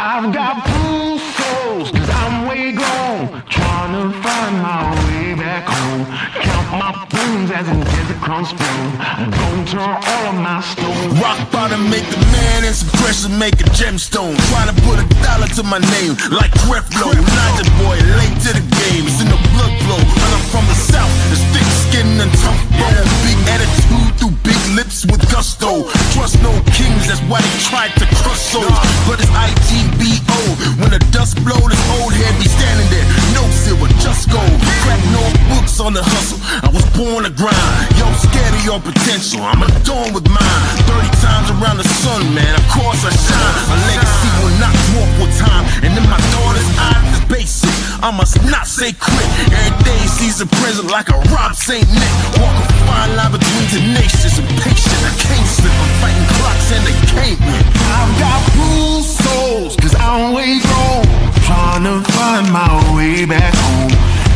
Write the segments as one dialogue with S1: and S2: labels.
S1: I've got blue souls, cause I'm way gone, trying to find my way back home. Count my bones as in desert crumbs spoon. I'm gonna turn all of my stones.
S2: Rock bottom make the man and some pressure make a gemstone. Trying to put $1 to my name like Creflo. Ninja boy, late to the game, it's in the blood flow. And I'm from the south, it's thick skin and tough bone. Big attitude through big lips with gusto. Trust no kings, that's why they tried to crush souls. But it's IGBO, when the dust blow, this old head be standing there. No silver, just gold. Crack no books on the hustle, I was born to grind. Yo, scared of your potential, I'm adorned with mine. 30 times around the sun, man, of course I shine. A legacy will not dwarf with time. And in my daughter's eyes, it's basic, I must not say quit. Every day sees a present like a Rob St. Nick. Walk a fine line between tenacious and patient. I can't slip, I'm fighting clocks and they can't win.
S1: I've got blue souls, cause I'm way gone, trying to find my way back home.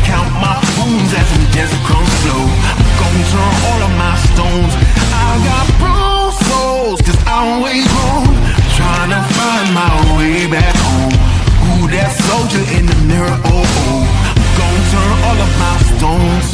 S1: Count my bones as in desert crumbs flow. I'm gonna turn all of my stones. I've got blue souls, cause I'm way gone, trying to find my way back home. Who that soldier in the mirror, oh oh. I'm gonna turn all of my stones.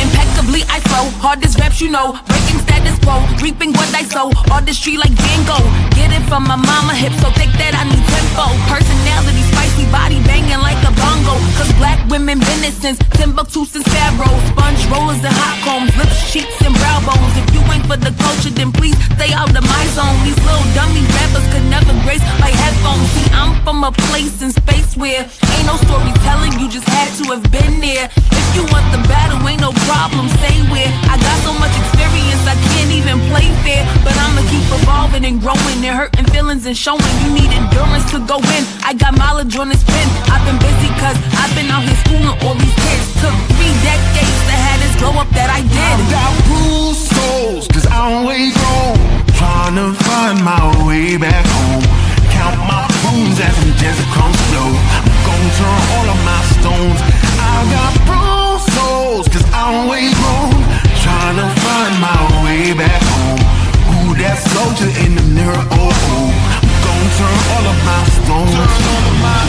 S3: Impeccably I flow, hardest raps you know. Breaking status quo, reaping what I sow. Artistry like Van Gogh, get it from my mama hip so thick that I need tempo. Personality spicy, body banging like a bongo. Cause black women been it since Timbuktu, since Pharaoh. Sponge rollers and hot combs, lips, cheeks and brow bones. If you ain't for the culture then please stay out of my zone. These little dummy rappers could never grace my headphones. See, I'm from a place in space where ain't no storytelling, you just had to have been there. If you want the battle, ain't no problem, say where. I got so much experience, I can't even play fair. But I'ma keep evolving and growing and hurting feelings and showing. You need endurance to go in, I got mileage on this pen. I've been busy cause I've been out here schooling all these kids. Took 3 decades to have this glow up that I did.
S1: I've got blue souls, cause I'm way gone, trying to find my way back home. Count my bones as in desert crumbs flow. I'm gonna turn all of my stones. I've got blue souls, cause I'm way gone, trying to find my way back home. Who that soldier in the mirror, oh oh. I'm gonna turn all of my stones. Turn all of my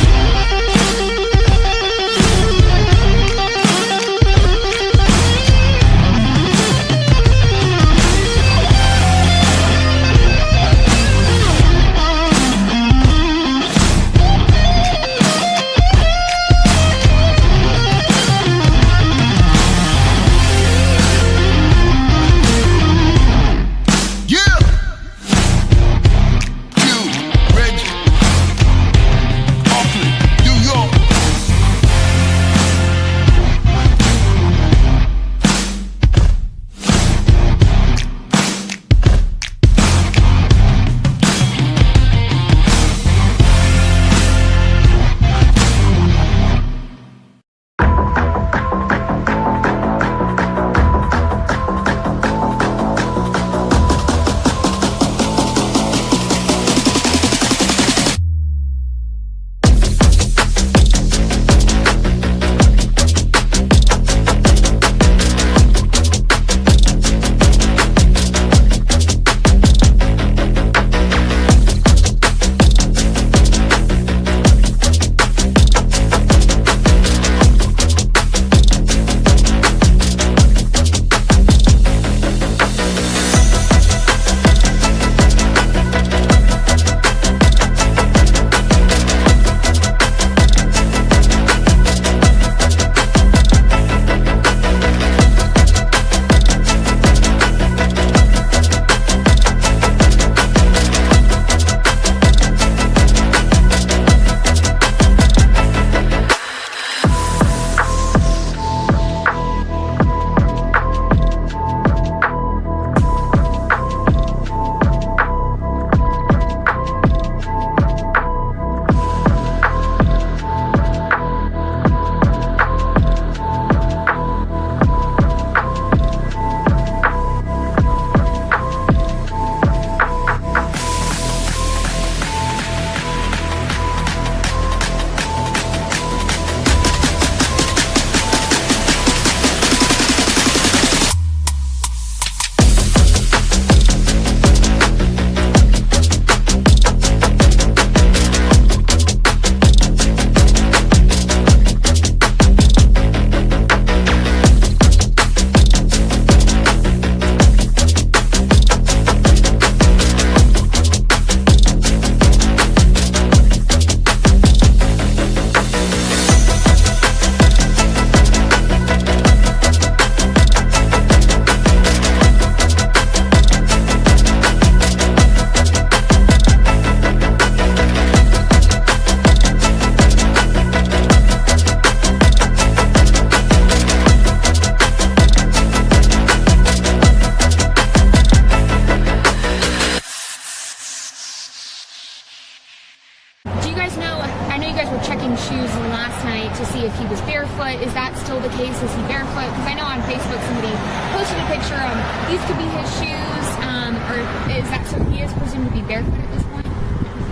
S4: guys know, I know you guys were checking shoes last night to see if he was barefoot. Is that still the case? Is he barefoot? Because I know on Facebook somebody posted a picture of these could be his shoes, or is that so he is presumed to be barefoot at this point?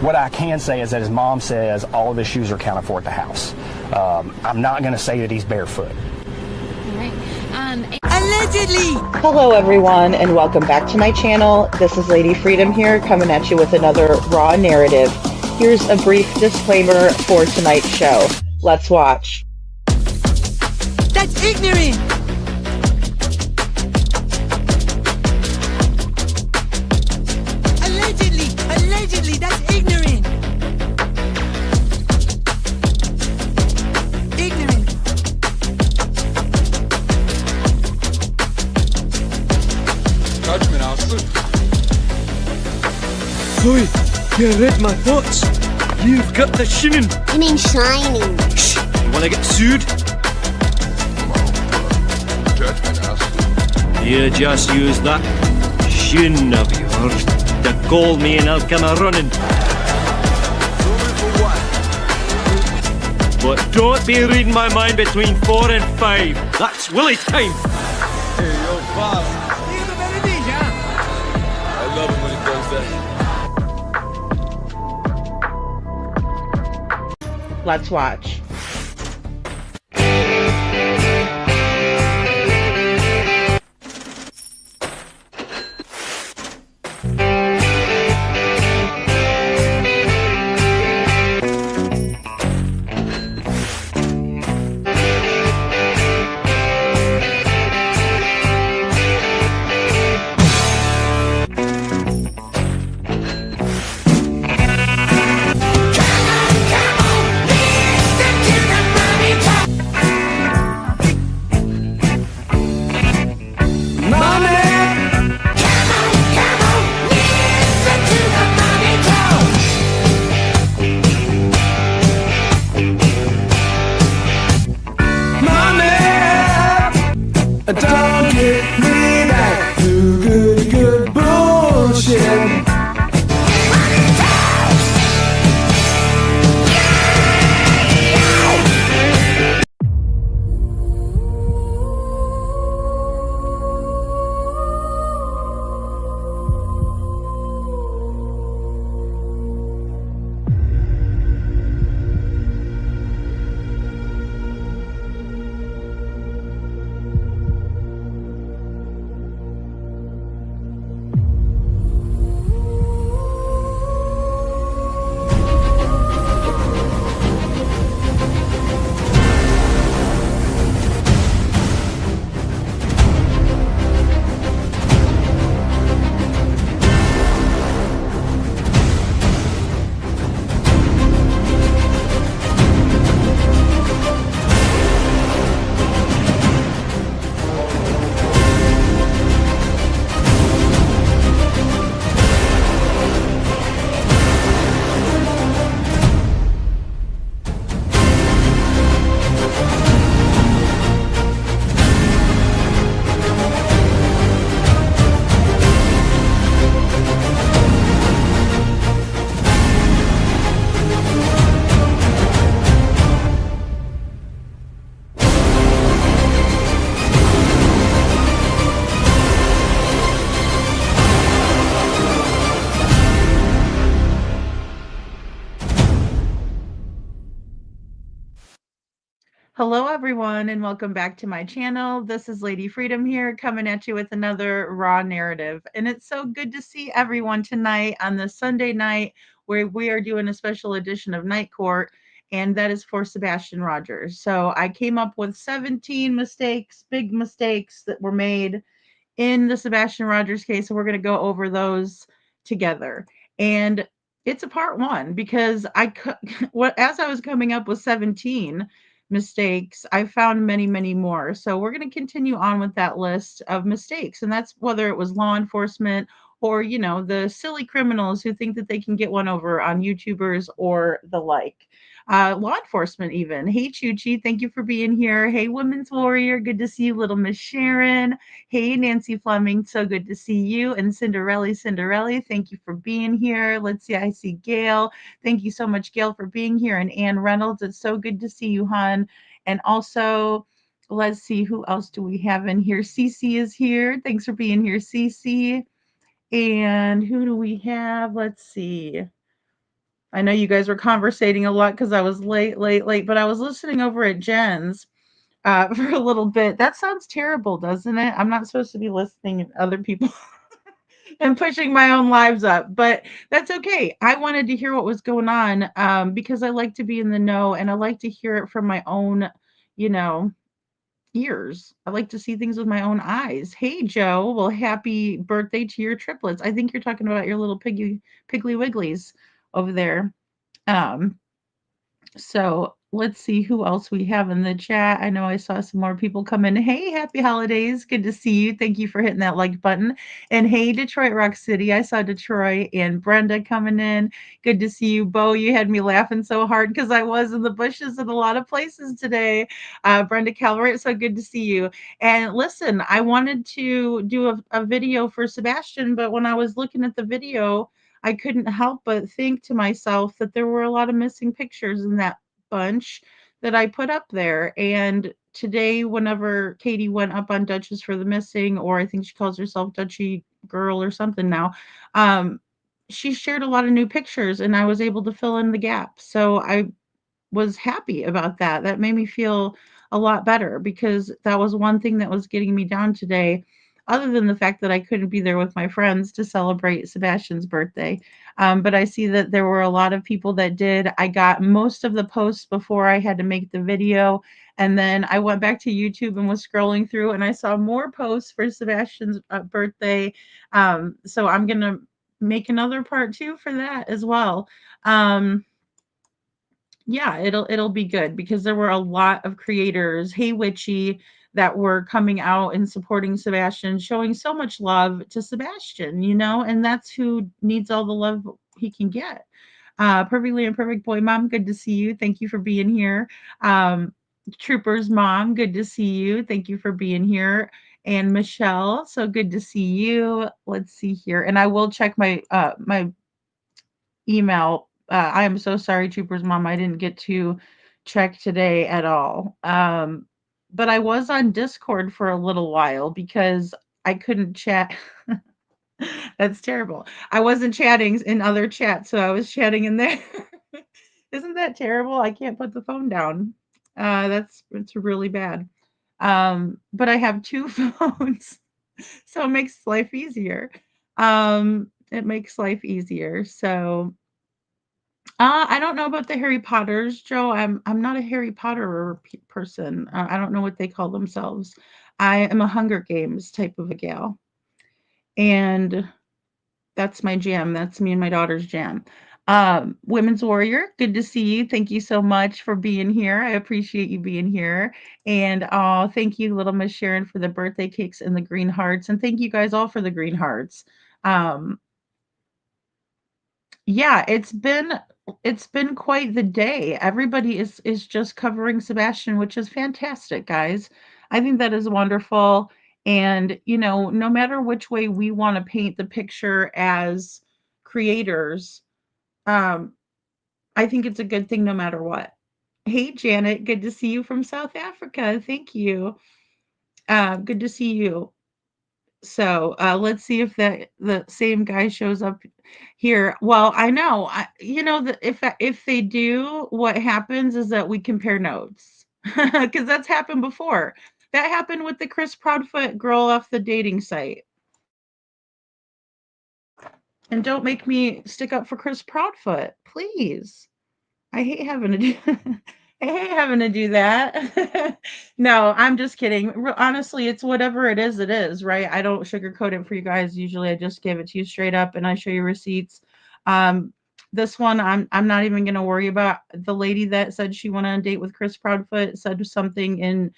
S5: What I can say is that his mom says all of his shoes are accounted for at the house. I'm not going to say that he's barefoot.
S4: All right.
S6: Allegedly!
S7: Hello everyone and welcome back to my channel. This is Lady Freedom here coming at you with another raw narrative. Here's a brief disclaimer for tonight's show. Let's watch.
S6: That's ignorant! Allegedly, that's ignorant! Ignorant.
S8: Judgment, Alfred.
S9: Boy, you read my thoughts. You've got the shinin.
S10: You mean shining?
S9: Shh, you wanna get sued?
S8: Judgment, Alfred.
S9: You just use that shin of yours to call me and I'll come a-running. But don't be reading my mind between 4 and 5. That's Willie time.
S8: Hey, yo, boss. I love it when he does that.
S7: Let's watch.
S1: Don't get me back to good bullshit.
S7: Hello everyone and welcome back to my channel. This is Lady Freedom here coming at you with another raw narrative. And it's so good to see everyone tonight on this Sunday night where we are doing a special edition of Night Court, and that is for Sebastian Rogers. So I came up with 17 mistakes, big mistakes that were made in the Sebastian Rogers case. So we're going to go over those together. And it's a part one because as I was coming up with 17 mistakes, I found many, many more. So we're going to continue on with that list of mistakes. And that's whether it was law enforcement or, the silly criminals who think that they can get one over on YouTubers or the like. Law enforcement, even. Hey, Chuchi, thank you for being here. Hey, Women's Warrior, good to see you, little Miss Sharon. Hey, Nancy Fleming, so good to see you. And Cinderella, thank you for being here. Let's see, I see Gail. Thank you so much, Gail, for being here. And Ann Reynolds, it's so good to see you, hon. And also, let's see, who else do we have in here? Cece is here. Thanks for being here, Cece. And who do we have? Let's see. I know you guys were conversating a lot because I was late, but I was listening over at Jen's for a little bit. That sounds terrible, doesn't it? I'm not supposed to be listening to other people and pushing my own lives up, but that's okay. I wanted to hear what was going on because I like to be in the know and I like to hear it from my own, you know, ears. I like to see things with my own eyes. Hey, Joe. Well, happy birthday to your triplets. I think you're talking about your little piggly wigglies over there. Um, so let's see who else we have in the chat. I know I saw some more people come in. Hey, happy holidays. Good to see you. Thank you for hitting that like button. And hey, Detroit Rock City. I saw Detroit and Brenda coming in. Good to see you. Bo, you had me laughing so hard because I was in the bushes in a lot of places today. Brenda Calvert, so good to see you. And listen, I wanted to do a video for Sebastian, but when I was looking at the video, I couldn't help but think to myself that there were a lot of missing pictures in that bunch that I put up there. And today, whenever Katie went up on Duchess for the Missing, or I think she calls herself Dutchy Girl or something now, she shared a lot of new pictures and I was able to fill in the gap. So I was happy about that. That made me feel a lot better because that was one thing that was getting me down today, other than the fact that I couldn't be there with my friends to celebrate Sebastian's birthday. But I see that there were a lot of people that did. I got most of the posts before I had to make the video. And then I went back to YouTube and was scrolling through and I saw more posts for Sebastian's birthday. So I'm going to make another part two for that as well. Yeah, it'll be good because there were a lot of creators, hey witchy, that were coming out and supporting Sebastian, showing so much love to Sebastian, and that's who needs all the love he can get. Perfectly and Perfect Boy Mom, good to see you. Thank you for being here. Trooper's Mom, good to see you. Thank you for being here. And Michelle, so good to see you. Let's see here. And I will check my email. I am so sorry, Trooper's Mom. I didn't get to check today at all. But I was on Discord for a little while because I couldn't chat. That's terrible. I wasn't chatting in other chats, so I was chatting in there. Isn't that terrible? I can't put the phone down. It's really bad. But I have two phones, so it makes life easier. It makes life easier. So I don't know about the Harry Potters, Joe. I'm not a Harry Potter person. I don't know what they call themselves. I am a Hunger Games type of a gal, and that's my jam. That's me and my daughter's jam. Women's Warrior, good to see you. Thank you so much for being here. I appreciate you being here. And thank you, little Miss Sharon, for the birthday cakes and the green hearts. And thank you guys all for the green hearts. Yeah, it's been quite the day. Everybody is just covering Sebastian, which is fantastic, guys. I think that is wonderful. And, no matter which way we want to paint the picture as creators, um, I think it's a good thing no matter what. Hey, Janet, good to see you from South Africa. Thank you. Good to see you. So let's see if the same guy shows up here. Well, I know, that if they do, what happens is that we compare notes because that's happened before. That happened with the Chris Proudfoot girl off the dating site. And don't make me stick up for Chris Proudfoot, please. I hate having to do I hate having to do that. No, I'm just kidding. Honestly, it's whatever it is, right? I don't sugarcoat it for you guys. Usually I just give it to you straight up and I show you receipts. Um, this one I'm not even gonna worry about. The lady that said she went on a date with Chris Proudfoot said something in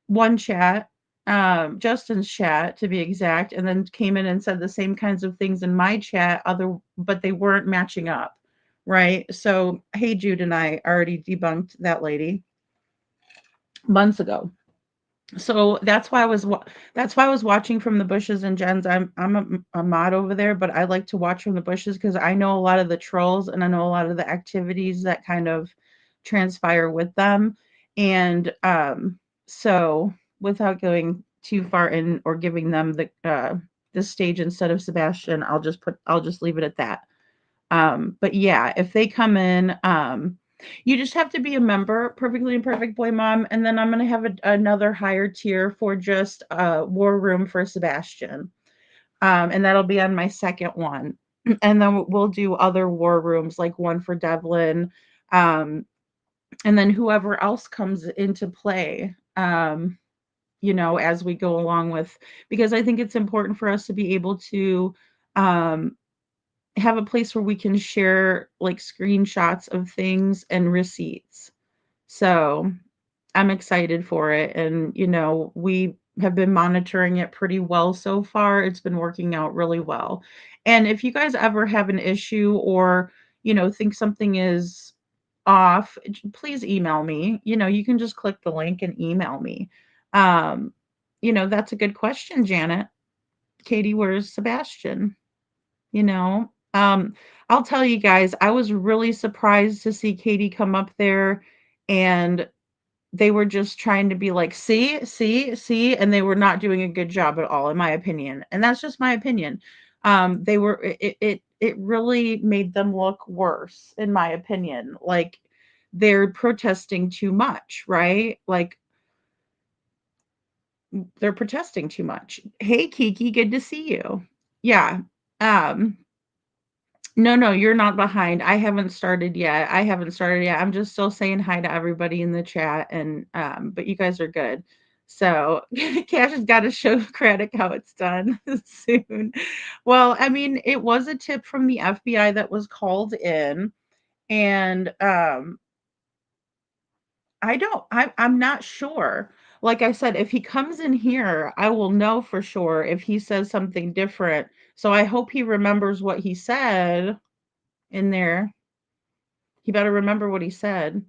S7: one chat Justin's chat to be exact, and then came in and said the same kinds of things in my chat, but they weren't matching up, right? So Hey Jude and I already debunked that lady months ago. So that's why I was watching from the bushes. And Jen's, I'm a mod over there, but I like to watch from the bushes because I know a lot of the trolls and I know a lot of the activities that kind of transpire with them. And so without going too far in or giving them the stage instead of Sebastian, I'll just leave it at that. But yeah, if they come in, you just have to be a member, Perfectly Imperfect Boy Mom, and then I'm gonna have another higher tier for just War Room for Sebastian, and that'll be on my second one, and then we'll do other war rooms like one for Devlin, um, and then whoever else comes into play. As we go along with, because I think it's important for us to be able to um, have a place where we can share like screenshots of things and receipts. So I'm excited for it. And, we have been monitoring it pretty well so far. It's been working out really well. And if you guys ever have an issue or, think something is off, please email me. You can just click the link and email me. Um, that's a good question, Janet. Katie, where's Sebastian? You know, um, I'll tell you guys, I was really surprised to see Katie come up there and they were just trying to be like, see, see, see, and they were not doing a good job at all, in my opinion. And that's just my opinion. It really made them look worse, in my opinion. Like they're protesting too much, right? Like they're protesting too much. Hey Kiki, good to see you. Yeah. Um, No, no, you're not behind. I haven't started yet. I haven't started yet. I'm just still saying hi to everybody in the chat and but you guys are good. So Cash has got to show Craddock how it's done soon. Well, I mean, it was a tip from the FBI that was called in and I'm not sure. Like I said, if he comes in here, I will know for sure if he says something different. So I hope he remembers what he said in there. He better remember what he said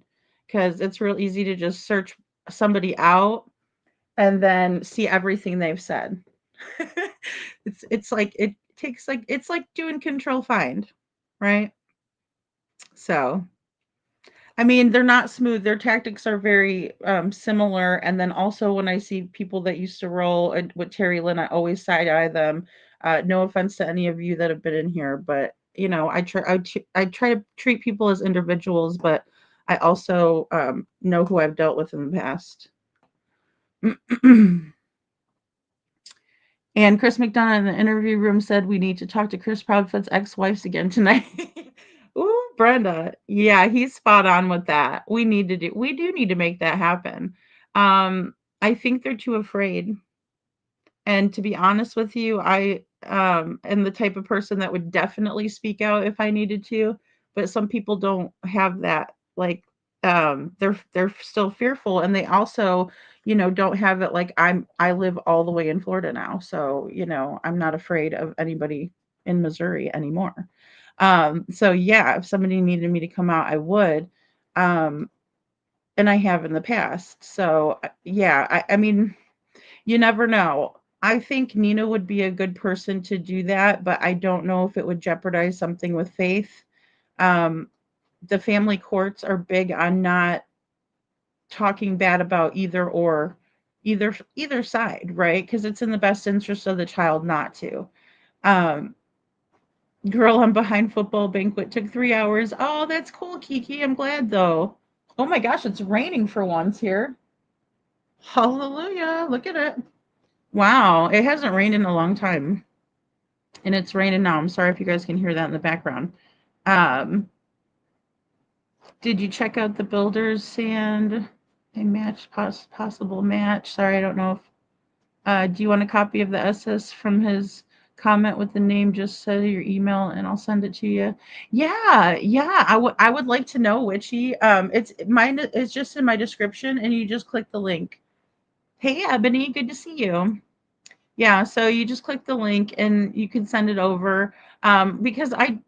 S7: because it's real easy to just search somebody out and then see everything they've said. It's like it takes like it's like doing control find, right? So I mean, they're not smooth. Their tactics are very similar. And then also, when I see people that used to roll with Terry Lynn, I always side eye them. No offense to any of you that have been in here, but I try to treat people as individuals, but I also know who I've dealt with in the past. And Chris McDonough in the interview room said we need to talk to Chris Proudfoot's ex-wives again tonight. Ooh, Brenda. Yeah, he's spot on with that. We do need to make that happen. I think they're too afraid. And to be honest with you, I am the type of person that would definitely speak out if I needed to, but some people don't have that. Like they're still fearful and they also, don't have it like I live all the way in Florida now. So, I'm not afraid of anybody in Missouri anymore. So yeah, if somebody needed me to come out, I would. Um, and I have in the past. So yeah, I mean, you never know. I think Nina would be a good person to do that, but I don't know if it would jeopardize something with Faith. Um, the family courts are big on not talking bad about either side, right? Because it's in the best interest of the child not to. Um, Girl, I'm behind football banquet. Took 3 hours. Oh, that's cool, Kiki. I'm glad though. Oh my gosh, it's raining for once here. Hallelujah. Look at it. Wow, it hasn't rained in a long time. And it's raining now. I'm sorry if you guys can hear that in the background. Um, did you check out the builders sand? A match, possible match. Sorry, I don't know if. Do you want a copy of the SS from his comment with the name? Just say your email and I'll send it to you. Yeah, yeah. I would like to know, Witchy. It's mine. It's just in my description, and you just click the link. Hey, Ebony, good to see you. Yeah, so you just click the link and you can send it over. Because I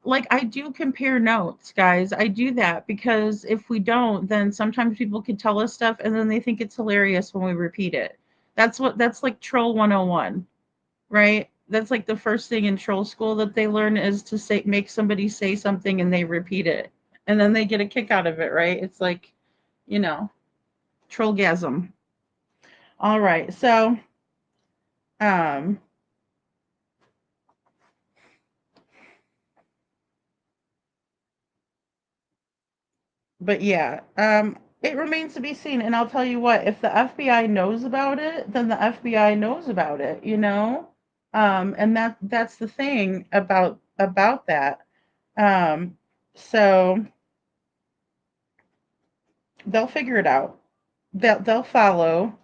S7: do compare notes, guys. I do that because if we don't, then sometimes people can tell us stuff and then they think it's hilarious when we repeat it. That's like troll 101, right? That's like the first thing in troll school that they learn is to say make somebody say something and they repeat it. And then they get a kick out of it, right? It's like, you know, trollgasm. All right. So, um but yeah, it remains to be seen. And I'll tell you what, if the FBI knows about it, then the FBI knows about it, you know? And that's the thing about that. Um, so they'll figure it out. They'll follow,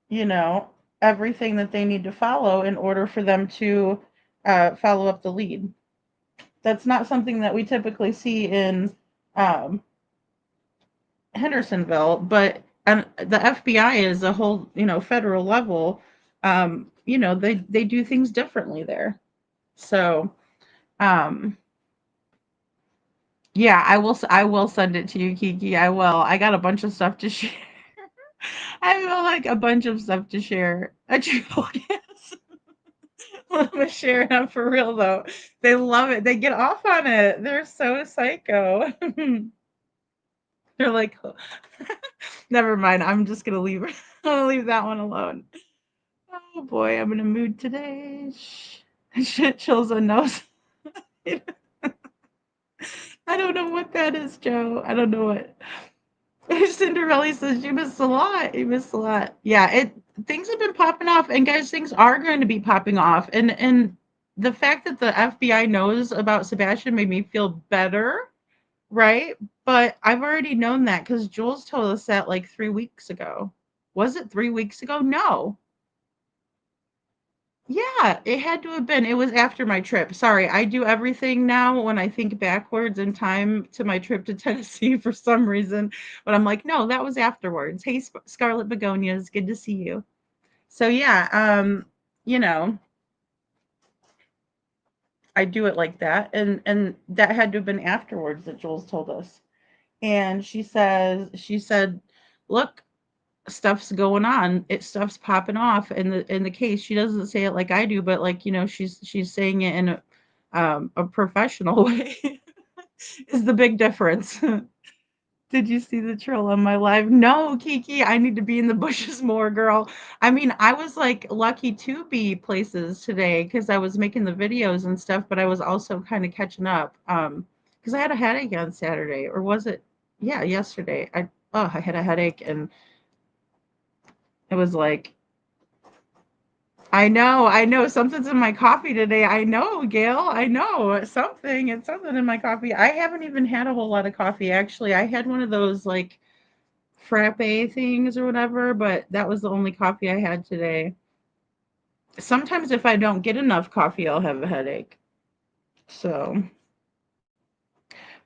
S7: you know, everything that they need to follow in order for them to follow up the lead. That's not something that we typically see in um, Hendersonville, but the FBI is a whole, federal level. They do things differently there. So, um, yeah, I will send it to you, Kiki. I will. I got a bunch of stuff to share. I have like a bunch of stuff to share. A triple guess. I'm sharing them for real though. They love it. They get off on it. They're so psycho. They're like, never mind. I'm just gonna leave. I'm gonna leave that one alone. Oh boy, I'm in a mood today. Shit chills a nose. I don't know what that is, Joe. I don't know what. Cinderella says you missed a lot. You missed a lot. Yeah, things have been popping off, and guys, things are going to be popping off. And the fact that the FBI knows about Sebastian made me feel better, right? But I've already known that because Jules told us that like 3 weeks ago. Was it 3 weeks ago? No. Yeah, it had to have been. It was after my trip. Sorry, I do everything now when I think backwards in time to my trip to Tennessee for some reason. But I'm like, no, that was afterwards. Hey, Scarlet Begonias, good to see you. So yeah, you know, I do it like that, and that had to have been afterwards that Jules told us. And she said, look, stuff's going on. Stuff's popping off in the case. She doesn't say it like I do, but like she's saying it in a professional way. Is the big difference. Did you see the troll on my live? No, Kiki, I need to be in the bushes more, girl. I mean, I was like lucky to be places today because I was making the videos and stuff, but I was also kind of catching up. Because I had a headache on Saturday, or was it? Yeah, yesterday. I had a headache and it was like, I know something's in my coffee today. I know, Gail. I know it's something in my coffee. I haven't even had a whole lot of coffee actually. I had one of those like frappe things or whatever, but that was the only coffee I had today. Sometimes if I don't get enough coffee, I'll have a headache. So,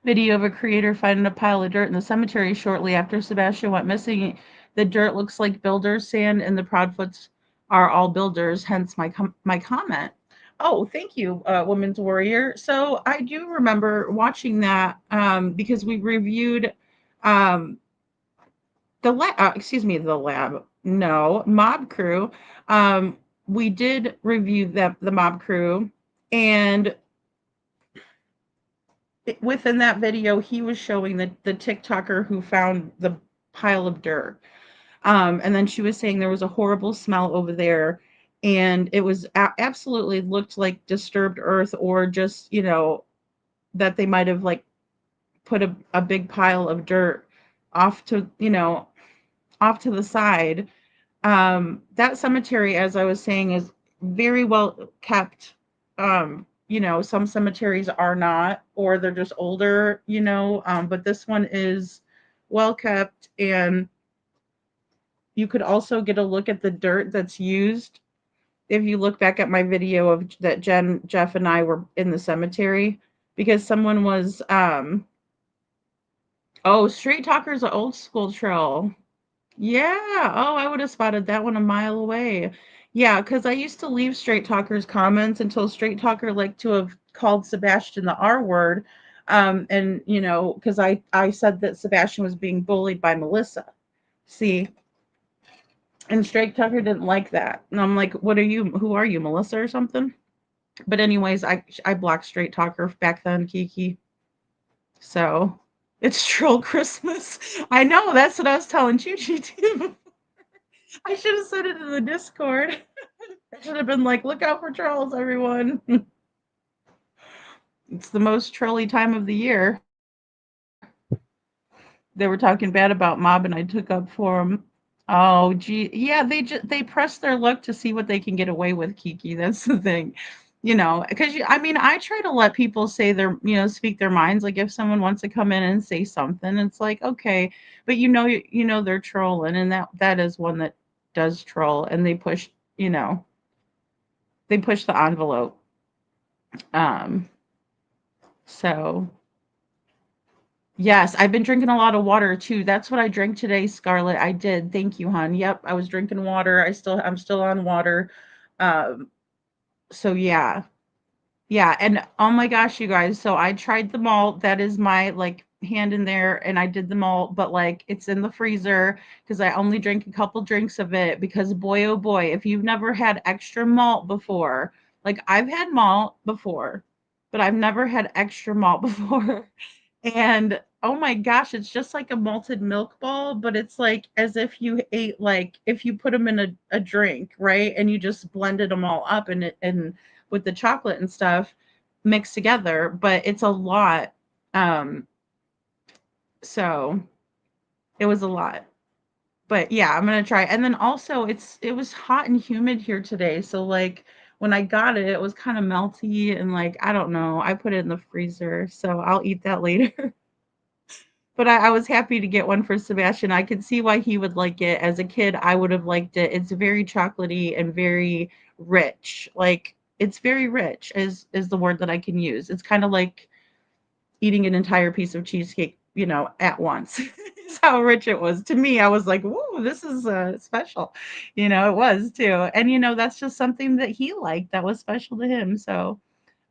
S7: video of a creator finding a pile of dirt in the cemetery shortly after Sebastian went missing. The dirt looks like builder's sand, and the Proudfoots are all builders. Hence my comment. Oh, thank you, Women's Warrior. So I do remember watching that because we reviewed um, the lab. No, Mob Crew. Um, we did review the Mob Crew, and within that video, he was showing the TikToker who found the pile of dirt. And then she was saying there was a horrible smell over there, and it was absolutely looked like disturbed earth, or just that they might have like put a big pile of dirt off to off to the side. That cemetery, as I was saying, is very well kept. Some cemeteries are not, or they're just older, but this one is well kept. And you could also get a look at the dirt that's used if you look back at my video of that Jeff, and I were in the cemetery, because someone was, oh, Street Talker's an old school trail. Yeah. Oh, I would have spotted that one a mile away. Yeah, because I used to leave Straight Talker's comments until Straight Talker liked to have called Sebastian the R word. And because I said that Sebastian was being bullied by Melissa. See, and Straight Talker didn't like that. And I'm like, what are you? Who are you, Melissa or something? But anyways, I blocked Straight Talker back then, Kiki. So it's troll Christmas. I know that's what I was telling Chi Chi too. I should have said it in the Discord. I should have been like, look out for trolls, everyone. It's the most trolly time of the year. They were talking bad about Mob, and I took up for them. Oh, gee, yeah, they press their luck to see what they can get away with, Kiki. That's the thing, because I mean, I try to let people say speak their minds. Like if someone wants to come in and say something, it's like okay, but they're trolling, and that is one that does troll, and they push the envelope. Um, so yes, I've been drinking a lot of water too. That's what I drank today, Scarlett. I did. Thank you, hon. Yep, I was drinking water. I'm still on water. Um, so yeah. Yeah, and oh my gosh, you guys. So I tried the malt. That is my like hand in there, and I did the malt, but like it's in the freezer because I only drank a couple drinks of it because boy oh boy, if you've never had extra malt before, like I've had malt before, but I've never had extra malt before. And oh my gosh, it's just like a malted milk ball, but it's like as if you ate like if you put them in a drink, right? And you just blended them all up and with the chocolate and stuff mixed together, but it's a lot. Um, so it was a lot. But yeah, I'm gonna try. And then also it was hot and humid here today. So like when I got it, it was kind of melty and like I don't know. I put it in the freezer, so I'll eat that later. But I was happy to get one for Sebastian. I could see why he would like it. As a kid, I would have liked it. It's very chocolatey and very rich. Like it's very rich is the word that I can use. It's kind of like eating an entire piece of cheesecake, at once. Is how rich it was. To me, I was like, "Whoa, this is special." It was too. And that's just something that he liked that was special to him. So,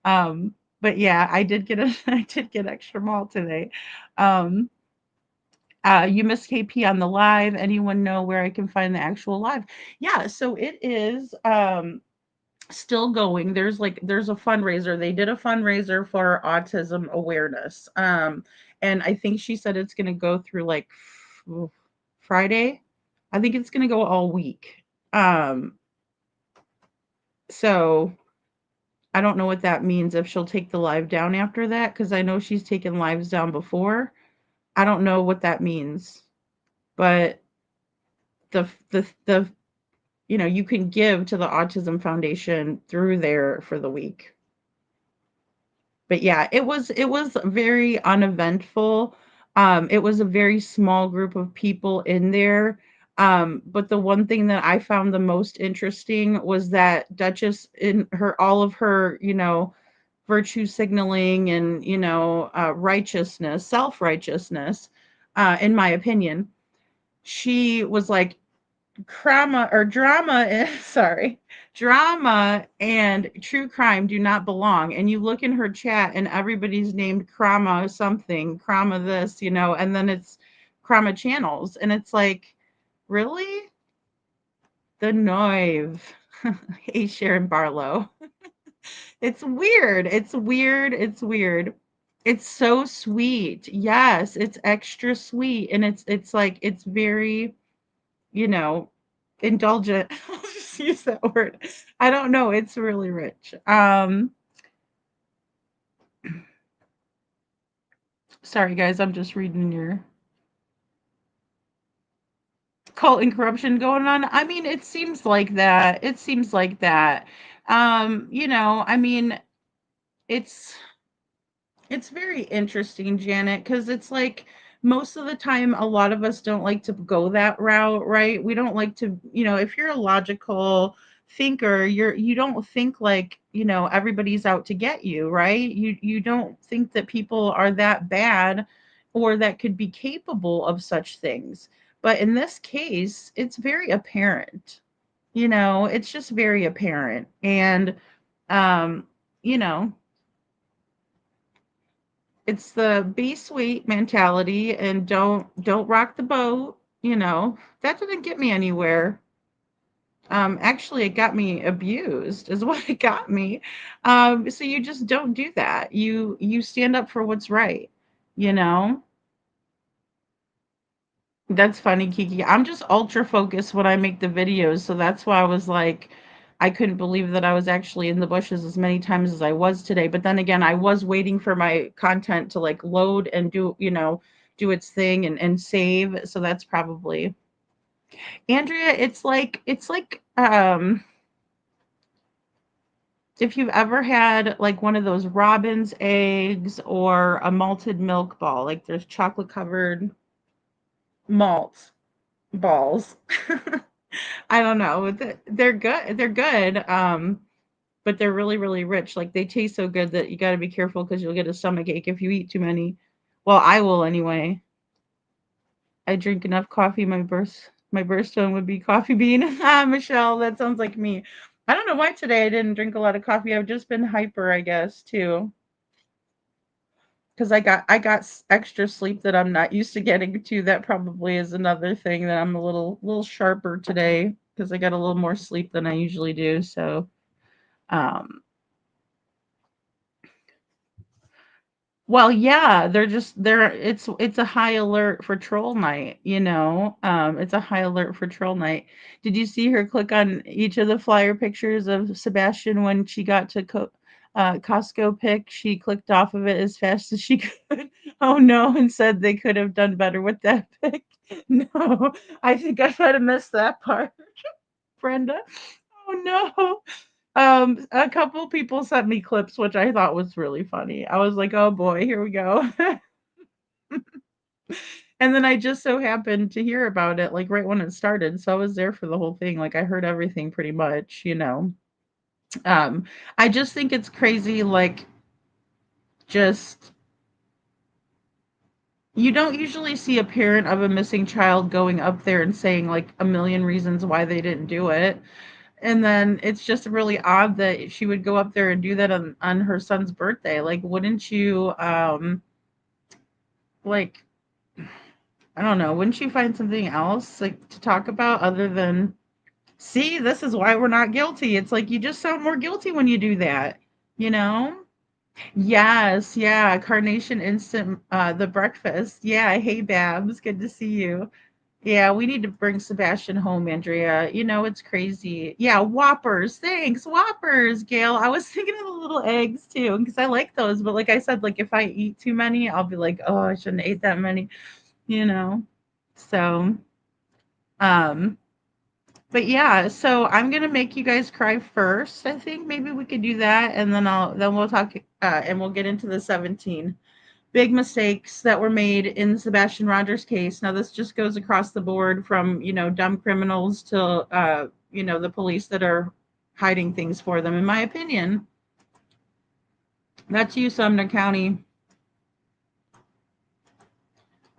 S7: but yeah, I did get extra malt today. Um, you missed KP on the live. Anyone know where I can find the actual live? Yeah, so it is still going. There's a fundraiser. They did a fundraiser for autism awareness. And I think she said it's going to go through like Friday. I think it's going to go all week. Um so I don't know what that means if she'll take the live down after that cuz I know she's taken lives down before. I don't know what that means. But the you can give to the Autism Foundation through there for the week. But yeah, it was very uneventful. It was a very small group of people in there. But the one thing that I found the most interesting was that Duchess in her all of her, virtue signaling and righteousness, self-righteousness, in my opinion, she was like drama and true crime do not belong. And you look in her chat and everybody's named Krama something, Krama this, and then it's Krama channels. And it's like, really? The Noive. Hey, Sharon Barlow. It's weird. It's weird. It's weird. It's so sweet. Yes, it's extra sweet. And it's like it's very you know, indulgent. I'll just use that word. I don't know. It's really rich. Sorry guys, I'm just reading your cult and corruption going on. I mean, it seems like that. It seems like that. I mean, it's It's very interesting, Janet, because it's like most of the time, a lot of us don't like to go that route, right? We don't like to, if you're a logical thinker, you don't think like, everybody's out to get you, right? You don't think that people are that bad or that could be capable of such things. But in this case, it's very apparent. It's just very apparent. And um, you know, it's the be sweet mentality and don't rock the boat. That didn't get me anywhere. Actually, it got me abused, is what it got me. So you just don't do that. You stand up for what's right. You know, that's funny, Kiki. I'm just ultra focused when I make the videos, so that's why I was like, I couldn't believe that I was actually in the bushes as many times as I was today. But then again, I was waiting for my content to like load and do its thing and save. So that's probably Andrea. It's like if you've ever had like one of those robin's eggs or a malted milk ball, like there's chocolate covered malt balls. I don't know. They're good. They're good. But they're really, really rich. Like they taste so good that you got to be careful because you'll get a stomach ache if you eat too many. Well, I will anyway. I drink enough coffee. My birthstone would be coffee bean. Ah, Michelle, that sounds like me. I don't know why today I didn't drink a lot of coffee. I've just been hyper, I guess, too. Because I got extra sleep that I'm not used to getting to. That probably is another thing that I'm a little sharper today because I got a little more sleep than I usually do. So, um, well, yeah, they're it's a high alert for troll night. It's a high alert for troll night. Did you see her click on each of the flyer pictures of Sebastian when she got to Costco pick? She clicked off of it as fast as she could. Oh no, and said they could have done better with that pick. No, I think I might have missed that part, Brenda. Oh no. A couple people sent me clips, which I thought was really funny. I was like, "Oh boy, here we go." And then I just so happened to hear about it, like, right when it started, so I was there for the whole thing, like, I heard everything pretty much. Um, I just think it's crazy, like, just you don't usually see a parent of a missing child going up there and saying, like, a million reasons why they didn't do it. And then it's just really odd that she would go up there and do that on her son's birthday. Like, wouldn't you, like, I don't know, wouldn't you find something else like to talk about other than, see, this is why we're not guilty. It's like you just sound more guilty when you do that, you know? Yes, yeah, Carnation Instant, the breakfast. Yeah, hey Babs, good to see you. Yeah, we need to bring Sebastian home, Andrea. It's crazy. Yeah, Whoppers. Thanks. Whoppers, Gail. I was thinking of the little eggs too, because I like those. But like I said, like if I eat too many, I'll be like, oh, I shouldn't have ate that many, you know. So, um, but yeah, so I'm gonna make you guys cry first. I think maybe we could do that, and then we'll talk and we'll get into the 17 big mistakes that were made in Sebastian Rogers' case. Now, this just goes across the board from, dumb criminals to, the police that are hiding things for them, in my opinion. That's you, Sumner County.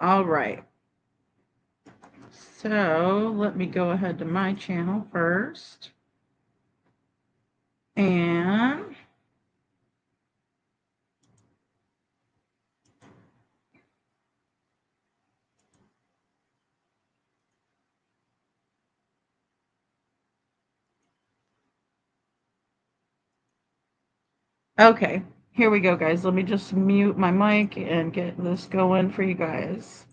S7: All right. So let me go ahead to my channel first. And okay, here we go, guys. Let me just mute my mic and get this going for you guys.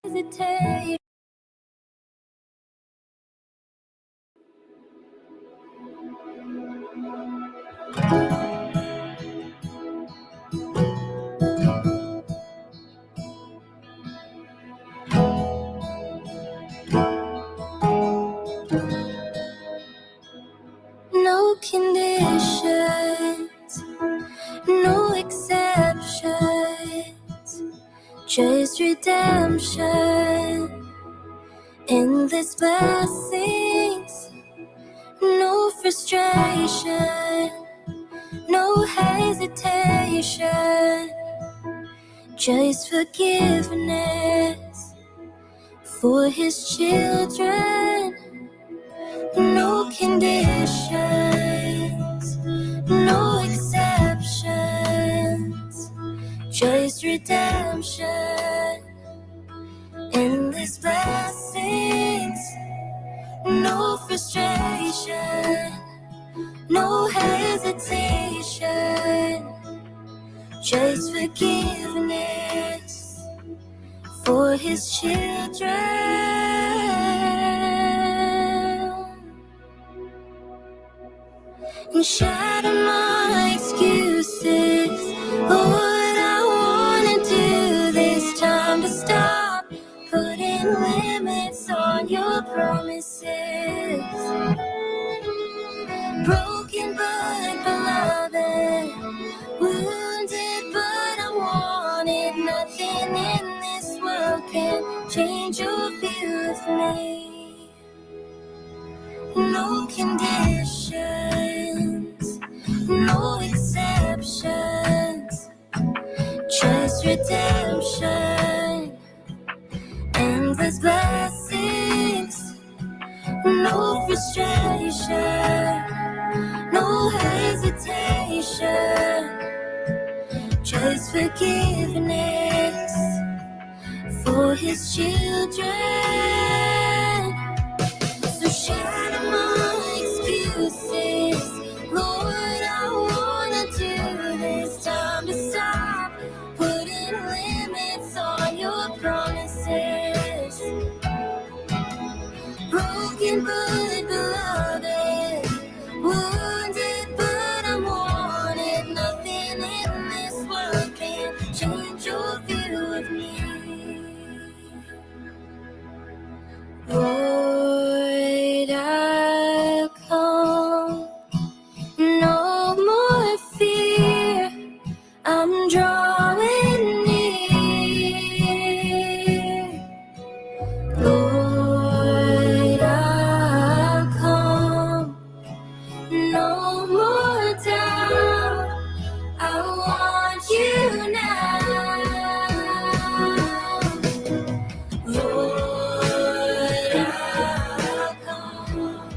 S10: Hesitate. redemption, endless blessings, no frustration, no hesitation, just forgiveness for his children. No conditions, no exceptions, just redemption, endless blessings, no frustration, no hesitation, just forgiveness for his children. And shatter my excuses, Lord, I wanna do this. Time to stop putting limits on your promises. Broken but beloved, wounded but unwanted. Nothing in this world can change your view of me. No conditions, no exceptions, just redemption, endless blessings, no frustration, no hesitation, just forgiveness for his children. So shatter my excuses, Lord, I wanna do this. Time to stop putting limits on your promises. Broken but beloved, wounded but unwanted. Nothing in this world can change your view of me. Lord, I'll come, no more fear, I'm drawing near. Lord, I'll come, no more doubt, I want you now. Lord, I'll come,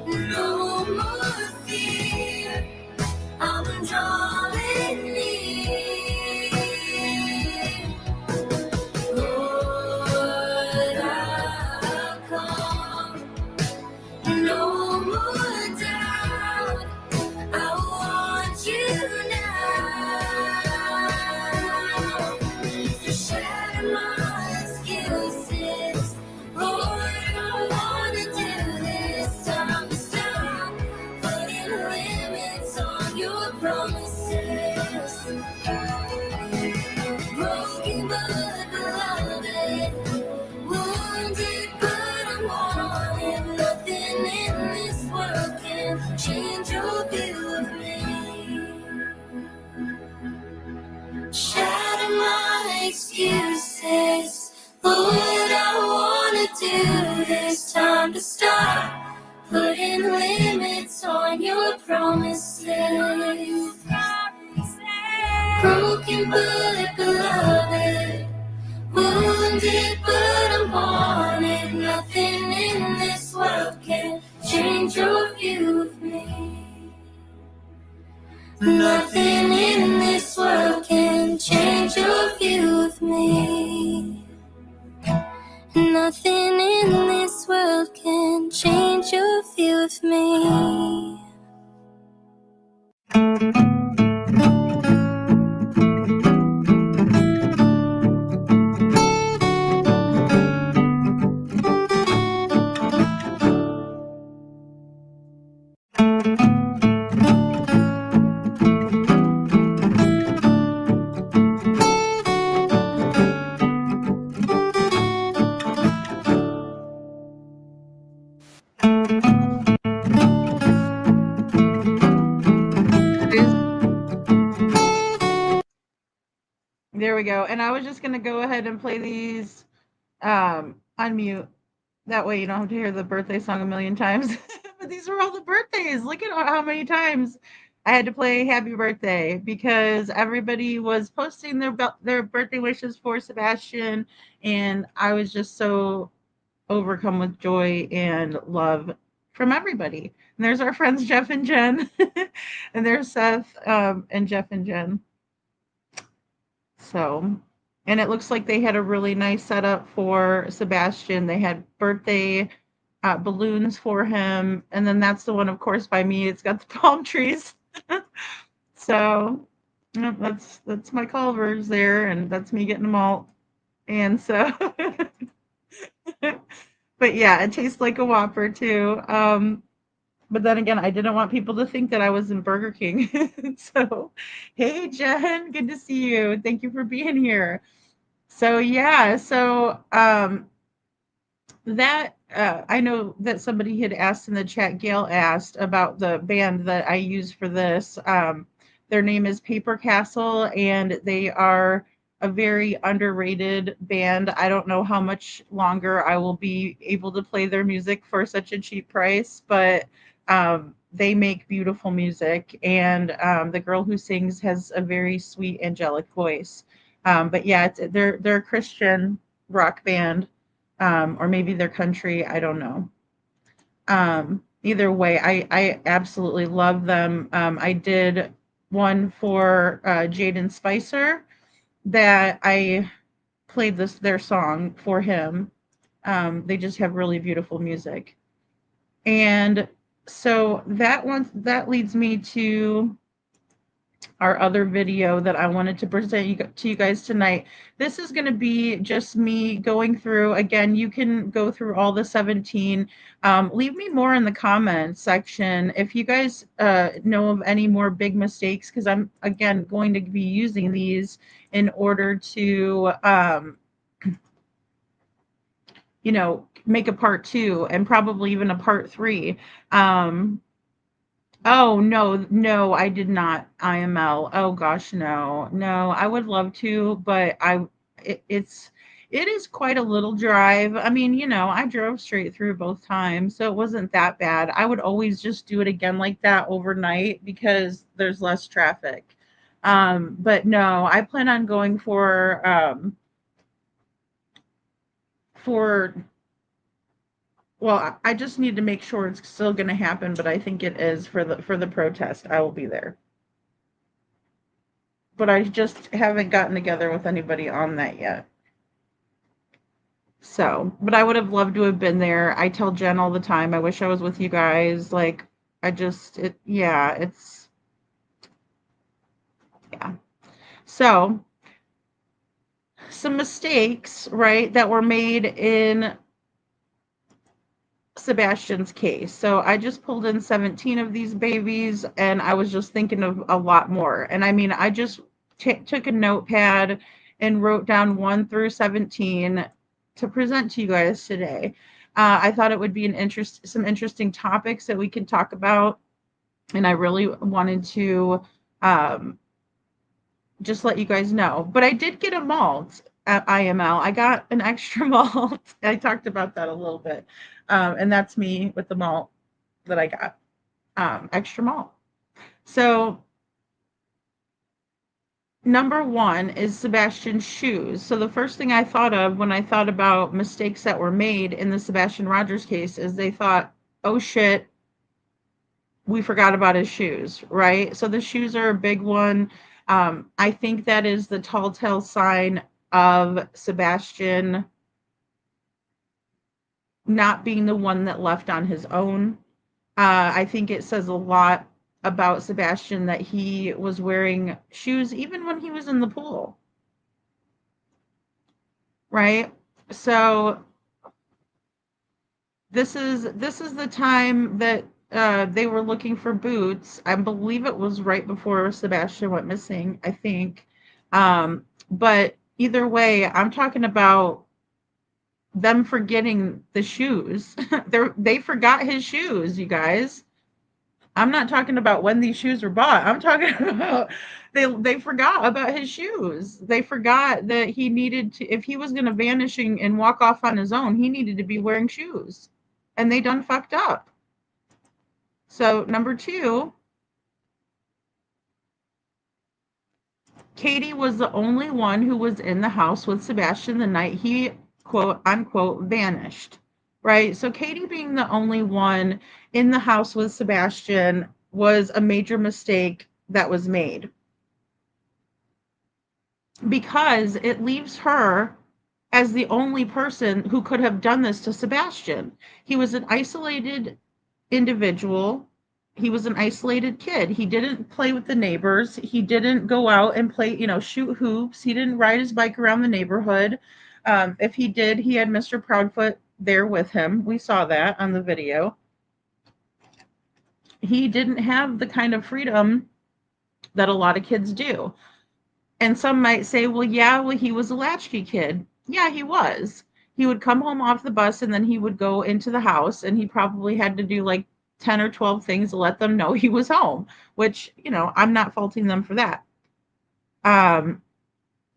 S10: no more fear, I'm drawing near. Lord, I'll come, no more doubt, I want you now. To shatter my excuses, Lord, I wanna do this. Time to stop putting limits on your promises. Broken but beloved, wounded but unwanted. Nothing in this world can change your view of me. Shatter my excuses, Lord, I wanna do this. Time to stop putting limits on your promises. Broken but beloved, wounded but unwanted. Nothing in this world can change your view of me. Nothing in this world can change your view of me. Nothing in this world can change your view of me.
S7: There we go. And I was just gonna go ahead and play these on mute. That way you don't have to hear the birthday song a million times. But these are all the birthdays. Look at how many times I had to play Happy Birthday because everybody was posting their birthday wishes for Sebastian, and I was just so overcome with joy and love from everybody. And there's our friends Jeff and Jen, and there's Seth and Jeff and Jen. So, and it looks like they had a really nice setup for Sebastian. They had birthday balloons for him, and then that's the one, of course, by me. It's got the palm trees. So, that's my Culvers there, and that's me getting them all. And so, but yeah, it tastes like a Whopper too. But then again, I didn't want people to think that I was in Burger King. So, hey Jen, good to see you. Thank you for being here. So yeah, so that I know that somebody had asked in the chat, Gail asked about the band that I use for this. Their name is Paper Castle, and they are a very underrated band. I don't know how much longer I will be able to play their music for such a cheap price, but they make beautiful music, and the girl who sings has a very sweet, angelic voice. But yeah, they're a Christian rock band, or maybe they're country. I don't know. Either way, I absolutely love them. I did one for Jaden Spicer that I played their song for him. They just have really beautiful music. And so that leads me to our other video that I wanted to present to you guys tonight. This is going to be just me going through. Again, you can go through all the 17. Leave me more in the comments section if you guys know of any more big mistakes, because I'm, again, going to be using these in order to, make a part 2 and probably even a part 3. Oh, no, no, I did not IML. Oh gosh, no. No, I would love to, but it is quite a little drive. I mean, I drove straight through both times, so it wasn't that bad. I would always just do it again like that overnight because there's less traffic. But no, I plan on going for well, I just need to make sure it's still going to happen, but I think it is for the protest. I will be there. But I just haven't gotten together with anybody on that yet. So, but I would have loved to have been there. I tell Jen all the time, I wish I was with you guys. Like, yeah. So, some mistakes, right, that were made in Sebastian's case. So I just pulled in 17 of these babies, and I was just thinking of a lot more. And I mean, I just took a notepad and wrote down 1 through 17 to present to you guys today. I thought it would be some interesting topics that we could talk about, and I really wanted to just let you guys know. But I did get a malt at IML. I got an extra malt. I talked about that a little bit. And that's me with the malt that I got. Extra malt. So number 1 is Sebastian's shoes. So the first thing I thought of when I thought about mistakes that were made in the Sebastian Rogers case is they thought, oh shit, we forgot about his shoes, right? So the shoes are a big one. I think that is the telltale sign of Sebastian not being the one that left on his own. I think it says a lot about Sebastian that he was wearing shoes even when he was in the pool, right? So this is the time that they were looking for boots. I believe it was right before Sebastian went missing, I think. But either way, I'm talking about them forgetting the shoes. They forgot his shoes, you guys. I'm not talking about when these shoes were bought. I'm talking about they forgot about his shoes. They forgot that he needed to, if he was going to vanish and walk off on his own, he needed to be wearing shoes. And they done fucked up. So, number 2, Katie was the only one who was in the house with Sebastian the night he, quote unquote, vanished. Right? So, Katie being the only one in the house with Sebastian was a major mistake that was made, because it leaves her as the only person who could have done this to Sebastian. He was an isolated individual. He was an isolated kid. He didn't play with the neighbors. He didn't go out and play, shoot hoops. He didn't ride his bike around the neighborhood. If he did, he had Mr. Proudfoot there with him. We saw that on the video. He didn't have the kind of freedom that a lot of kids do. And some might say, well, he was a latchkey kid. Yeah, he was. He would come home off the bus and then he would go into the house, and he probably had to do like 10 or 12 things to let them know he was home, which, I'm not faulting them for that.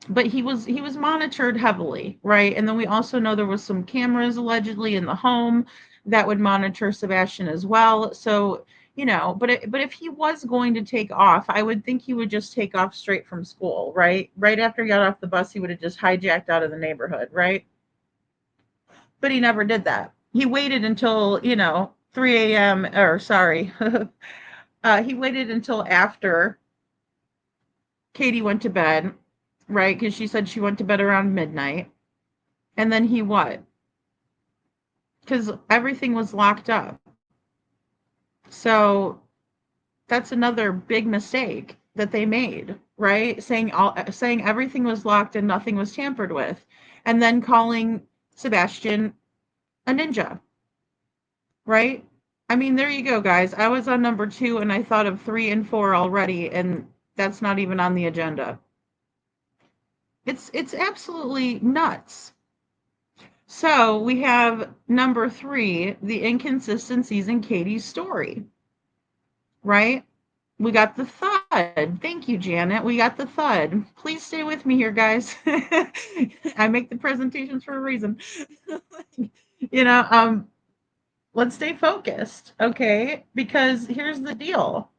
S7: But he was monitored heavily, right? And then we also know there was some cameras allegedly in the home that would monitor Sebastian as well. So, but if he was going to take off, I would think he would just take off straight from school, right? Right after he got off the bus, he would have just hijacked out of the neighborhood, right? But he never did that. He waited until, 3 a.m. or sorry, he waited until after Katie went to bed, right? Because she said she went to bed around midnight. And then he what? Because everything was locked up. So that's another big mistake that they made, right? Saying everything was locked and nothing was tampered with, and then calling Sebastian a ninja, right? I mean, there you go, guys. I was on number 2 and I thought of 3 and 4 already, and that's not even on the agenda. It's absolutely nuts. So we have number 3, the inconsistencies in Katie's story, right? We got the thud. Thank you, Janet. We got the thud. Please stay with me here, guys. I make the presentations for a reason. Let's stay focused, okay? Because here's the deal.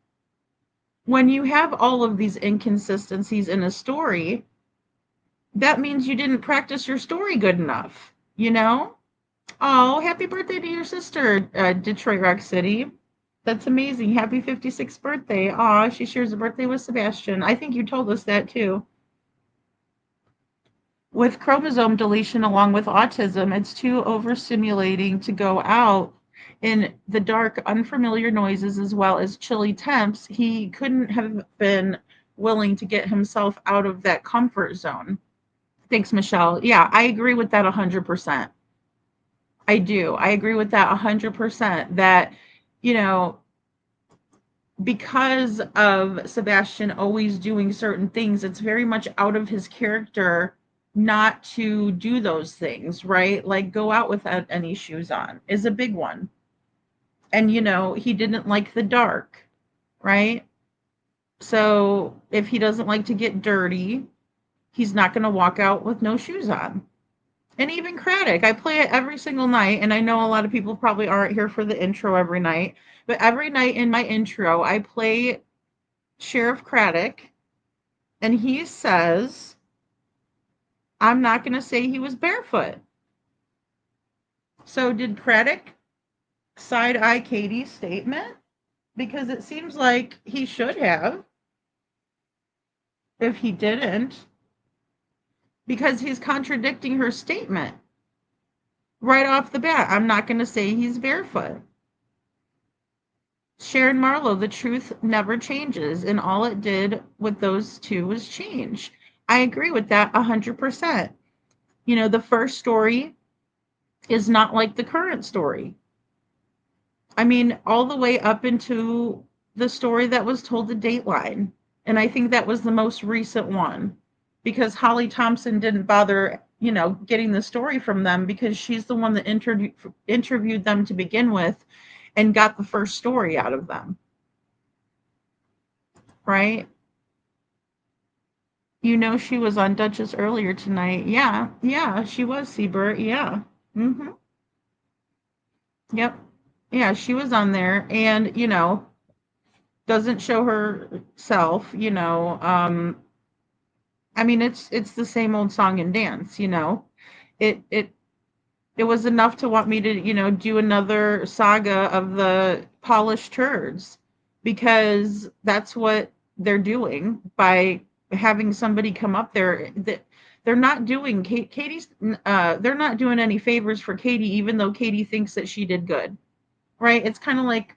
S7: When you have all of these inconsistencies in a story, that means you didn't practice your story good enough, Oh, happy birthday to your sister, Detroit Rock City. That's amazing. Happy 56th birthday. Aw, she shares a birthday with Sebastian. I think you told us that too. With chromosome deletion along with autism, it's too overstimulating to go out in the dark, unfamiliar noises as well as chilly temps. He couldn't have been willing to get himself out of that comfort zone. Thanks, Michelle. Yeah, I agree with that 100%. I do. I agree with that 100%. That, because of Sebastian always doing certain things, it's very much out of his character not to do those things, right? Like go out without any shoes on is a big one. And, he didn't like the dark, right? So if he doesn't like to get dirty, he's not going to walk out with no shoes on. And even Craddock, I play it every single night, and I know a lot of people probably aren't here for the intro every night, but every night in my intro, I play Sheriff Craddock, and he says, I'm not going to say he was barefoot. So did Craddock side-eye Katie's statement? Because it seems like he should have. If he didn't, because he's contradicting her statement right off the bat. I'm not going to say he's barefoot. Sharon Marlowe, the truth never changes, and all it did with those two was change. I agree with that 100%. The first story is not like the current story. I mean, all the way up into the story that was told to Dateline, and I think that was the most recent one, because Holly Thompson didn't bother, getting the story from them, because she's the one that interviewed them to begin with and got the first story out of them. right? You know she was on Duchess earlier tonight. Yeah, she was, Seabert. Yeah. Mm-hmm. Yep. Yeah, she was on there and, doesn't show herself, I mean, it's the same old song and dance. It it it was enough to want me to, do another saga of the polished turds because that's what they're doing by having somebody come up there that they're not doing Katie's they're not doing any favors for Katie even though Katie thinks that she did good. Right? It's kind of like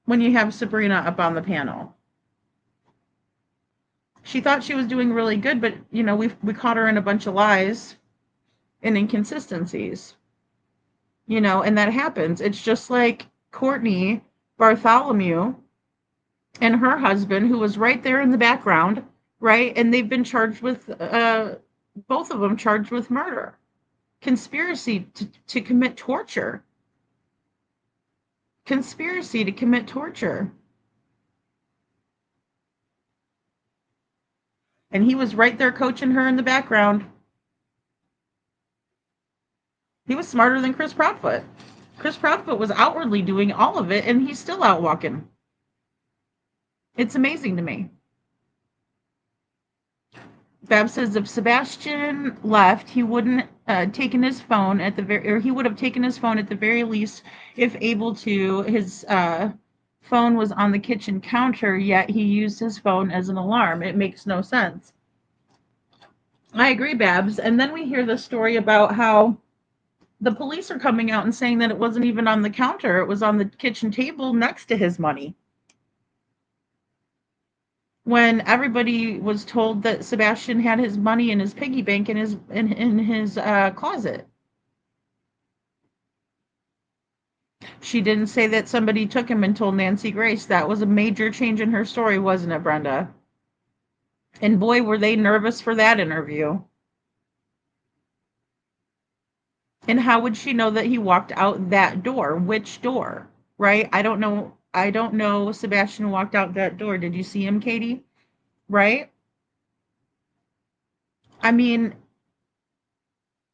S7: when you have Sabrina up on the panel. She thought she was doing really good, but we caught her in a bunch of lies and inconsistencies. And that happens. It's just like Courtney Bartholomew and her husband, who was right there in the background, right? And they've been charged with, both of them charged with murder, conspiracy to commit torture. Conspiracy to commit torture. And he was right there coaching her in the background. He was smarter than Chris Proudfoot. Chris Proudfoot was outwardly doing all of it, and he's still out walking. It's amazing to me. Bab says if Sebastian left, he wouldn't taken his phone at the or he would have taken his phone at the very least, if able to. His phone was on the kitchen counter, yet he used his phone as an alarm. It makes no sense. I agree, Babs. And then we hear the story about how the police are coming out and saying that it wasn't even on the counter. It was on the kitchen table next to his money. When everybody was told that Sebastian had his money in his piggy bank in his closet. She didn't say that somebody took him and told Nancy Grace. That was a major change in her story, wasn't it, Brenda? And boy, were they nervous for that interview. And how would she know that he walked out that door? Which door? Right? I don't know Sebastian walked out that door. Did you see him, Katie? Right? I mean,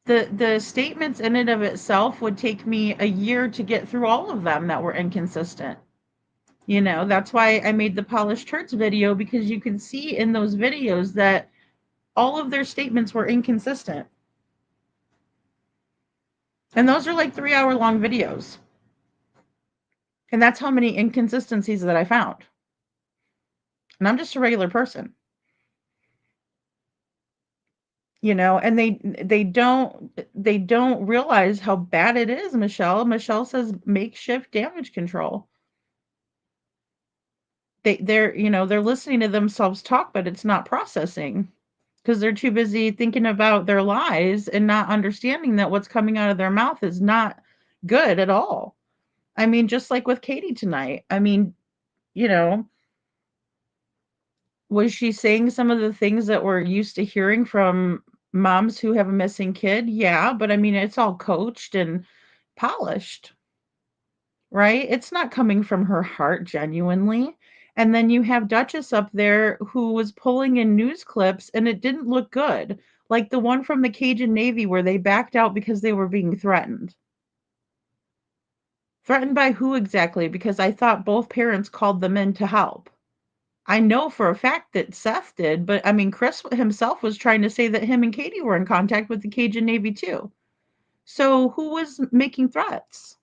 S7: the statements in and of itself would take me a year to get through all of them that were inconsistent. That's why I made the polished turds video, because you can see in those videos that all of their statements were inconsistent. And those are like 3-hour long videos. And that's how many inconsistencies that I found. And I'm just a regular person. And they don't realize how bad it is, Michelle. Michelle says makeshift damage control. They're listening to themselves talk, but it's not processing because they're too busy thinking about their lies and not understanding that what's coming out of their mouth is not good at all. I mean, just like with Katie tonight. I mean, was she saying some of the things that we're used to hearing from moms who have a missing kid? Yeah, but I mean, it's all coached and polished, right? It's not coming from her heart genuinely. And then you have Duchess up there who was pulling in news clips and it didn't look good. Like the one from the Cajun Navy where they backed out because they were being threatened. Threatened by who exactly? Because I thought both parents called them in to help. I know for a fact that Seth did, but I mean, Chris himself was trying to say that him and Katie were in contact with the Cajun Navy too. So who was making threats?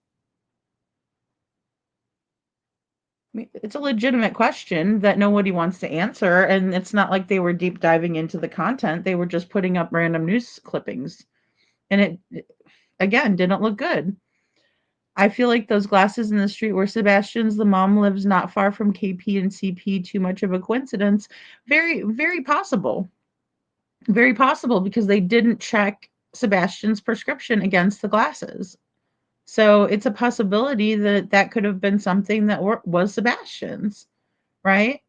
S7: I mean, it's a legitimate question that nobody wants to answer, and it's not like they were deep diving into the content. They were just putting up random news clippings. And it again, didn't look good. I feel like those glasses in the street where Sebastian's the mom lives not far from KP and CP, too much of a coincidence. Very, very possible. Very possible because they didn't check Sebastian's prescription against the glasses. So it's a possibility that that could have been something that was Sebastian's, right?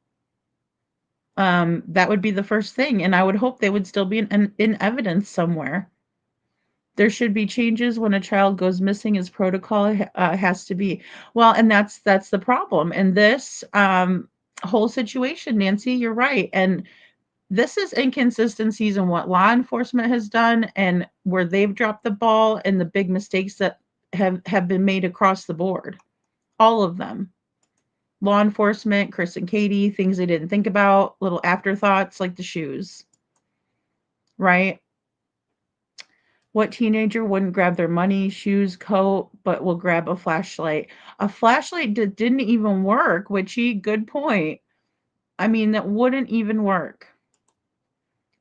S7: That would be the first thing. And I would hope they would still be in evidence somewhere. There should be changes when a child goes missing, as protocol has to be. Well, and that's the problem. And this, whole situation, Nancy. You're right. And this is inconsistencies in what law enforcement has done and where they've dropped the ball and the big mistakes that have been made across the board. All of them. Law enforcement, Chris and Katie, things they didn't think about, little afterthoughts like the shoes. Right? What teenager wouldn't grab their money, shoes, coat, but will grab a flashlight? A flashlight that didn't even work, Witchy, good point. I mean, that wouldn't even work.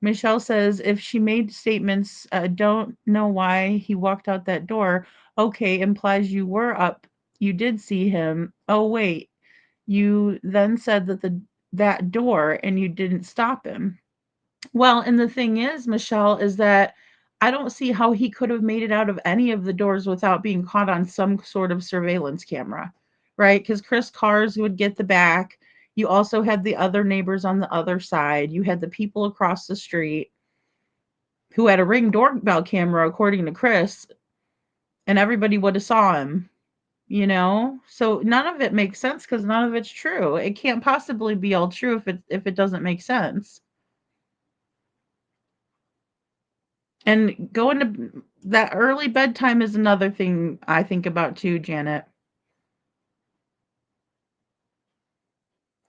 S7: Michelle says if she made statements, don't know why he walked out that door. Okay, implies you were up. You did see him. Oh wait, you then said that door and you didn't stop him. Well, and the thing is, Michelle, is that I don't see how he could have made it out of any of the doors without being caught on some sort of surveillance camera, right? Because Chris Cars would get the back. You also had the other neighbors on the other side. You had the people across the street who had a Ring doorbell camera, according to Chris, and everybody would have saw him, you know? So none of it makes sense because none of it's true. It can't possibly be all true if it doesn't make sense. And going to that early bedtime is another thing I think about too, Janet.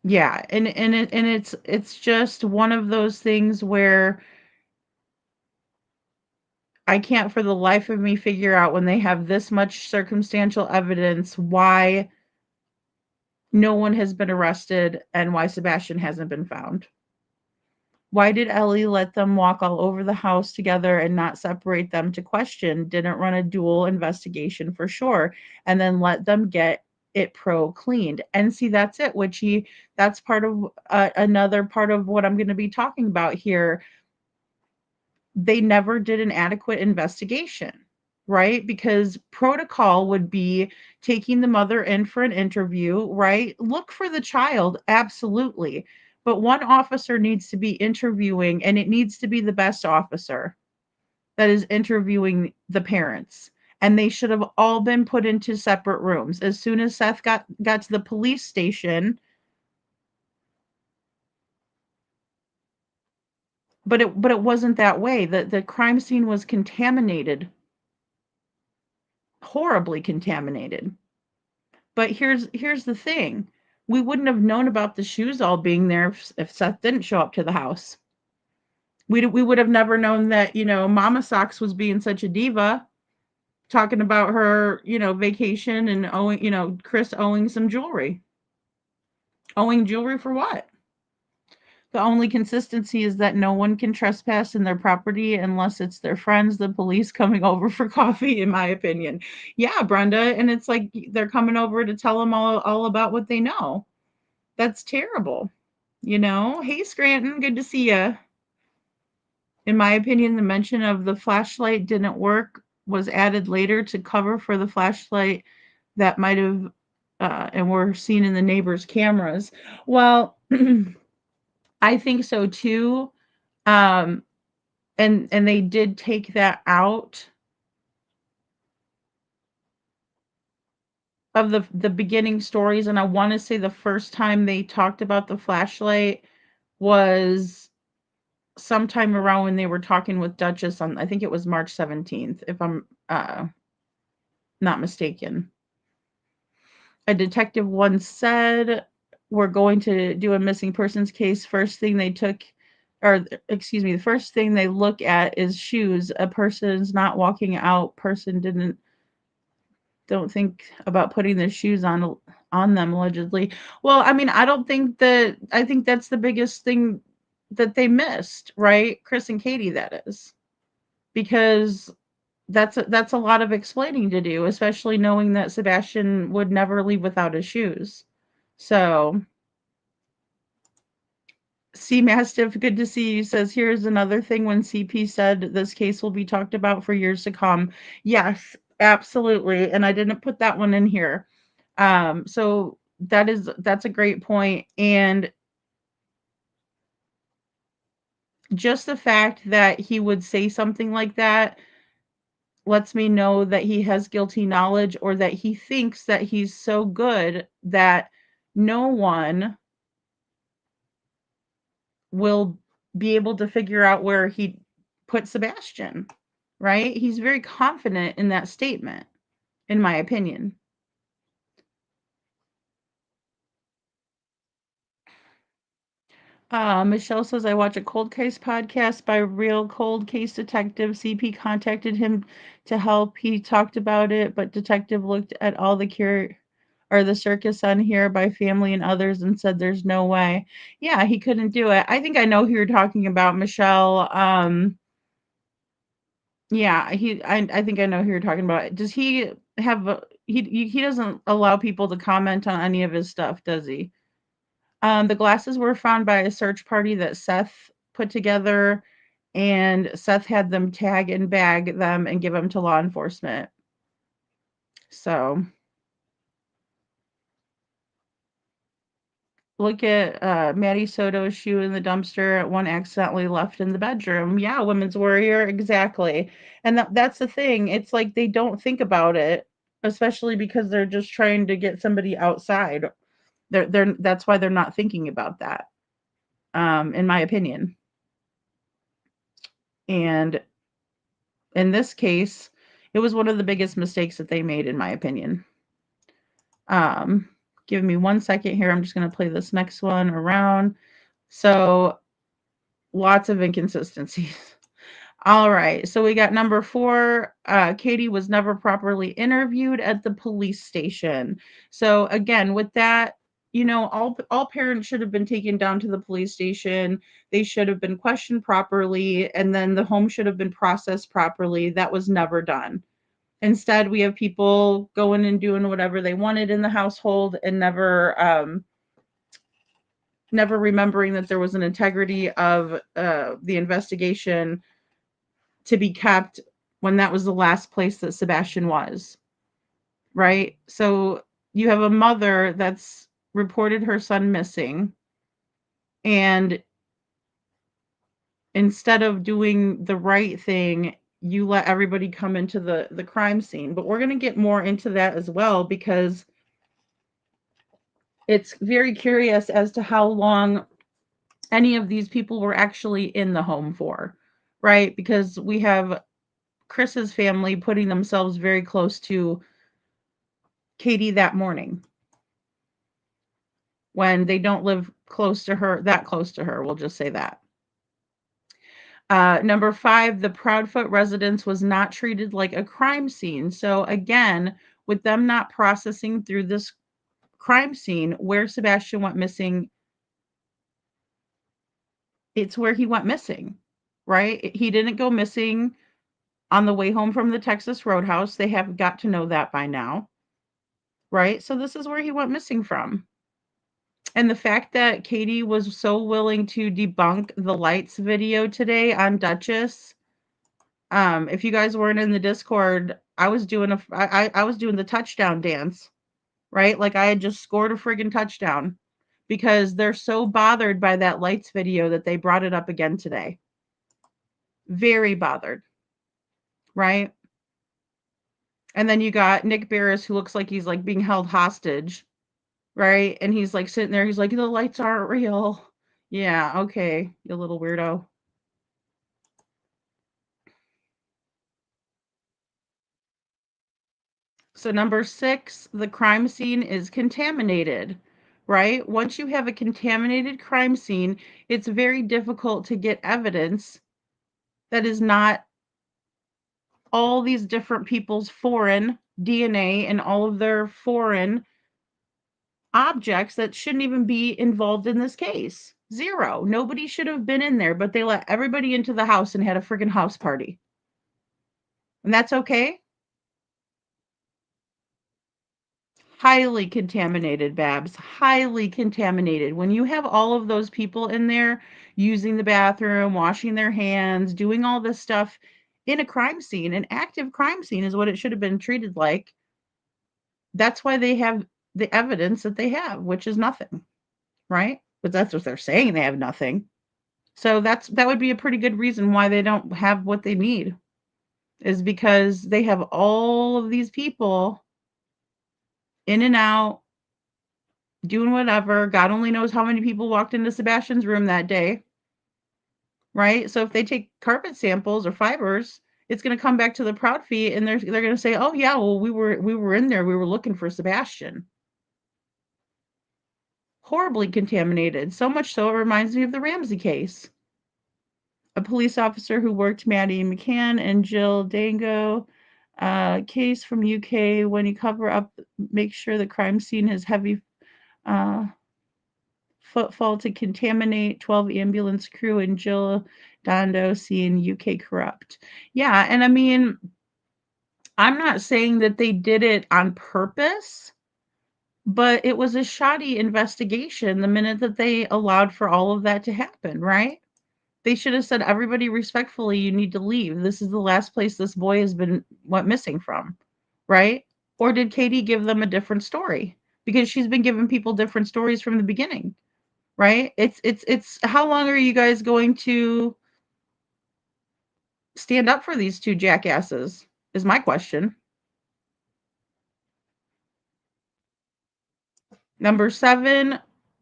S7: Yeah, and it's just one of those things where I can't for the life of me figure out when they have this much circumstantial evidence why no one has been arrested and why Sebastian hasn't been found. Why did Ellie let them walk all over the house together and not separate them to question? Didn't run a dual investigation for sure, and then let them get it cleaned. And see, that's it, Witchy. That's part of another part of what I'm going to be talking about here. They never did an adequate investigation, right? Because protocol would be taking the mother in for an interview, right? Look for the child, absolutely. But one officer needs to be interviewing, and it needs to be the best officer that is interviewing the parents. And they should have all been put into separate rooms. As soon as Seth got to the police station, but it wasn't that way. The crime scene was contaminated, horribly contaminated. But here's the thing. We wouldn't have known about the shoes all being there if Seth didn't show up to the house. We would have never known that, Mama Socks was being such a diva, talking about her, vacation and owing, Chris owing some jewelry. Owing jewelry for what? The only consistency is that no one can trespass in their property unless it's their friends, the police coming over for coffee, in my opinion. Yeah, Brenda, and it's like they're coming over to tell them all about what they know. That's terrible. Hey, Scranton, good to see you. In my opinion, the mention of the flashlight didn't work was added later to cover for the flashlight that might have and were seen in the neighbors' cameras. Well, I think so too. Um, and they did take that out of the beginning stories, and I want to say the first time they talked about the flashlight was sometime around when they were talking with Duchess on, I think it was March 17th, if I'm not mistaken. A detective once said, we're going to do a missing persons case. First thing they took, or excuse me, the first thing they look at is shoes. A person's not walking out, person don't think about putting their shoes on them, allegedly. Well, I mean, I think that's the biggest thing that they missed, right? Chris and Katie, that is. Because that's a lot of explaining to do, especially knowing that Sebastian would never leave without his shoes. So, C Mastiff, good to see you, says here's another thing when CP said this case will be talked about for years to come. Yes, absolutely. And I didn't put that one in here. So that's a great point. And just the fact that he would say something like that lets me know that he has guilty knowledge, or that he thinks that he's so good that no one will be able to figure out where he put Sebastian, right? He's very confident in that statement, in my opinion. Michelle says, I watch a cold case podcast by real cold case detective. CP contacted him to help. He talked about it, but detective looked at all the the circus on here by family and others and said there's no way. Yeah, he couldn't do it. I think I know who you're talking about, Michelle. Yeah, I think I know who you're talking about. Does he have he doesn't allow people to comment on any of his stuff, does he? The glasses were found by a search party that Seth put together, and Seth had them tag and bag them and give them to law enforcement. So look at Maddie Soto's shoe in the dumpster. One accidentally left in the bedroom. Yeah, women's warrior, exactly. And that's the thing. It's like they don't think about it, especially because they're just trying to get somebody outside. They're that's why they're not thinking about that. In my opinion. And in this case, it was one of the biggest mistakes that they made, in my opinion. Um, Give me 1 second here. I'm just going to play this next one around. So, lots of inconsistencies. All right. So, we got number 4. Katie was never properly interviewed at the police station. So, again, with that, all parents should have been taken down to the police station. They should have been questioned properly, and then the home should have been processed properly. That was never done. Instead, we have people going and doing whatever they wanted in the household and never remembering that there was an integrity of the investigation to be kept when that was the last place that Sebastian was, right? So you have a mother that's reported her son missing, and instead of doing the right thing, you let everybody come into the crime scene. But we're going to get more into that as well, because it's very curious as to how long any of these people were actually in the home for, right? Because we have Chris's family putting themselves very close to Katie that morning when they don't live that close to her. We'll just say that. Number 5, the Proudfoot residence was not treated like a crime scene. So again, with them not processing through this crime scene where Sebastian went missing, it's where he went missing, right? He didn't go missing on the way home from the Texas Roadhouse. They have got to know that by now, right? So this is where he went missing from. And the fact that Katie was so willing to debunk the lights video today on Duchess, if you guys weren't in the Discord, I was doing I was doing the touchdown dance, right? Like I had just scored a friggin' touchdown, because they're so bothered by that lights video that they brought it up again today. Very bothered, right? And then you got Nick Barris, who looks like he's like being held hostage, right? And he's like sitting there, he's like, the lights aren't real. Yeah, okay, you little weirdo. So number 6, the crime scene is contaminated, right? Once you have a contaminated crime scene, it's very difficult to get evidence that is not all these different people's foreign DNA and all of their foreign objects that shouldn't even be involved in this case. 0. Nobody should have been in there, but they let everybody into the house and had a freaking house party. And that's okay? Highly contaminated, Babs. Highly contaminated. When you have all of those people in there using the bathroom, washing their hands, doing all this stuff in a crime scene, an active crime scene is what it should have been treated like. That's why they have the evidence that they have, which is nothing, right? But that's what they're saying, they have nothing. So that would be a pretty good reason why they don't have what they need, is because they have all of these people in and out doing whatever. God only knows how many people walked into Sebastian's room that day. right? So if they take carpet samples or fibers, it's going to come back to the Proud Feet, and they're going to say, "Oh yeah, well we were in there. We were looking for Sebastian." Horribly contaminated, so much so it reminds me of the Ramsey case. A police officer who worked Maddie McCann and Jill Dango case from UK. When you cover up, make sure the crime scene has heavy footfall to contaminate 12 ambulance crew and Jill Dando seen UK corrupt. Yeah, and I mean, I'm not saying that they did it on purpose, but it was a shoddy investigation the minute that they allowed for all of that to happen, right? They should have said, everybody respectfully, you need to leave. This is the last place this boy has been went missing from, right? Or did Katie give them a different story? Because she's been giving people different stories from the beginning, right? It's how long are you guys going to stand up for these two jackasses? Is my question. Number 7,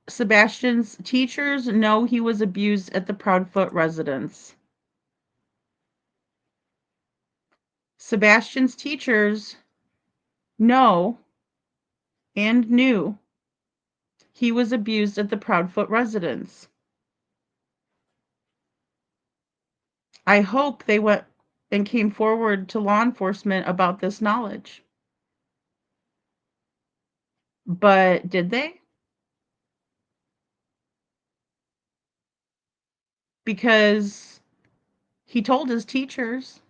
S7: Sebastian's teachers know he was abused at the Proudfoot residence. Sebastian's teachers know and knew he was abused at the Proudfoot residence. I hope they went and came forward to law enforcement about this knowledge. But did they? Because he told his teachers.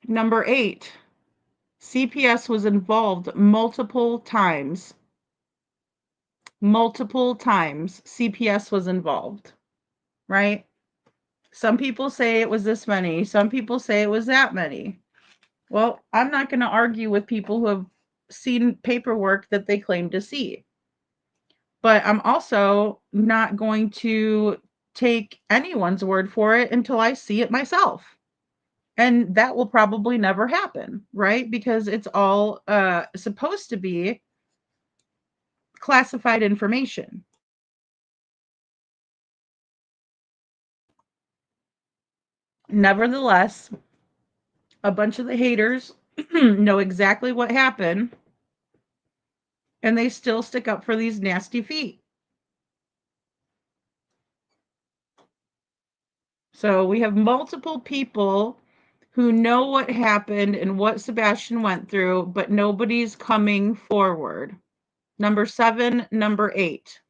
S7: Number 8, CPS was involved multiple times. Multiple times CPS was involved, right? Some people say it was this many. Some people say it was that many. Well, I'm not going to argue with people who have seen paperwork that they claim to see. But I'm also not going to take anyone's word for it until I see it myself. And that will probably never happen, right? Because it's all supposed to be classified information. Nevertheless, a bunch of the haters know exactly what happened, and they still stick up for these nasty feet. So we have multiple people who know what happened and what Sebastian went through, but nobody's coming forward. Number 7, number 8.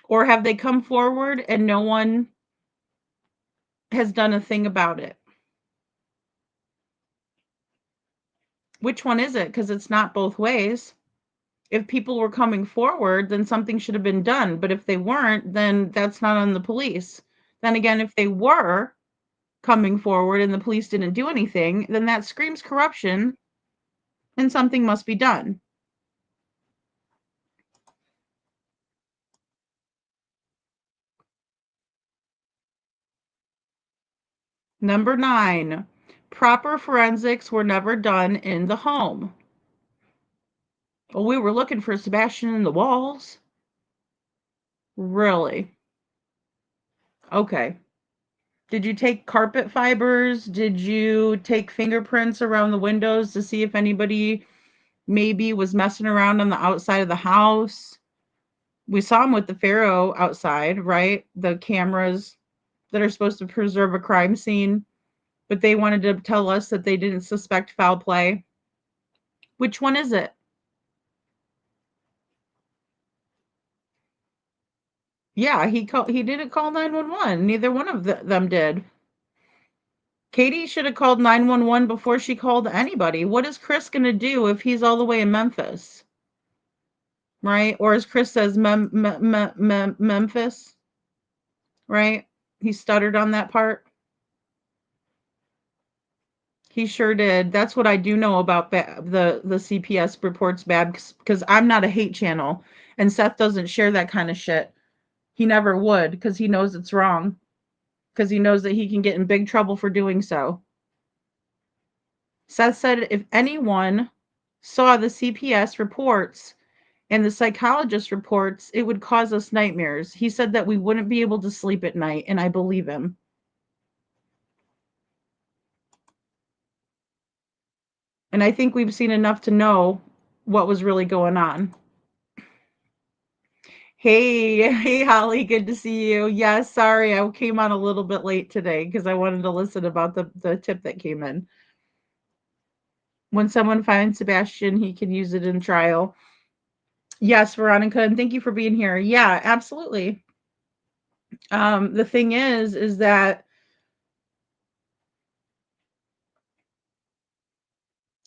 S7: Or have they come forward and no one has done a thing about it? Which one is it? Because it's not both ways. If people were coming forward, then something should have been done. But if they weren't, then that's not on the police. Then again, if they were coming forward and the police didn't do anything, then that screams corruption and something must be done. Number 9, proper forensics were never done in the home. Well, we were looking for Sebastian in the walls. Really? Okay. Did you take carpet fibers? Did you take fingerprints around the windows to see if anybody maybe was messing around on the outside of the house? We saw him with the Pharaoh outside, right? The cameras that are supposed to preserve a crime scene, but they wanted to tell us that they didn't suspect foul play. Which one is it? Yeah, he didn't call 911. Neither one of them did. Katie should have called 911 before she called anybody. What is Chris going to do if he's all the way in Memphis? Right? Or as Chris says, Memphis. Right? He stuttered on that part. He sure did. That's what I do know about the CPS reports bad, because I'm not a hate channel, and Seth doesn't share that kind of shit. He never would, because he knows it's wrong, because he knows that he can get in big trouble for doing so. Seth said if anyone saw the CPS reports and the psychologist reports, it would cause us nightmares. He said that we wouldn't be able to sleep at night, and I believe him. And I think we've seen enough to know what was really going on. Hey, hey, Holly, good to see you. Yes, sorry, I came on a little bit late today because I wanted to listen about the tip that came in. When someone finds Sebastian, he can use it in trial. Yes, Veronica, and thank you for being here. Yeah, absolutely. The thing is that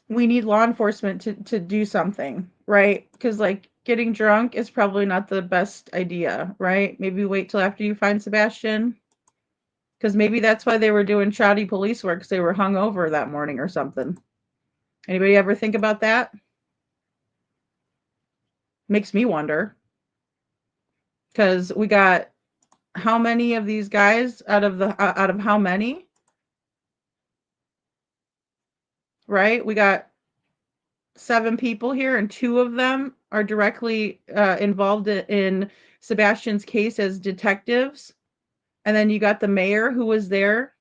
S7: we need law enforcement to do something, right? Because like getting drunk is probably not the best idea, right? Maybe wait till after you find Sebastian. Because maybe that's why they were doing shoddy police work, because they were hungover that morning or something. Anybody ever think about that? Makes me wonder. Because we got how many of these guys out of how many? Right? We got 7 people here, and 2 of them are directly involved in Sebastian's case as detectives. And then you got the mayor who was there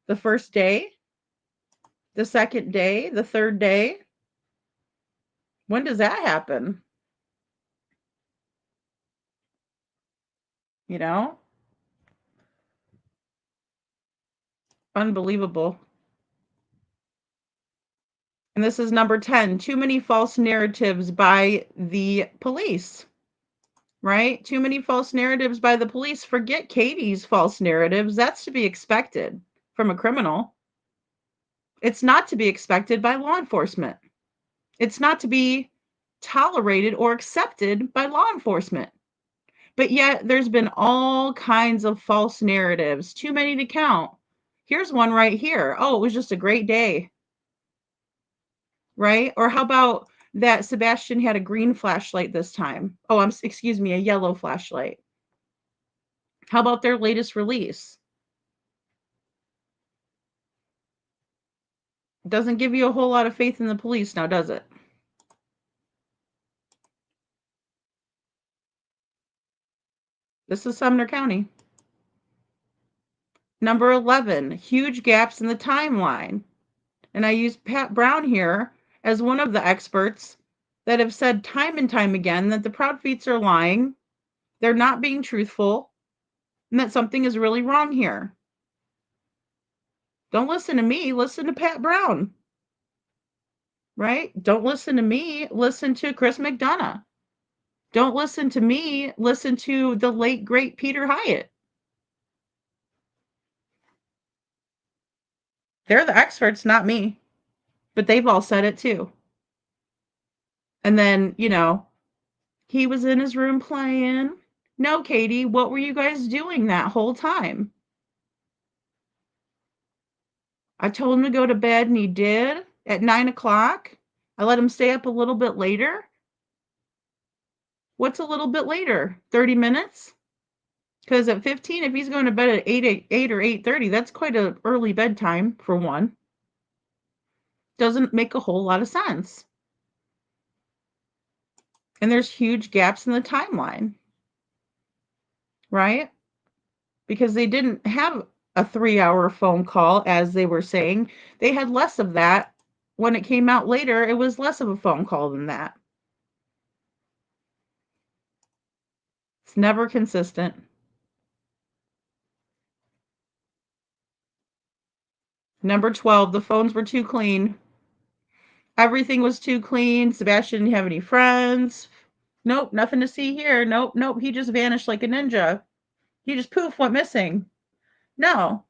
S7: the first day, the second day, the third day. When does that happen? You know? Unbelievable. And this is number 10. Too many false narratives by the police. Right? Too many false narratives by the police. Forget Katie's false narratives. That's to be expected from a criminal. It's not to be expected by law enforcement. It's not to be tolerated or accepted by law enforcement. But yet there's been all kinds of false narratives, too many to count. Here's one right here. Oh, it was just a great day. Right? Or how about that Sebastian had a green flashlight this time? Oh, excuse me, a yellow flashlight. How about their latest release? Doesn't give you a whole lot of faith in the police now, does it? This is Sumner County. Number 11, huge gaps in the timeline. And I use Pat Brown here as one of the experts that have said time and time again that the Proud Feets are lying, they're not being truthful, and that something is really wrong here. Don't listen to me, listen to Pat Brown. Right? Don't listen to me, listen to Chris McDonough. Don't listen to me, listen to the late, great Peter Hyatt. They're the experts, not me. But they've all said it too. And then, he was in his room playing. No, Katie, what were you guys doing that whole time? I told him to go to bed, and he did at 9 o'clock. I let him stay up a little bit later. What's a little bit later? 30 minutes? Because at 15, if he's going to bed at 8 or 8:30, that's quite an early bedtime for one. Doesn't make a whole lot of sense. And there's huge gaps in the timeline, right? Because they didn't have a 3-hour phone call, as they were saying. They had less of that. When it came out later, it was less of a phone call than that. It's never consistent. Number 12, the phones were too clean. Everything was too clean. Sebastian didn't have any friends. Nope, nothing to see here. Nope, he just vanished like a ninja. He just poof, went missing. No,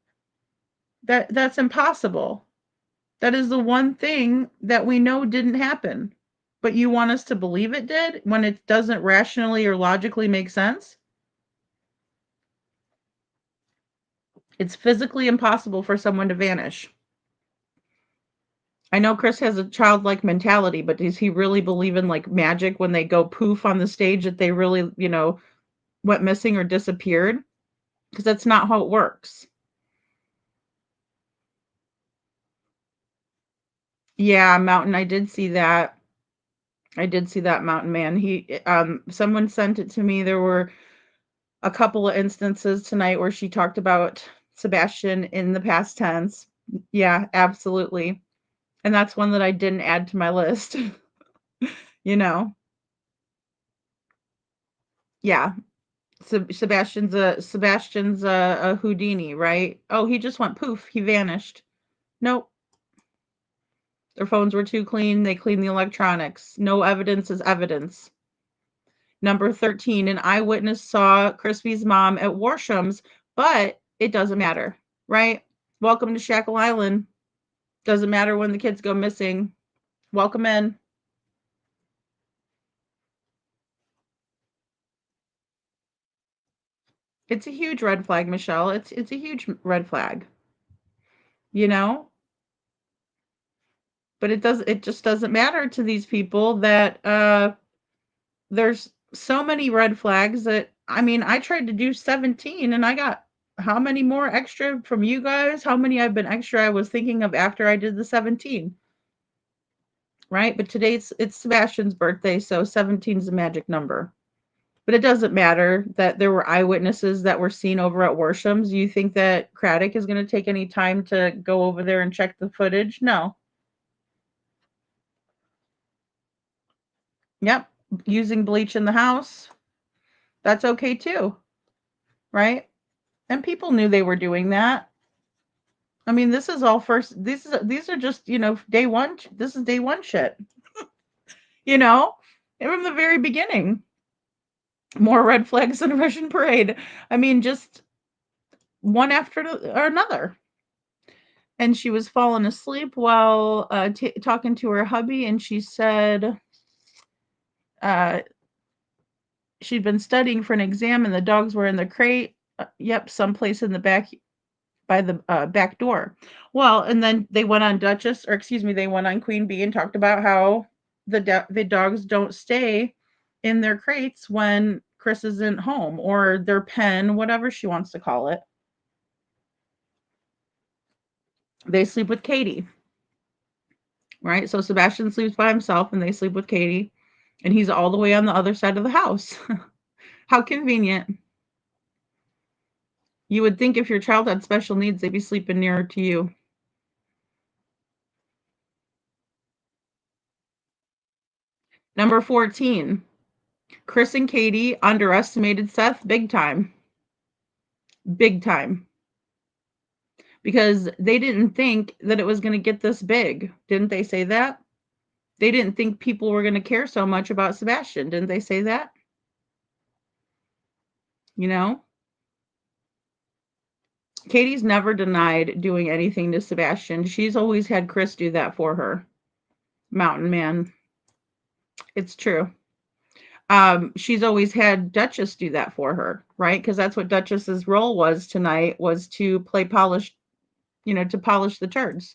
S7: that's impossible. That is the one thing that we know didn't happen. But you want us to believe it did when it doesn't rationally or logically make sense? It's physically impossible for someone to vanish. I know Chris has a childlike mentality, but does he really believe in like magic when they go poof on the stage that they really, went missing or disappeared? Because that's not how it works. Yeah, Mountain, I did see that. I did see that, Mountain Man. Someone sent it to me. There were a couple of instances tonight where she talked about Sebastian in the past tense. Yeah, absolutely. And that's one that I didn't add to my list. You know. Yeah. Sebastian's a Houdini, right? Oh, he just went poof, he vanished. Nope. Their phones were too clean. They cleaned the electronics. No evidence is evidence. Number 13, an eyewitness saw Crispy's mom at Warsham's, but it doesn't matter, right? Welcome to Shackle Island. Doesn't matter when the kids go missing. Welcome in. It's a huge red flag, Michelle. It's a huge red flag. You know? But it just doesn't matter to these people that there's so many red flags that I mean, I tried to do 17 and I got how many more extra from you guys? How many I've been extra I was thinking of after I did the 17, right? But it's Sebastian's birthday, so 17 is a magic number. But it doesn't matter that there were eyewitnesses that were seen over at Worsham's. You think that Craddock is going to take any time to go over there and check the footage? No. Yep. Using bleach in the house. That's okay too, right? And people knew they were doing that. I mean, this is all first. These are just day one. This is day one shit. You know, and from the very beginning, more red flags than a Russian parade. I mean, just one after another. And she was falling asleep while talking to her hubby, and she said uh, she'd been studying for an exam, and the dogs were in the crate. Yep, someplace in the back by the back door. Well, and then they went on they went on Queen Bee and talked about how the dogs don't stay in their crates when Chris isn't home, or their pen, whatever she wants to call it. They sleep with Katie, right? So Sebastian sleeps by himself and they sleep with Katie, and he's all the way on the other side of the house. How convenient. You would think if your child had special needs, they'd be sleeping nearer to you. Number 14, Chris and Katie underestimated Seth big time. Big time. Because they didn't think that it was going to get this big. Didn't they say that? They didn't think people were going to care so much about Sebastian. Didn't they say that? You know? Katie's never denied doing anything to Sebastian. She's always had Chris do that for her. Mountain Man. It's true. She's always had Duchess do that for her, right? Because that's what Duchess's role was tonight, was to play polished, to polish the turds,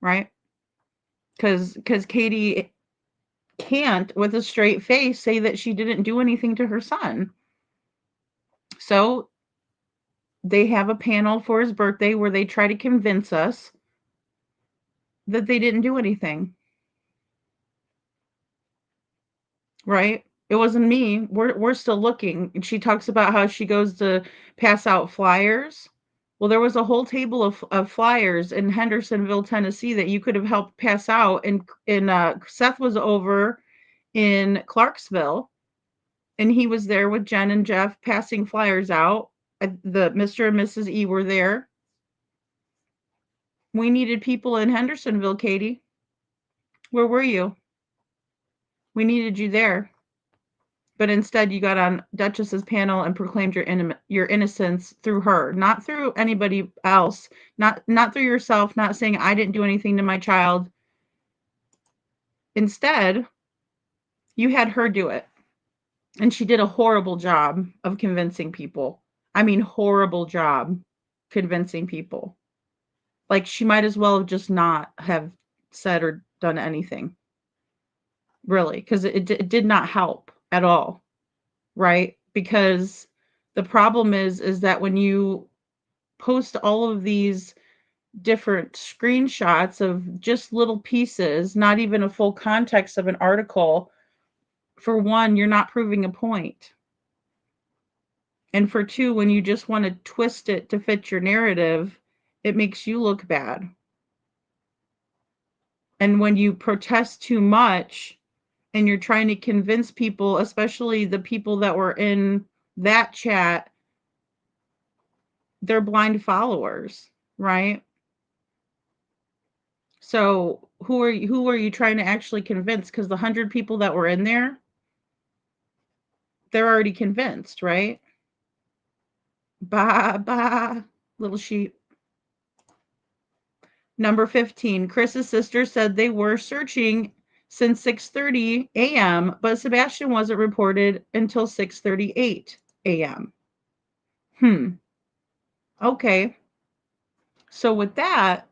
S7: right? Because Katie can't, with a straight face, say that she didn't do anything to her son. So they have a panel for his birthday where they try to convince us that they didn't do anything. Right? It wasn't me. We're still looking. And she talks about how she goes to pass out flyers. Well, there was a whole table of flyers in Hendersonville, Tennessee that you could have helped pass out. And Seth was over in Clarksville, and he was there with Jen and Jeff passing flyers out. The Mr. and Mrs. E were there. We needed people in Hendersonville, Katie. Where were you? We needed you there. But instead, you got on Duchess's panel and proclaimed your innocence through her, not through anybody else, not through yourself, not saying I didn't do anything to my child. Instead, you had her do it. And she did a horrible job of convincing people. I mean, horrible job convincing people. Like, she might as well have just not have said or done anything. Really, because it did not help at all. Right? Because the problem is that when you post all of these different screenshots of just little pieces, not even a full context of an article, for one, you're not proving a point. And for two, when you just want to twist it to fit your narrative, it makes you look bad. And when you protest too much and you're trying to convince people, especially the people that were in that chat, they're blind followers, right? So who are you trying to actually convince? Because the 100 people that were in there, they're already convinced, right? Bah, bah, little sheep. Number 15, Chris's sister said they were searching since 6:30 a.m., but Sebastian wasn't reported until 6:38 a.m. Okay. So with that,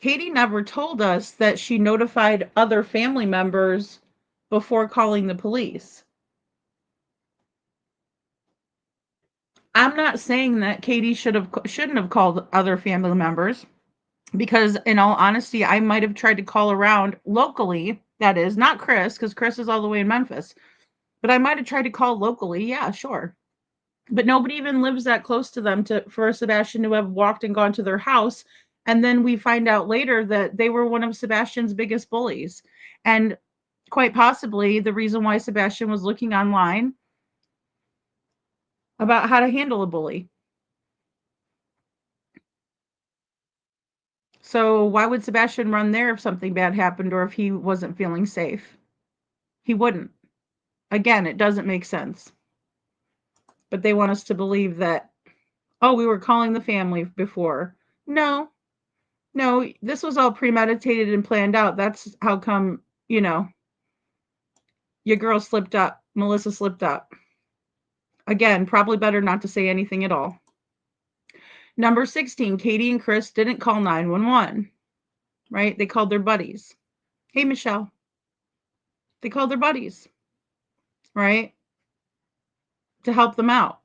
S7: Katie never told us that she notified other family members before calling the police. I'm not saying that Katie shouldn't have called other family members, because in all honesty, I might have tried to call around locally, that is, not Chris, because Chris is all the way in Memphis, but I might have tried to call locally. Yeah, sure. But nobody even lives that close to them for Sebastian to have walked and gone to their house. And then we find out later that they were one of Sebastian's biggest bullies. And quite possibly the reason why Sebastian was looking online about how to handle a bully. So why would Sebastian run there if something bad happened or if he wasn't feeling safe? He wouldn't. Again, it doesn't make sense. But they want us to believe that, oh, we were calling the family before. No, this was all premeditated and planned out. That's how come, your girl slipped up. Melissa slipped up. Again, probably better not to say anything at all. Number 16, Katie and Chris didn't call 911, right? They called their buddies. Hey, Michelle. They called their buddies, right? To help them out.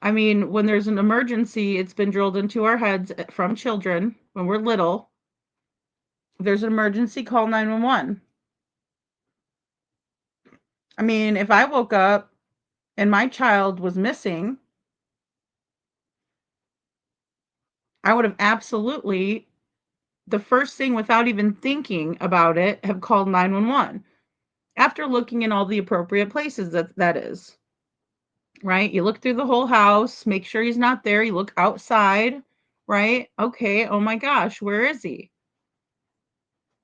S7: I mean, when there's an emergency, it's been drilled into our heads from children when we're little. If there's an emergency, call 911. I mean, if I woke up and my child was missing, I would have absolutely, the first thing without even thinking about it, have called 911 after looking in all the appropriate places that is, right? You look through the whole house, make sure he's not there. You look outside, right? Okay, oh my gosh, where is he?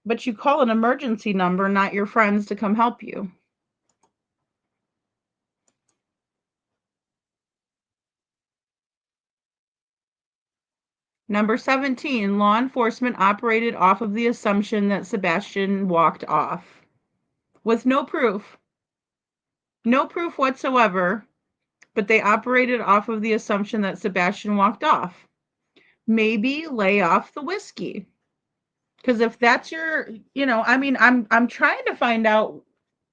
S7: But you call an emergency number, not your friends, to come help you. Number 17, law enforcement operated off of the assumption that Sebastian walked off with no proof. No proof whatsoever, but they operated off of the assumption that Sebastian walked off. Maybe lay off the whiskey. Because if that's your, I mean, I'm trying to find out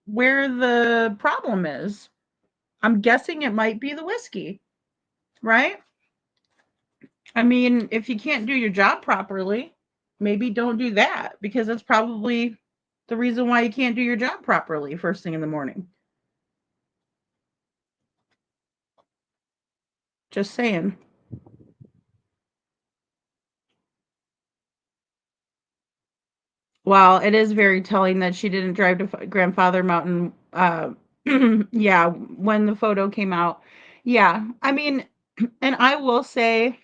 S7: where the problem is. I'm guessing it might be the whiskey, right? I mean, if you can't do your job properly, maybe don't do that, because that's probably the reason why you can't do your job properly first thing in the morning. Just saying. Well, it is very telling that she didn't drive to Grandfather Mountain. Yeah, when the photo came out. Yeah, I mean, and I will say,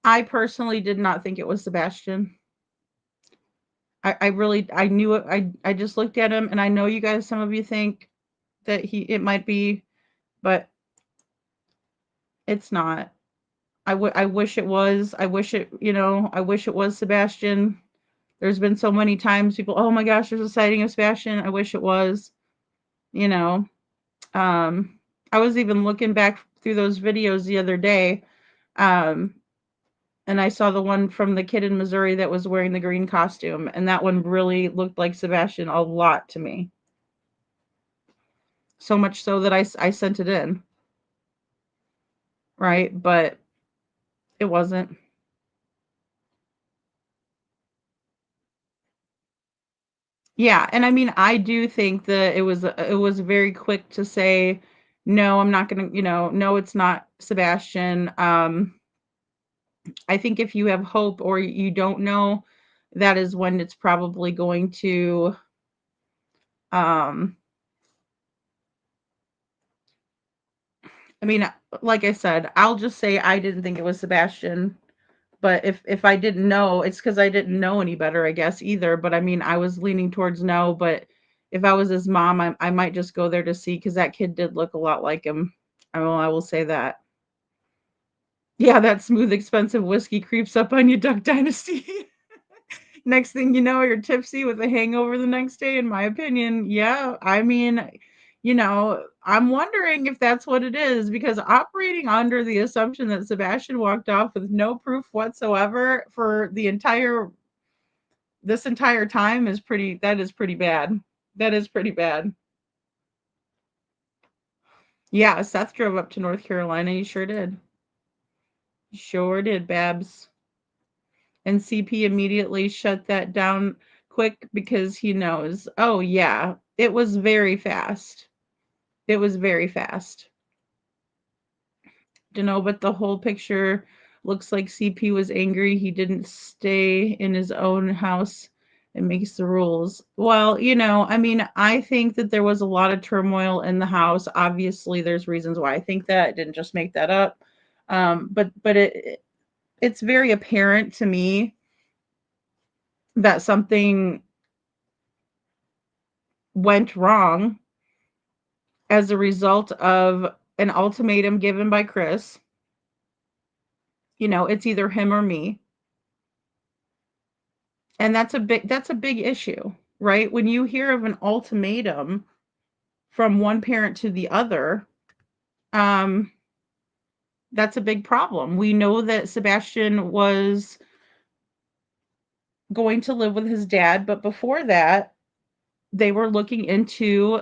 S7: I personally did not think it was Sebastian. I really, I knew it. I just looked at him, and I know you guys, some of you think that it might be, but it's not. I wish it was. I wish it was Sebastian. There's been so many times people, oh my gosh, there's a sighting of Sebastian. I wish it was, you know. I was even looking back through those videos the other day, and I saw the one from the kid in Missouri that was wearing the green costume, and that one really looked like Sebastian a lot to me. So much so that I sent it in, right? But it wasn't. Yeah, and I mean, I do think that it was very quick to say, "No, I'm not gonna," "No, it's not Sebastian." I think if you have hope or you don't know, that is when it's probably going to, um I mean, like I said, I'll just say I didn't think it was Sebastian, but if I didn't know, it's because I didn't know any better, I guess, either, but I mean, I was leaning towards no, but if I was his mom, I might just go there to see because that kid did look a lot like him. I will say that. Yeah, that smooth, expensive whiskey creeps up on you, Duck Dynasty. Next thing you know, you're tipsy with a hangover the next day, in my opinion. Yeah, I mean, I'm wondering if that's what it is because operating under the assumption that Sebastian walked off with no proof whatsoever for this entire time that is pretty bad. That is pretty bad. Yeah, Seth drove up to North Carolina. He sure did. Sure did, Babs. And CP immediately shut that down quick because he knows. Oh, yeah. It was very fast. It was very fast. But the whole picture looks like CP was angry he didn't stay in his own house and makes the rules. Well, I mean, I think that there was a lot of turmoil in the house. Obviously, there's reasons why I think that. I didn't just make that up. But it's very apparent to me that something went wrong as a result of an ultimatum given by Chris. It's either him or me. And that's a big issue, right? When you hear of an ultimatum from one parent to the other, um, that's a big problem. We know that Sebastian was going to live with his dad, but before that, they were looking into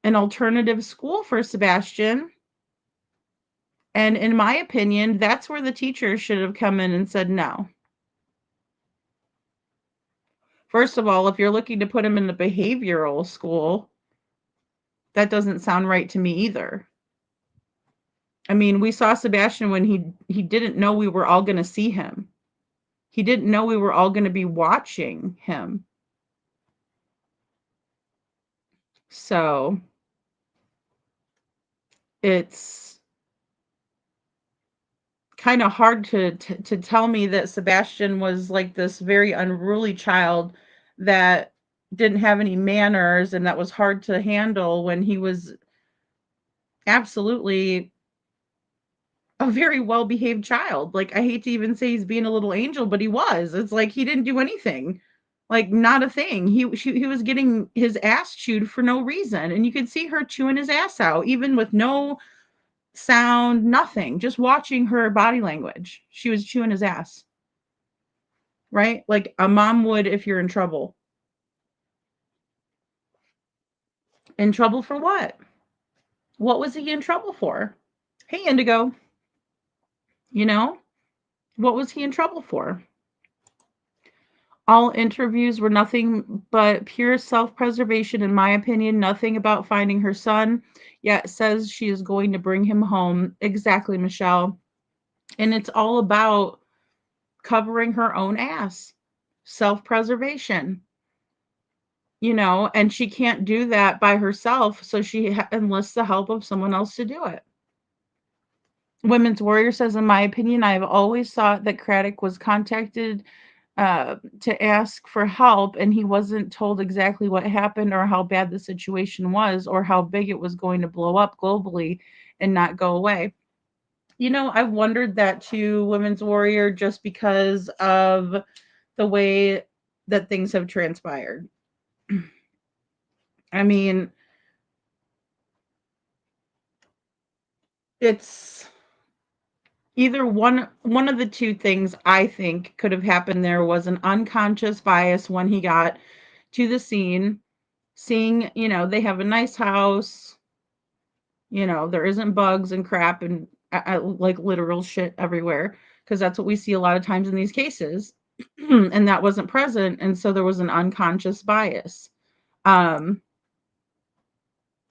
S7: an alternative school for Sebastian. And in my opinion, that's where the teachers should have come in and said no. First of all, if you're looking to put him in the behavioral school, that doesn't sound right to me either. I mean, we saw Sebastian when he didn't know we were all going to see him. He didn't know we were all going to be watching him. So it's kind of hard to tell me that Sebastian was like this very unruly child that didn't have any manners and that was hard to handle when he was absolutely a very well-behaved child. Like, I hate to even say he's being a little angel, but he was. It's like he didn't do anything. Like, not a thing. He was getting his ass chewed for no reason, and you could see her chewing his ass out, even with no sound, nothing. Just watching her body language. She was chewing his ass, right? Like a mom would if you're in trouble. In trouble for what? What was he in trouble for? Hey, Indigo. You know, what was he in trouble for? All interviews were nothing but pure self-preservation, in my opinion, nothing about finding her son, yet says she is going to bring him home. Exactly, Michelle. And it's all about covering her own ass. Self-preservation. And she can't do that by herself, so she enlists the help of someone else to do it. Women's Warrior says, in my opinion, I have always thought that Craddock was contacted to ask for help, and he wasn't told exactly what happened or how bad the situation was or how big it was going to blow up globally and not go away. I've wondered that too, Women's Warrior, just because of the way that things have transpired. I mean, it's either one of the two things I think could have happened. There was an unconscious bias when he got to the scene, seeing, they have a nice house, there isn't bugs and crap and like literal shit everywhere, because that's what we see a lot of times in these cases. And that wasn't present. And so there was an unconscious bias. Either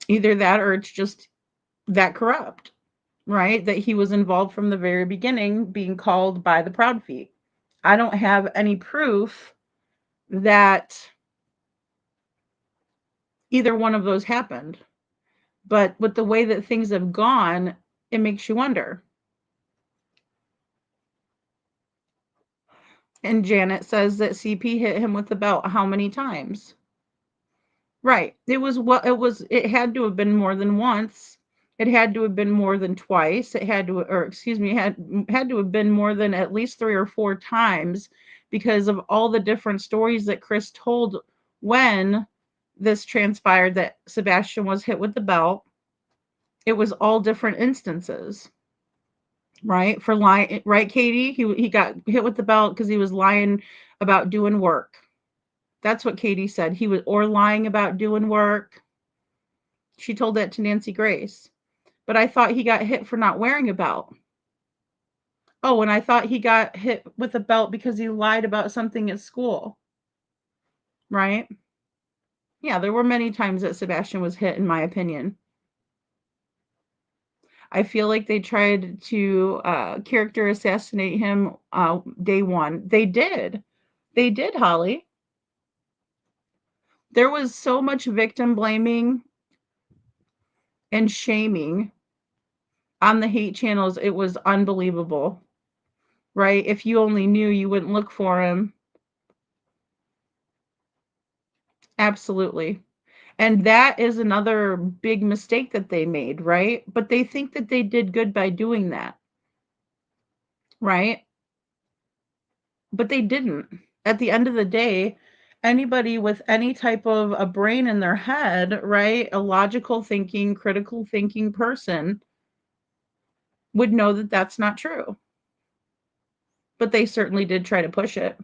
S7: that or it's just that corrupt, right? That he was involved from the very beginning, being called by the Proud Feet. I don't have any proof that either one of those happened. But with the way that things have gone, it makes you wonder. And Janet says that CP hit him with the belt how many times? Right. It had to have been more than once. It had to have been more than twice. It had to, or excuse me, had to have been more than at least 3 or 4 times, because of all the different stories that Chris told when this transpired that Sebastian was hit with the belt. It was all different instances. Right? For lying, right, Katie? He got hit with the belt because he was lying about doing work. That's what Katie said. He was, or lying about doing work. She told that to Nancy Grace. But I thought he got hit for not wearing a belt. Oh, and I thought he got hit with a belt because he lied about something at school. Right? Yeah, there were many times that Sebastian was hit, in my opinion. I feel like they tried to character assassinate him day one. They did. They did, Holly. There was so much victim blaming and shaming on the hate channels. It was unbelievable, right? If you only knew, you wouldn't look for him. Absolutely. And that is another big mistake that they made, right? But they think that they did good by doing that, right? But they didn't. At the end of the day, anybody with any type of a brain in their head, right? A logical thinking, critical thinking person would know that that's not true. But they certainly did try to push it.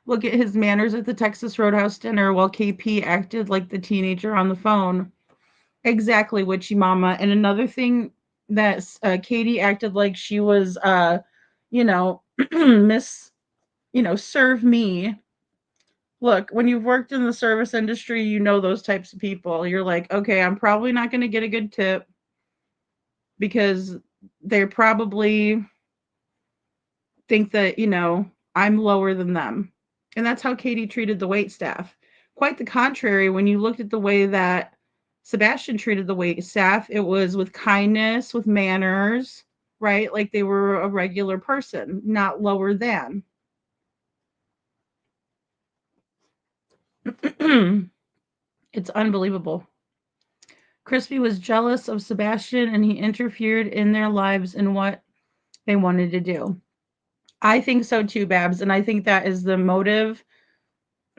S7: Look at his manners at the Texas Roadhouse dinner while KP acted like the teenager on the phone. Exactly, Witchy Mama. And another thing that Katie acted like she was, miss, serve me. Look, when you've worked in the service industry, you know those types of people. You're like, okay, I'm probably not going to get a good tip because they're probably think that, I'm lower than them. And that's how Katie treated the wait staff. Quite the contrary, when you looked at the way that Sebastian treated the wait staff, it was with kindness, with manners, right? Like they were a regular person, not lower than. It's unbelievable. Crispy was jealous of Sebastian and he interfered in their lives in what they wanted to do. I think so too, Babs. And I think that is the motive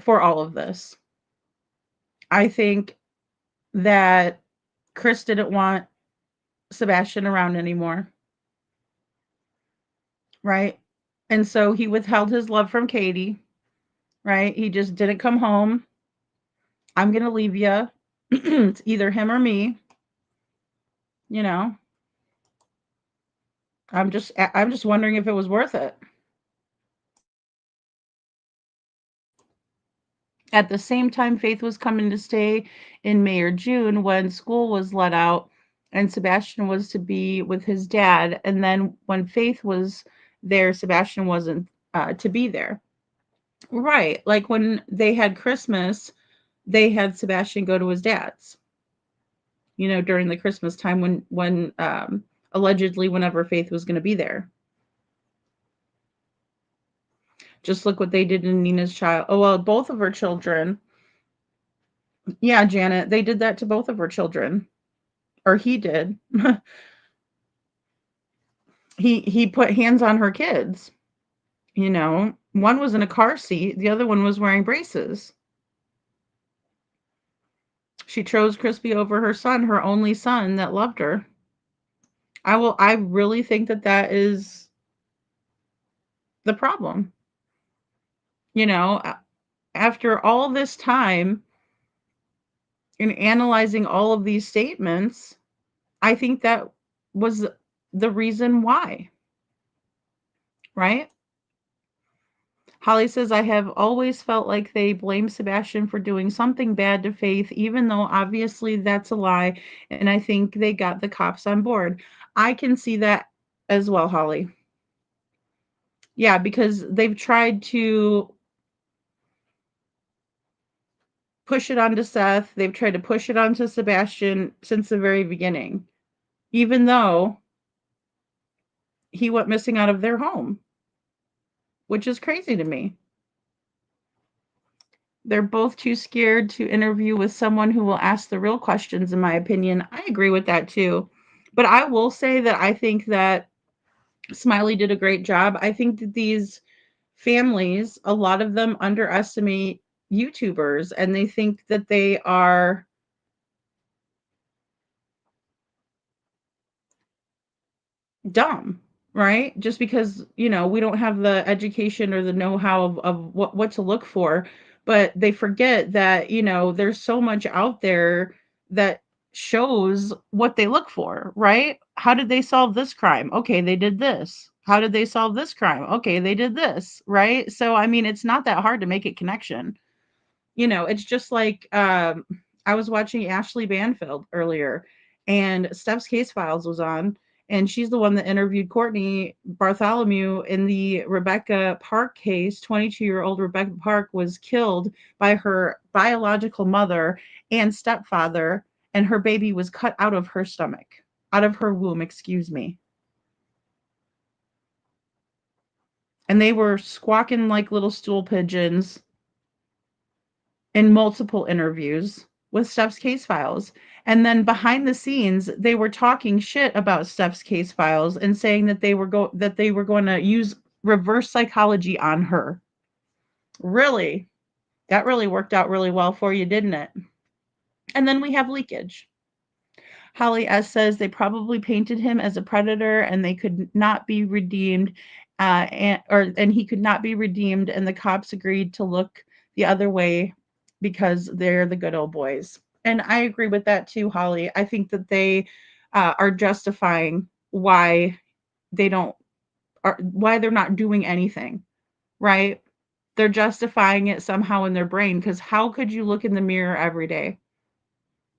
S7: for all of this. I think that Chris didn't want Sebastian around anymore. Right? And so he withheld his love from Katie. Right? He just didn't come home. I'm going to leave you. It's either him or me. I'm just wondering if it was worth it. At the same time, Faith was coming to stay in May or June when school was let out and Sebastian was to be with his dad. And then when Faith was there, Sebastian wasn't to be there. Right. Like when they had Christmas, they had Sebastian go to his dad's, during the Christmas time when allegedly whenever Faith was going to be there. Just look what they did in Nina's child. Oh, well, both of her children. Yeah, Janet, they did that to both of her children. Or he did. He put hands on her kids. One was in a car seat, the other one was wearing braces. She chose Crispy over her son, her only son that loved her. I really think that is the problem. after all this time in analyzing all of these statements, I think that was the reason why, right? Holly says, I have always felt like they blame Sebastian for doing something bad to Faith, even though obviously that's a lie. And I think they got the cops on board. I can see that as well, Holly. Yeah, because they've tried to push it onto Seth. They've tried to push it onto Sebastian since the very beginning, even though he went missing out of their home, which is crazy to me. They're both too scared to interview with someone who will ask the real questions, in my opinion. I agree with that too. But I will say that I think that Smiley did a great job. I think that these families, a lot of them underestimate YouTubers and they think that they are dumb, right? Just because, we don't have the education or the know-how of what to look for. But they forget that, there's so much out there that shows what they look for, right? How did they solve this crime? Okay, they did this. How did they solve this crime? Okay, they did this, right? So, I mean, it's not that hard to make a connection. It's just like I was watching Ashley Banfield earlier, and Steph's Case Files was on, and she's the one that interviewed Courtney Bartholomew in the Rebecca Park case. 22-year-old Rebecca Park was killed by her biological mother and stepfather, and her baby was cut out of her stomach, out of her womb, excuse me. And they were squawking like little stool pigeons in multiple interviews with Steph's Case Files. And then behind the scenes, they were talking shit about Steph's Case Files and saying that they were going to use reverse psychology on her. Really? That really worked out really well for you, didn't it? And then we have leakage. Holly S says they probably painted him as a predator and they could not be redeemed, and he could not be redeemed, and the cops agreed to look the other way because they're the good old boys. And I agree with that too, Holly. I think that they are justifying why they don't, or why they're not doing anything, right? They're justifying it somehow in their brain, because how could you look in the mirror every day?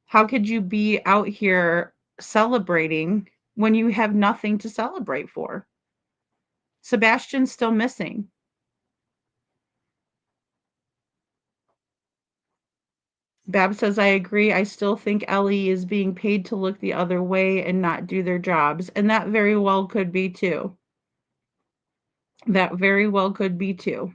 S7: How could you be out here celebrating when you have nothing to celebrate for? Sebastian's still missing. Bab says, I agree. I still think Ellie is being paid to look the other way and not do their jobs. And that very well could be too. That very well could be too.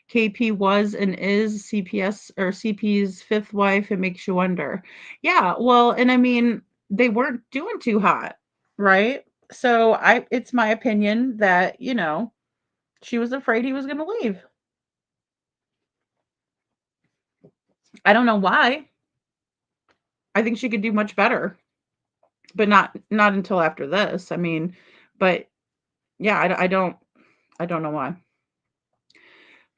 S7: KP was and is CPS or CP's fifth wife. It makes you wonder. Yeah, well, and I mean, they weren't doing too hot, right? So it's my opinion that, she was afraid he was going to leave. I don't know why. I think she could do much better, but not until after this. I mean, but yeah, I don't know why.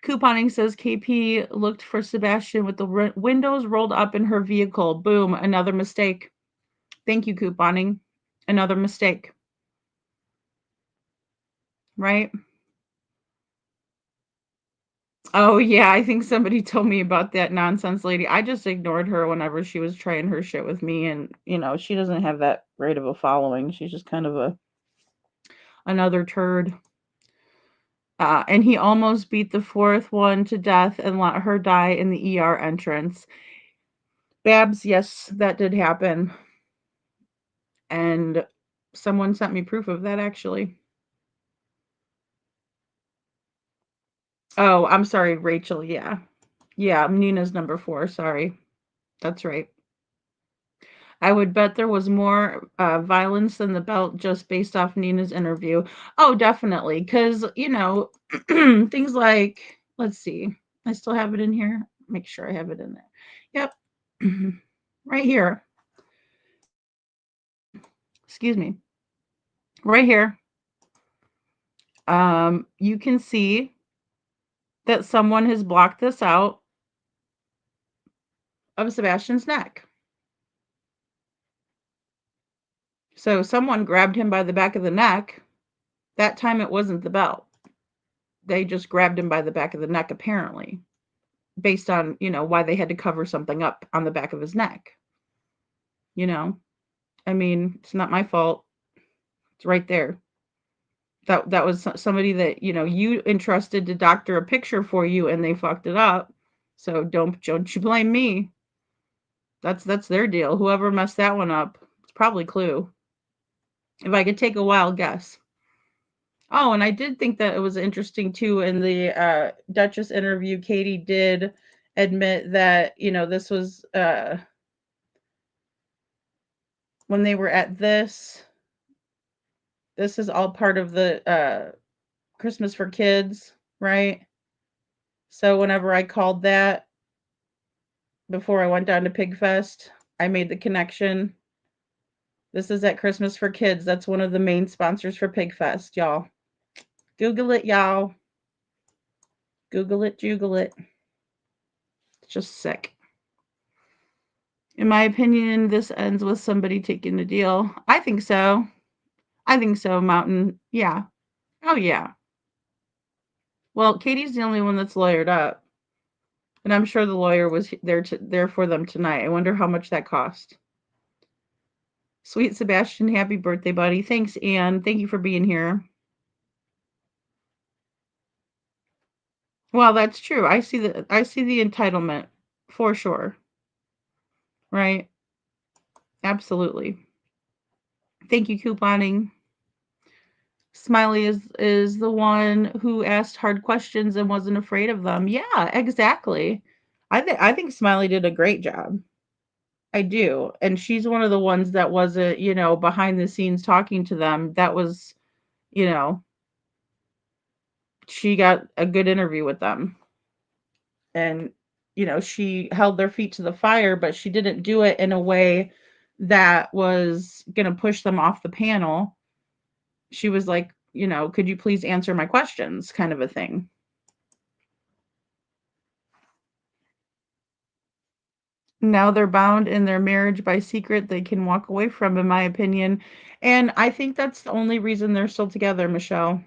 S7: Couponing says KP looked for Sebastian with the windows rolled up in her vehicle. Boom, another mistake. Thank you, couponing. Another mistake. Right? Oh, yeah, I think somebody told me about that nonsense lady. I just ignored her whenever she was trying her shit with me, and, she doesn't have that great of a following. She's just kind of another turd. And he almost beat the fourth one to death and let her die in the ER entrance. Babs, yes, that did happen. And someone sent me proof of that, actually. Oh, I'm sorry, Rachel. Yeah. Yeah, Nina's number 4. Sorry. That's right. I would bet there was more violence than the belt just based off Nina's interview. Oh, definitely. Because, things like, let's see, I still have it in here. Make sure I have it in there. Yep. Right here. Excuse me. Right here. You can see that someone has blocked this out of Sebastian's neck. So someone grabbed him by the back of the neck. That time it wasn't the belt. They just grabbed him by the back of the neck, apparently, based on, why they had to cover something up on the back of his neck. I mean, it's not my fault. It's right there. That was somebody that, you entrusted to doctor a picture for you and they fucked it up. So don't you blame me. That's their deal. Whoever messed that one up, it's probably Clue. If I could take a wild guess. Oh, and I did think that it was interesting too in the Duchess interview. Katie did admit that, this was when they were at this is all part of the Christmas for Kids, right? So whenever I called that before I went down to Pigfest, I made the connection. This is at Christmas for Kids. That's one of the main sponsors for Pigfest, y'all. Google it, y'all. Google it, joogle it. It's just sick. In my opinion, this ends with somebody taking the deal. I think so. Mountain. Yeah. Oh, yeah. Well, Katie's the only one that's lawyered up. And I'm sure the lawyer was there for them tonight. I wonder how much that cost. Sweet Sebastian, happy birthday, buddy. Thanks, Anne. Thank you for being here. Well, that's true. I see the entitlement for sure. Right? Absolutely. Thank you, couponing. Smiley is the one who asked hard questions and wasn't afraid of them. Yeah, exactly. I think Smiley did a great job. I do. And she's one of the ones that wasn't, behind the scenes talking to them. That was, she got a good interview with them. And, she held their feet to the fire, but she didn't do it in a way that was going to push them off the panel. She was like, could you please answer my questions, kind of a thing. Now they're bound in their marriage by secret they can walk away from, in my opinion. And I think that's the only reason they're still together, Michelle.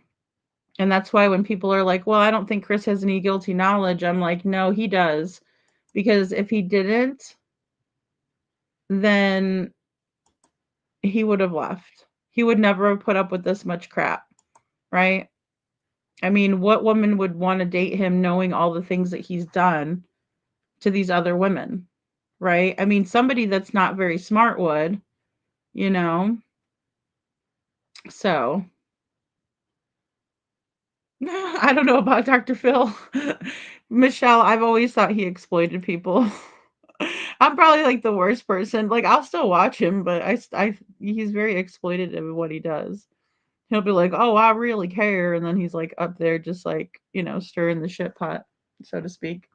S7: And that's why when people are like, well, I don't think Chris has any guilty knowledge, I'm like, no, he does. Because if he didn't, then he would have left. He would never have put up with this much crap, right? I mean, what woman would want to date him knowing all the things that he's done to these other women, right? I mean, somebody that's not very smart would, So, I don't know about Dr. Phil. Michelle, I've always thought he exploited people. I'm probably like the worst person. Like, I'll still watch him, but he's very exploitative in what he does. He'll be like, oh, I really care. And then he's like up there just like, stirring the shit pot, so to speak.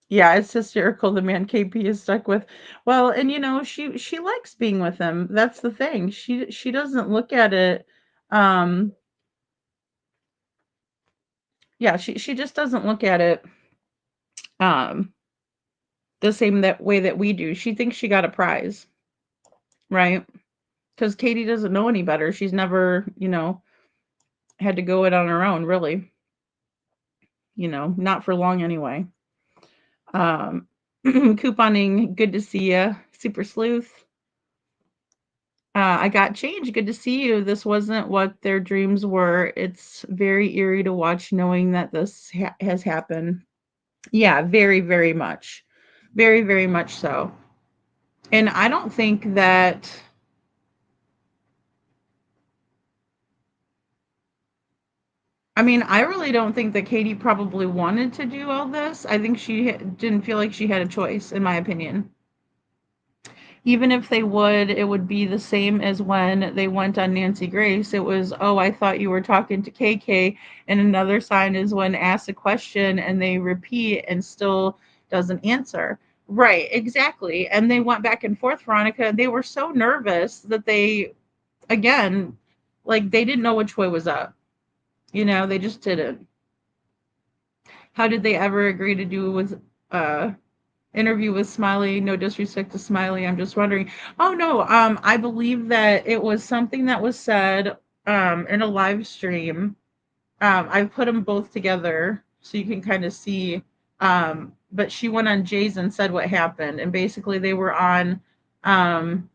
S7: Yeah, it's hysterical the man KP is stuck with. Well, and she likes being with him. That's the thing. She doesn't look at it yeah, she just doesn't look at it the same that way that we do. She thinks she got a prize, right? Because Katie doesn't know any better. She's never, had to go it on her own, really. Not for long anyway. Couponing, good to see you. Super Sleuth. I got change. Good to see you. This wasn't what their dreams were. It's very eerie to watch knowing that this has happened. Yeah, very, very much. Very, very much so. And I don't think that I really don't think that Katie probably wanted to do all this. I think she didn't feel like she had a choice, in my opinion. Even if they would, it would be the same as when they went on Nancy Grace. It was, oh, I thought you were talking to KK. And another sign is when asked a question and they repeat and still doesn't answer. Right, exactly. And they went back and forth, Veronica. They were so nervous that they, again, like they didn't know which way was up. They just didn't. How did they ever agree to do with interview with Smiley? No disrespect to Smiley. I'm just wondering. Oh no, I believe that it was something that was said in a live stream. I put them both together so you can kind of see. But she went on Jay's and said what happened, and basically they were on um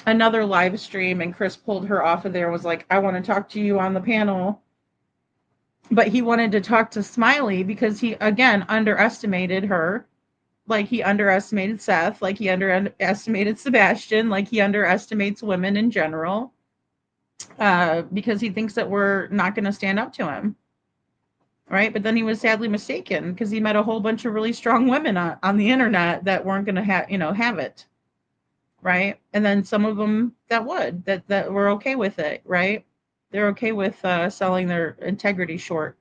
S7: another live stream, and Chris pulled her off of there. Was like, I want to talk to you on the panel, but he wanted to talk to Smiley because he again underestimated her, like he underestimated Seth, like he underestimated Sebastian, like he underestimates women in general, because he thinks that we're not going to stand up to him, right? But then he was sadly mistaken because he met a whole bunch of really strong women on the internet that weren't going to have it, right? And then some of them that were okay with it, right? They're okay with selling their integrity short.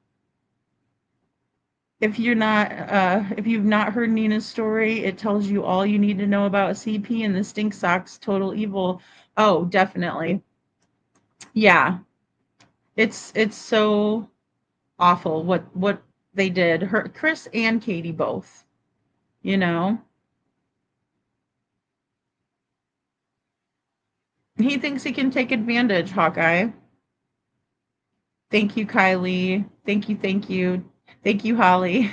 S7: If you've not heard Nina's story, it tells you all you need to know about CP and the Stink Socks Total Evil. Oh, definitely. Yeah. It's so awful what they did. Her Chris and Katie both, you know. He thinks he can take advantage, Hawkeye. Thank you, Kylie. Thank you, thank you. Thank you, Holly.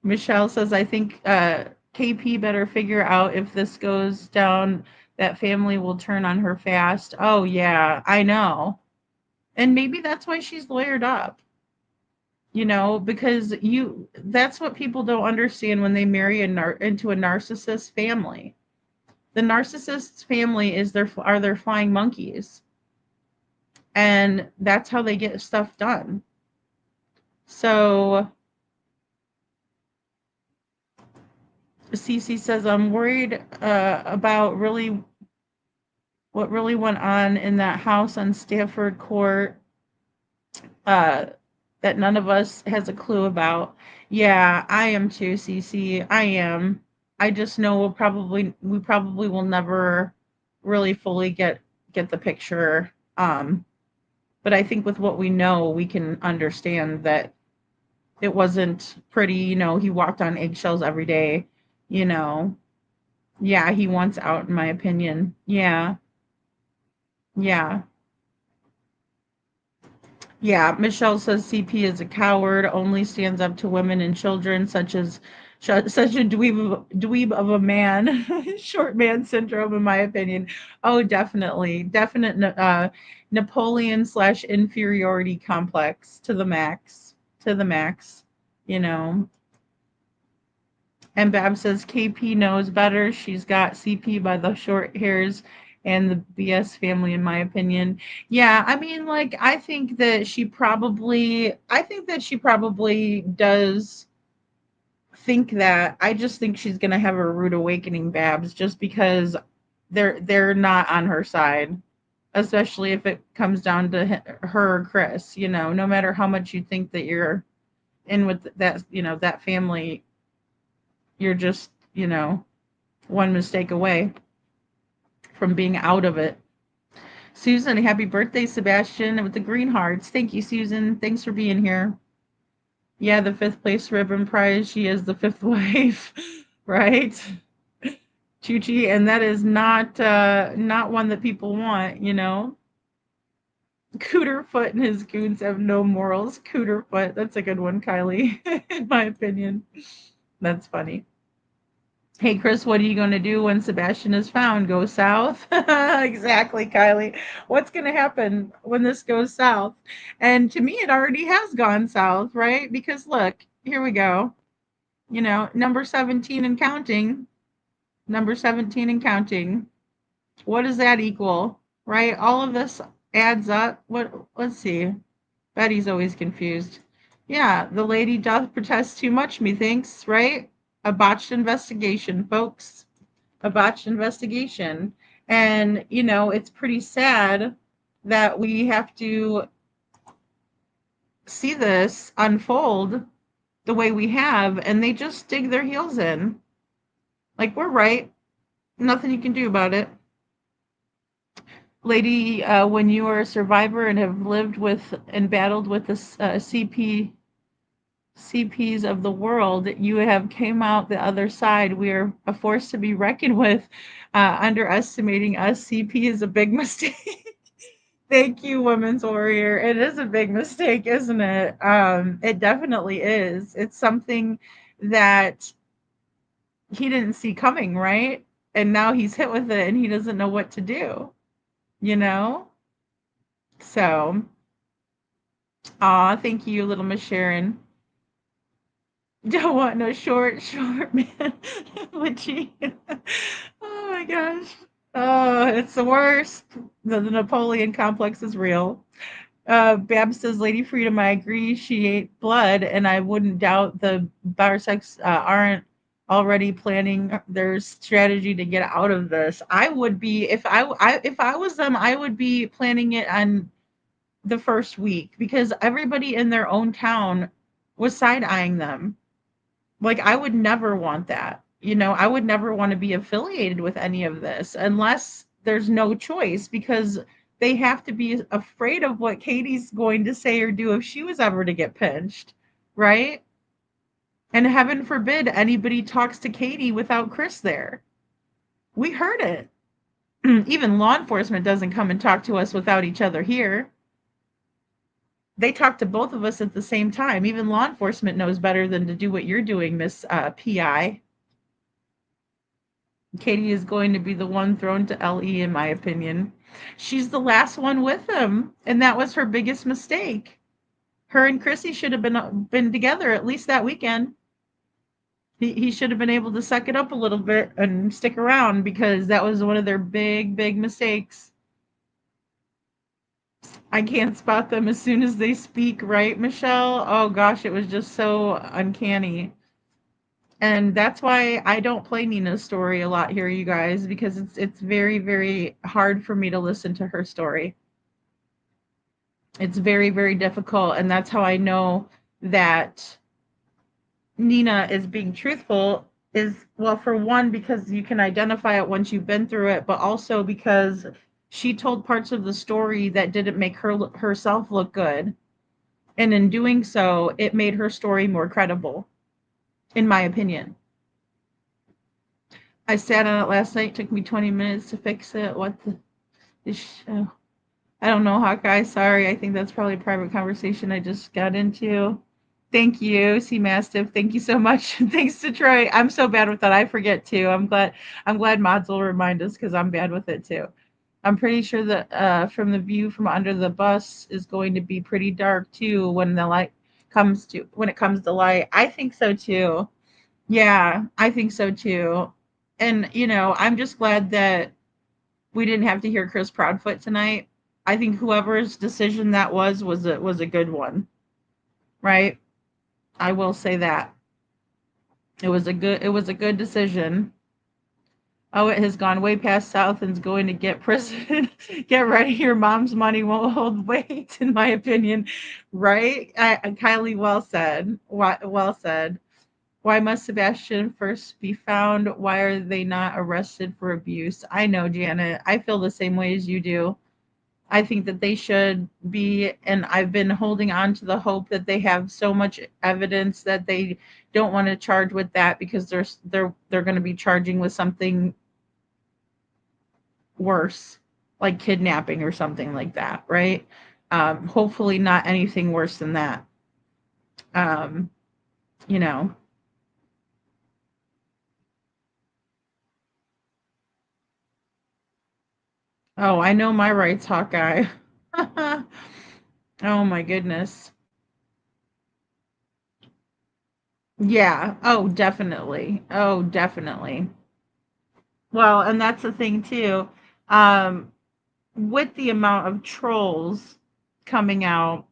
S7: Michelle says, I think KP better figure out if this goes down, that family will turn on her fast. Oh, yeah, I know. And maybe that's why she's lawyered up, because that's what people don't understand when they marry into a narcissist family. The narcissist's family are their flying monkeys. And that's how they get stuff done. So Cece says, I'm worried about what really went on in that house on Stafford Court, uh, that none of us has a clue about. Yeah, I am too, Cece. I am. I just know we probably will never really fully get the picture. But I think with what we know, we can understand that it wasn't pretty. He walked on eggshells every day. You know, yeah, he wants out, in my opinion. Yeah, yeah. Yeah, Michelle says CP is a coward, only stands up to women and children, such a dweeb of a man, short man syndrome, in my opinion. Oh, definitely, definite Napoleon slash inferiority complex to the max, to the max. You know, and Bab says KP knows better. She's got CP by the short hairs and the BS family, in my opinion. Yeah, I mean, like, I think that she probably does think that. I just think she's gonna have a rude awakening, Babs, just because they're not on her side, especially if it comes down to her or Chris. No matter how much you think that you're in with that family, you're just, one mistake away from being out of it. Susan, happy birthday, Sebastian, with the green hearts. Thank you, Susan. Thanks for being here. Yeah, the fifth place ribbon prize. She is the fifth wife, right? Chuchi, and that is not one that people want. Cooterfoot and his goons have no morals. Cooterfoot, that's a good one, Kylie, in my opinion. That's funny. Hey, Chris, what are you going to do when Sebastian is found? Go south? Exactly, Kylie. What's going to happen when this goes south? And to me, it already has gone south, right? Because look, here we go. Number 17 and counting. Number 17 and counting. What does that equal, right? All of this adds up. Let's see. Betty's always confused. Yeah, the lady doth protest too much, methinks, right? A botched investigation, folks. A botched investigation. And, it's pretty sad that we have to see this unfold the way we have, and they just dig their heels in. Like, we're right. Nothing you can do about it. Lady, when you are a survivor and have lived with and battled with the CPs of the world, you have came out the other side. We are a force to be reckoned with. Underestimating us CP is a big mistake. Thank you, Women's Warrior. It is a big mistake, isn't it? It definitely is. It's something that he didn't see coming, right? And now he's hit with it and he doesn't know what to do, you know? So, thank you, little Miss Sharon. Don't want no short man. Witchy. Oh my gosh. Oh, it's the worst. The Napoleon complex is real. Bab says, Lady Freedom, I agree. She ate blood, and I wouldn't doubt the Barsex aren't already planning their strategy to get out of this. I would be if I was them, I would be planning it on the first week because everybody in their own town was side eyeing them. Like, I would never want that. You know, I would never want to be affiliated with any of this unless there's no choice because they have to be afraid of what Katie's going to say or do if she was ever to get pinched, right? And heaven forbid anybody talks to Katie without Chris there. We heard it. Even law enforcement doesn't come and talk to us without each other here. They talk to both of us at the same time. Even law enforcement knows better than to do what you're doing, Miss PI. Katie is going to be the one thrown to LE, in my opinion. She's the last one with him, and that was her biggest mistake. Her and Chrissy should have been together at least that weekend. He should have been able to suck it up a little bit and stick around because that was one of their big mistakes. I can't spot them as soon as they speak, right, Michelle? Oh gosh, it was just so uncanny. And that's why I don't play Nina's story a lot here, you guys, because it's very hard for me to listen to her story. It's very difficult, and that's how I know that Nina is being truthful is, well, for one, because you can identify it once you've been through it, but also because she told parts of the story that didn't make herself look good. And in doing so, it made her story more credible, in my opinion. I sat on it last night. Took me 20 minutes to fix it. What the show? I don't know, Hawkeye. Sorry. I think that's probably a private conversation I just got into. Thank you, C Mastiff. Thank you so much. Thanks to Troy. I'm so bad with that. I forget too. I'm glad mods will remind us because I'm bad with it too. I'm pretty sure that from the view from under the bus is going to be pretty dark too when it comes to light. I think so too. Yeah, I think so too. And I'm just glad that we didn't have to hear Chris Proudfoot tonight. I think whoever's decision that was a good one. Right? I will say that. It was a good decision. Oh, it has gone way past south and is going to get prison. Get ready, your mom's money won't hold weight, in my opinion. Right? Kylie, well said. Well said. Why must Sebastian first be found? Why are they not arrested for abuse? I know, Janet. I feel the same way as you do. I think that they should be, and I've been holding on to the hope that they have so much evidence that they don't want to charge with that because they're going to be charging with something worse, like kidnapping or something like that, right? Hopefully not anything worse than that. You know. Oh, I know my rights, Hawkeye. Oh my goodness. Yeah. Oh, definitely. Oh, definitely. Well, and that's the thing too. Um, with the amount of trolls coming out,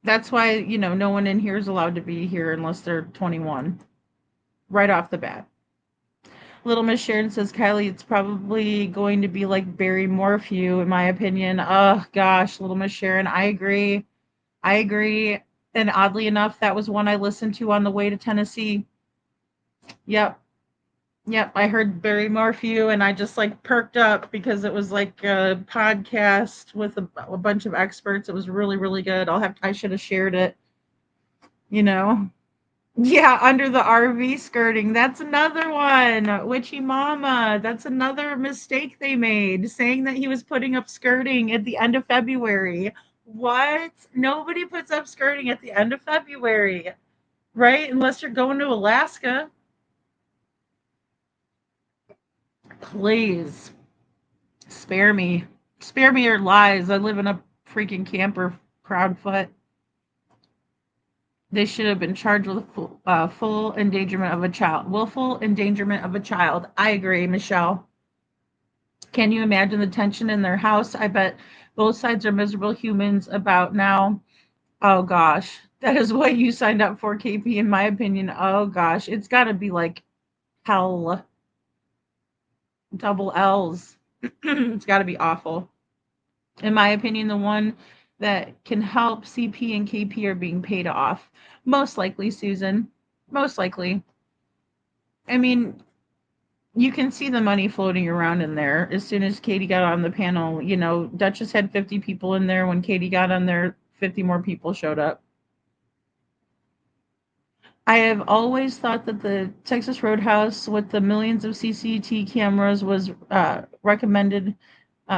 S7: that's why, no one in here is allowed to be here unless they're 21. Right off the bat. Little Miss Sharon says, Kylie, it's probably going to be like Barry Morphew, in my opinion. Oh gosh, Little Miss Sharon, I agree. I agree. And oddly enough, that was one I listened to on the way to Tennessee. Yep. Yep, I heard Barrymore for You, and I just like perked up because it was like a podcast with a bunch of experts. It was really, really good. I should have shared it, you know. Yeah, under the RV skirting. That's another one. Witchy Mama. That's another mistake they made, saying that he was putting up skirting at the end of February. What? Nobody puts up skirting at the end of February, right? Unless you're going to Alaska. Please spare me. Spare me your lies. I live in a freaking camper, Proudfoot. They should have been charged with full endangerment of a child. Willful endangerment of a child. I agree, Michelle. Can you imagine the tension in their house? I bet both sides are miserable humans about now. Oh gosh, that is what you signed up for, KP, in my opinion. Oh gosh, it's got to be like hell. Double L's. It's got to be awful. In my opinion, the one that can help CP and KP are being paid off. Most likely, Susan. Most likely. I mean, you can see the money floating around in there. As soon as Katie got on the panel, Duchess had 50 people in there. When Katie got on there, 50 more people showed up. I have always thought that the Texas Roadhouse with the millions of CCTV cameras was recommended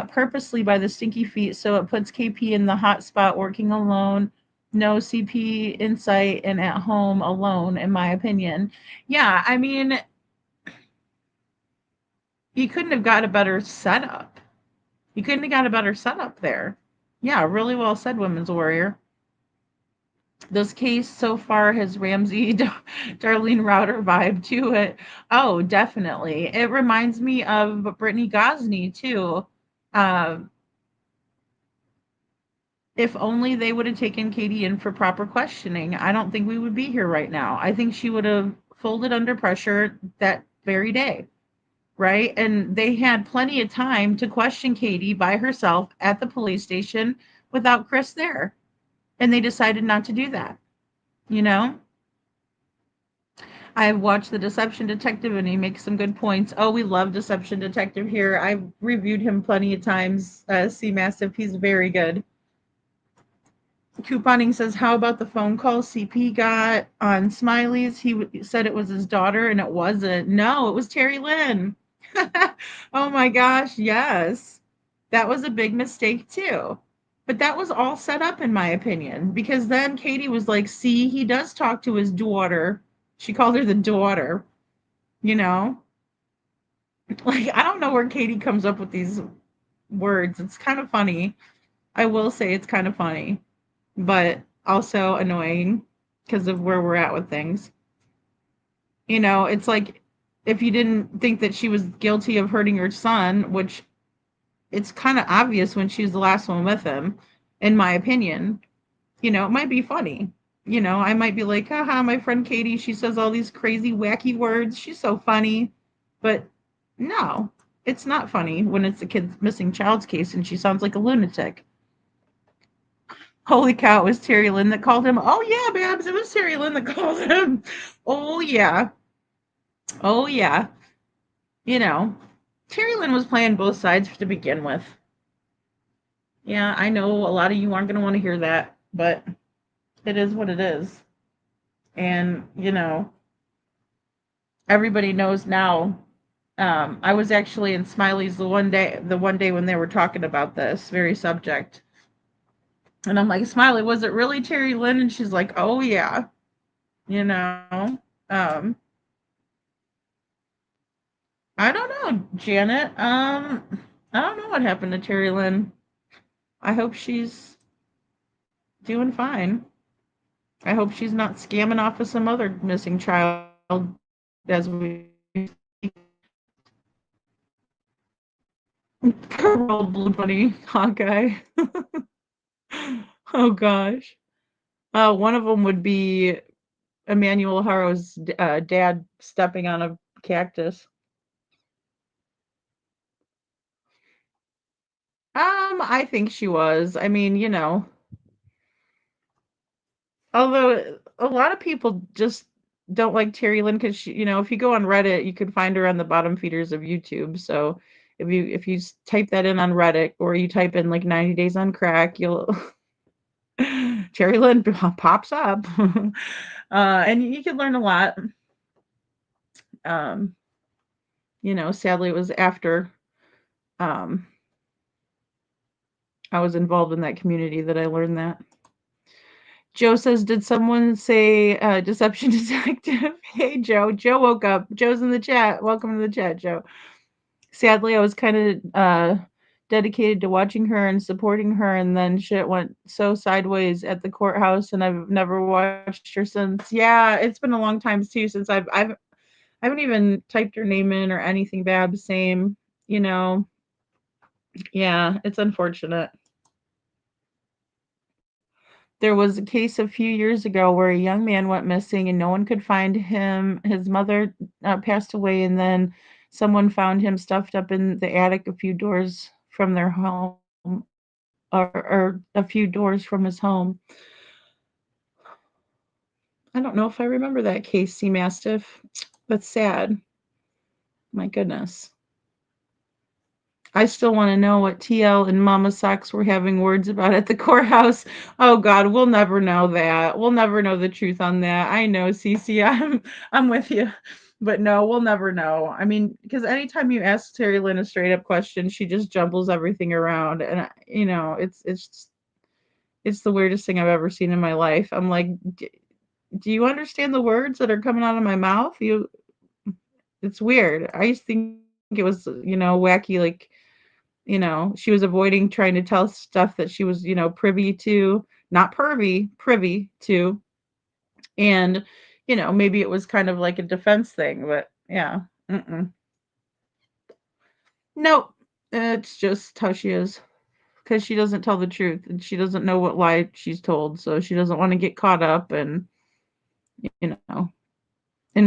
S7: purposely by the Stinky Feet, so it puts KP in the hot spot working alone, no CP insight, and at home alone, in my opinion. Yeah, I mean, you couldn't have got a better setup. You couldn't have got a better setup there. Yeah, really well said, Women's Warrior. This case so far has Ramsey Darlene Router vibe to it. Oh, definitely. It reminds me of Brittany Gosney too. If only they would have taken Katie in for proper questioning, I don't think we would be here right now. I think she would have folded under pressure that very day, right? And they had plenty of time to question Katie by herself at the police station without Chris there. And they decided not to do that, you know? I've watched The Deception Detective and he makes some good points. Oh, we love Deception Detective here. I've reviewed him plenty of times. C Massive, he's very good. Couponing says, how about the phone call CP got on Smiley's? He said it was his daughter and it wasn't. No, it was Terry Lynn. Oh my gosh, yes. That was a big mistake too. But that was all set up in my opinion, because then Katie was like, see, he does talk to his daughter. She called her the daughter, you know? Like, I don't know where Katie comes up with these words. It's kind of funny. I will say it's kind of funny, but also annoying because of where we're at with things. It's like if you didn't think that she was guilty of hurting her son, which it's kind of obvious when she's the last one with him, in my opinion, it might be funny. I might be like, haha, my friend Katie, she says all these crazy, wacky words. She's so funny. But no, it's not funny when it's a kid's missing child's case and she sounds like a lunatic. Holy cow, it was Terry Lynn that called him. Oh, yeah, Babs, it was Terry Lynn that called him. Oh, yeah. Oh, yeah. Terry Lynn was playing both sides to begin with. Yeah, I know a lot of you aren't going to want to hear that, but it is what it is. And, everybody knows now. I was actually in Smiley's the one day when they were talking about this very subject. And I'm like, Smiley, was it really Terry Lynn? And she's like, oh, yeah. I don't know, Janet. I don't know what happened to Terry Lynn. I hope she's doing fine. I hope she's not scamming off of some other missing child as we Girl Blue Bunny Hawkeye. Oh gosh. One of them would be Emmanuel Haro's dad stepping on a cactus. I think she was. I mean, although a lot of people just don't like Terry Lynn because she, if you go on Reddit, you can find her on the bottom feeders of YouTube. So if you type that in on Reddit or you type in like 90 Days on Crack, you'll Terry Lynn pops up, and you can learn a lot. Um, sadly, it was after um, I was involved in that community that I learned that. Joe says, did someone say deception detective? Hey, Joe. Joe woke up. Joe's in the chat. Welcome to the chat, Joe. Sadly, I was kind of dedicated to watching her and supporting her, and then shit went so sideways at the courthouse, and I've never watched her since. Yeah, it's been a long time too since I haven't even typed her name in or anything. Bab, same. Yeah, it's unfortunate. There was a case a few years ago where a young man went missing and no one could find him. His mother passed away, and then someone found him stuffed up in the attic a few doors from their home, or a few doors from his home. I don't know if I remember that case, Sea Mastiff. That's sad. My goodness. I still want to know what TL and Mama Socks were having words about at the courthouse. Oh God, we'll never know that. We'll never know the truth on that. I know, Cece. I'm with you. But no, we'll never know. I mean, because anytime you ask Terry Lynn a straight up question, she just jumbles everything around, and it's the weirdest thing I've ever seen in my life. I'm like, do you understand the words that are coming out of my mouth? It's weird. I used to think it was, wacky, like, she was avoiding trying to tell stuff that she was, privy to, not privy to. And, maybe it was kind of like a defense thing, but yeah. Nope. It's just how she is. Because she doesn't tell the truth and she doesn't know what lie she's told. So she doesn't want to get caught up. And, in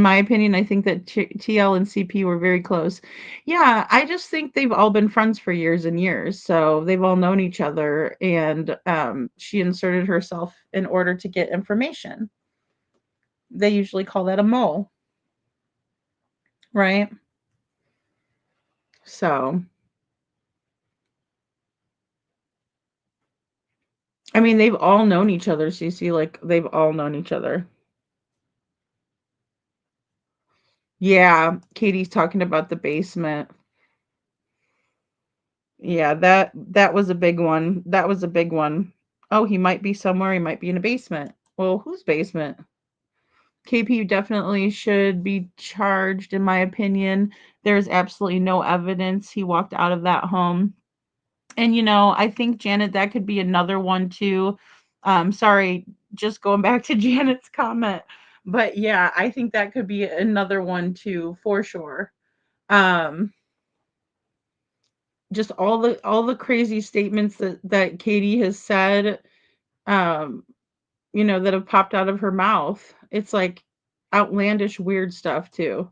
S7: my opinion, I think that TL and CP were very close. Yeah, I just think they've all been friends for years and years. So they've all known each other. And she inserted herself in order to get information. They usually call that a mole. Right? So, I mean, they've all known each other, CC. Like, they've all known each other. Yeah, Katie's talking about the basement. Yeah, that was a big one. That was a big one. Oh, he might be somewhere. He might be in a basement. Well, whose basement? KP definitely should be charged, in my opinion. There's absolutely no evidence he walked out of that home. And I think Janet, that could be another one too. Sorry, just going back to Janet's comment. But yeah, I think that could be another one too, for sure. Um, just all the crazy statements that Katie has said, um, that have popped out of her mouth. It's like outlandish, weird stuff too,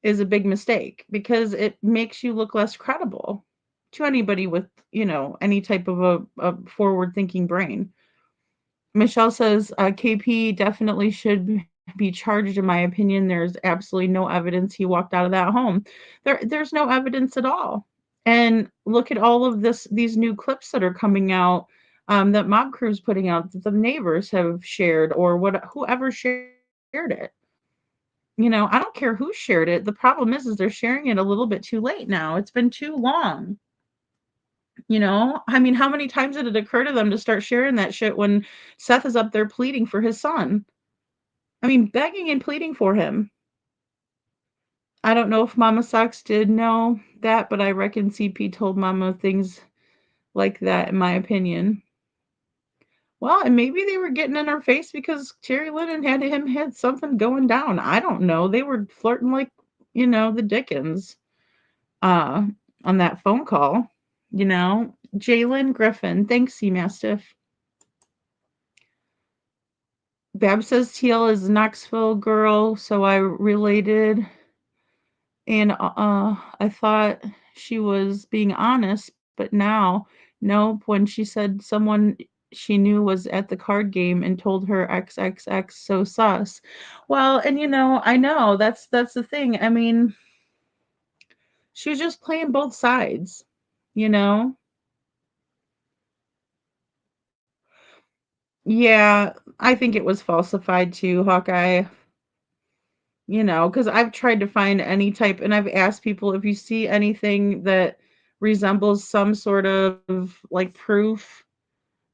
S7: is a big mistake because it makes you look less credible to anybody with, any type of a forward thinking brain. Michelle says KP definitely should be charged. In my opinion, there's absolutely no evidence he walked out of that home. There's no evidence at all. And look at all of these new clips that are coming out, that Mob Crew's putting out, that the neighbors have shared, or whoever shared it. I don't care who shared it. The problem is they're sharing it a little bit too late now. It's been too long. I mean, how many times did it occur to them to start sharing that shit when Seth is up there pleading for his son? I mean, begging and pleading for him. I don't know if Mama Socks did know that, but I reckon CP told Mama things like that, in my opinion. Well, and maybe they were getting in her face because Terry Lynn had something going down. I don't know. They were flirting like, the Dickens, on that phone call. Jalen Griffin. Thanks, C Mastiff. Bab says TL is a Knoxville girl, so I related, and I thought she was being honest, but now, nope. When she said someone she knew was at the card game and told her XXX so sus. Well, and I know that's the thing. I mean, she was just playing both sides, you know? Yeah, I think it was falsified too, Hawkeye. Because I've tried to find any type, and I've asked people if you see anything that resembles some sort of like proof,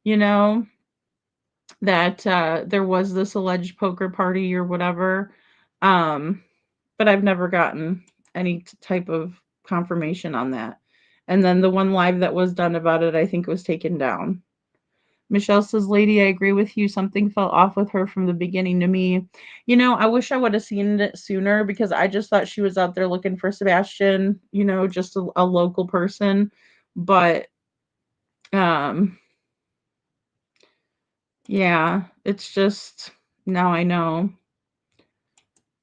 S7: you know, that there was this alleged poker party or whatever. Um, but I've never gotten any type of confirmation on that. And then the one live that was done about it, I think was taken down. Michelle says, Lady, I agree with you. Something felt off with her from the beginning to me. I wish I would have seen it sooner because I just thought she was out there looking for Sebastian, just a local person. But um yeah, it's just now I know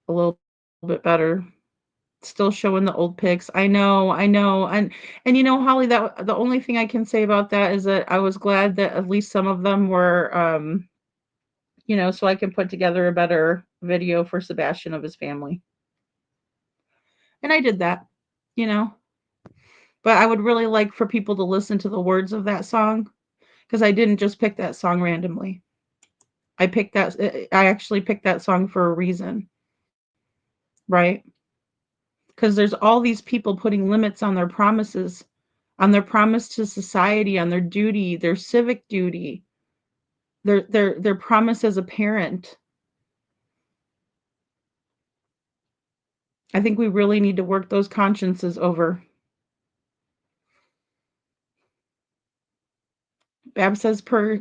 S7: a little bit better. Still showing the old pics. I know. And Holly, that the only thing I can say about that is that I was glad that at least some of them were so I can put together a better video for Sebastian of his family. And I did that, you know. But I would really like for people to listen to the words of that song because I didn't just pick that song randomly. I actually picked that song for a reason, right? Because there's all these people putting limits on their promises, on their promise to society, on their duty, their civic duty, their promise as a parent. I think we really need to work those consciences over. Bab says per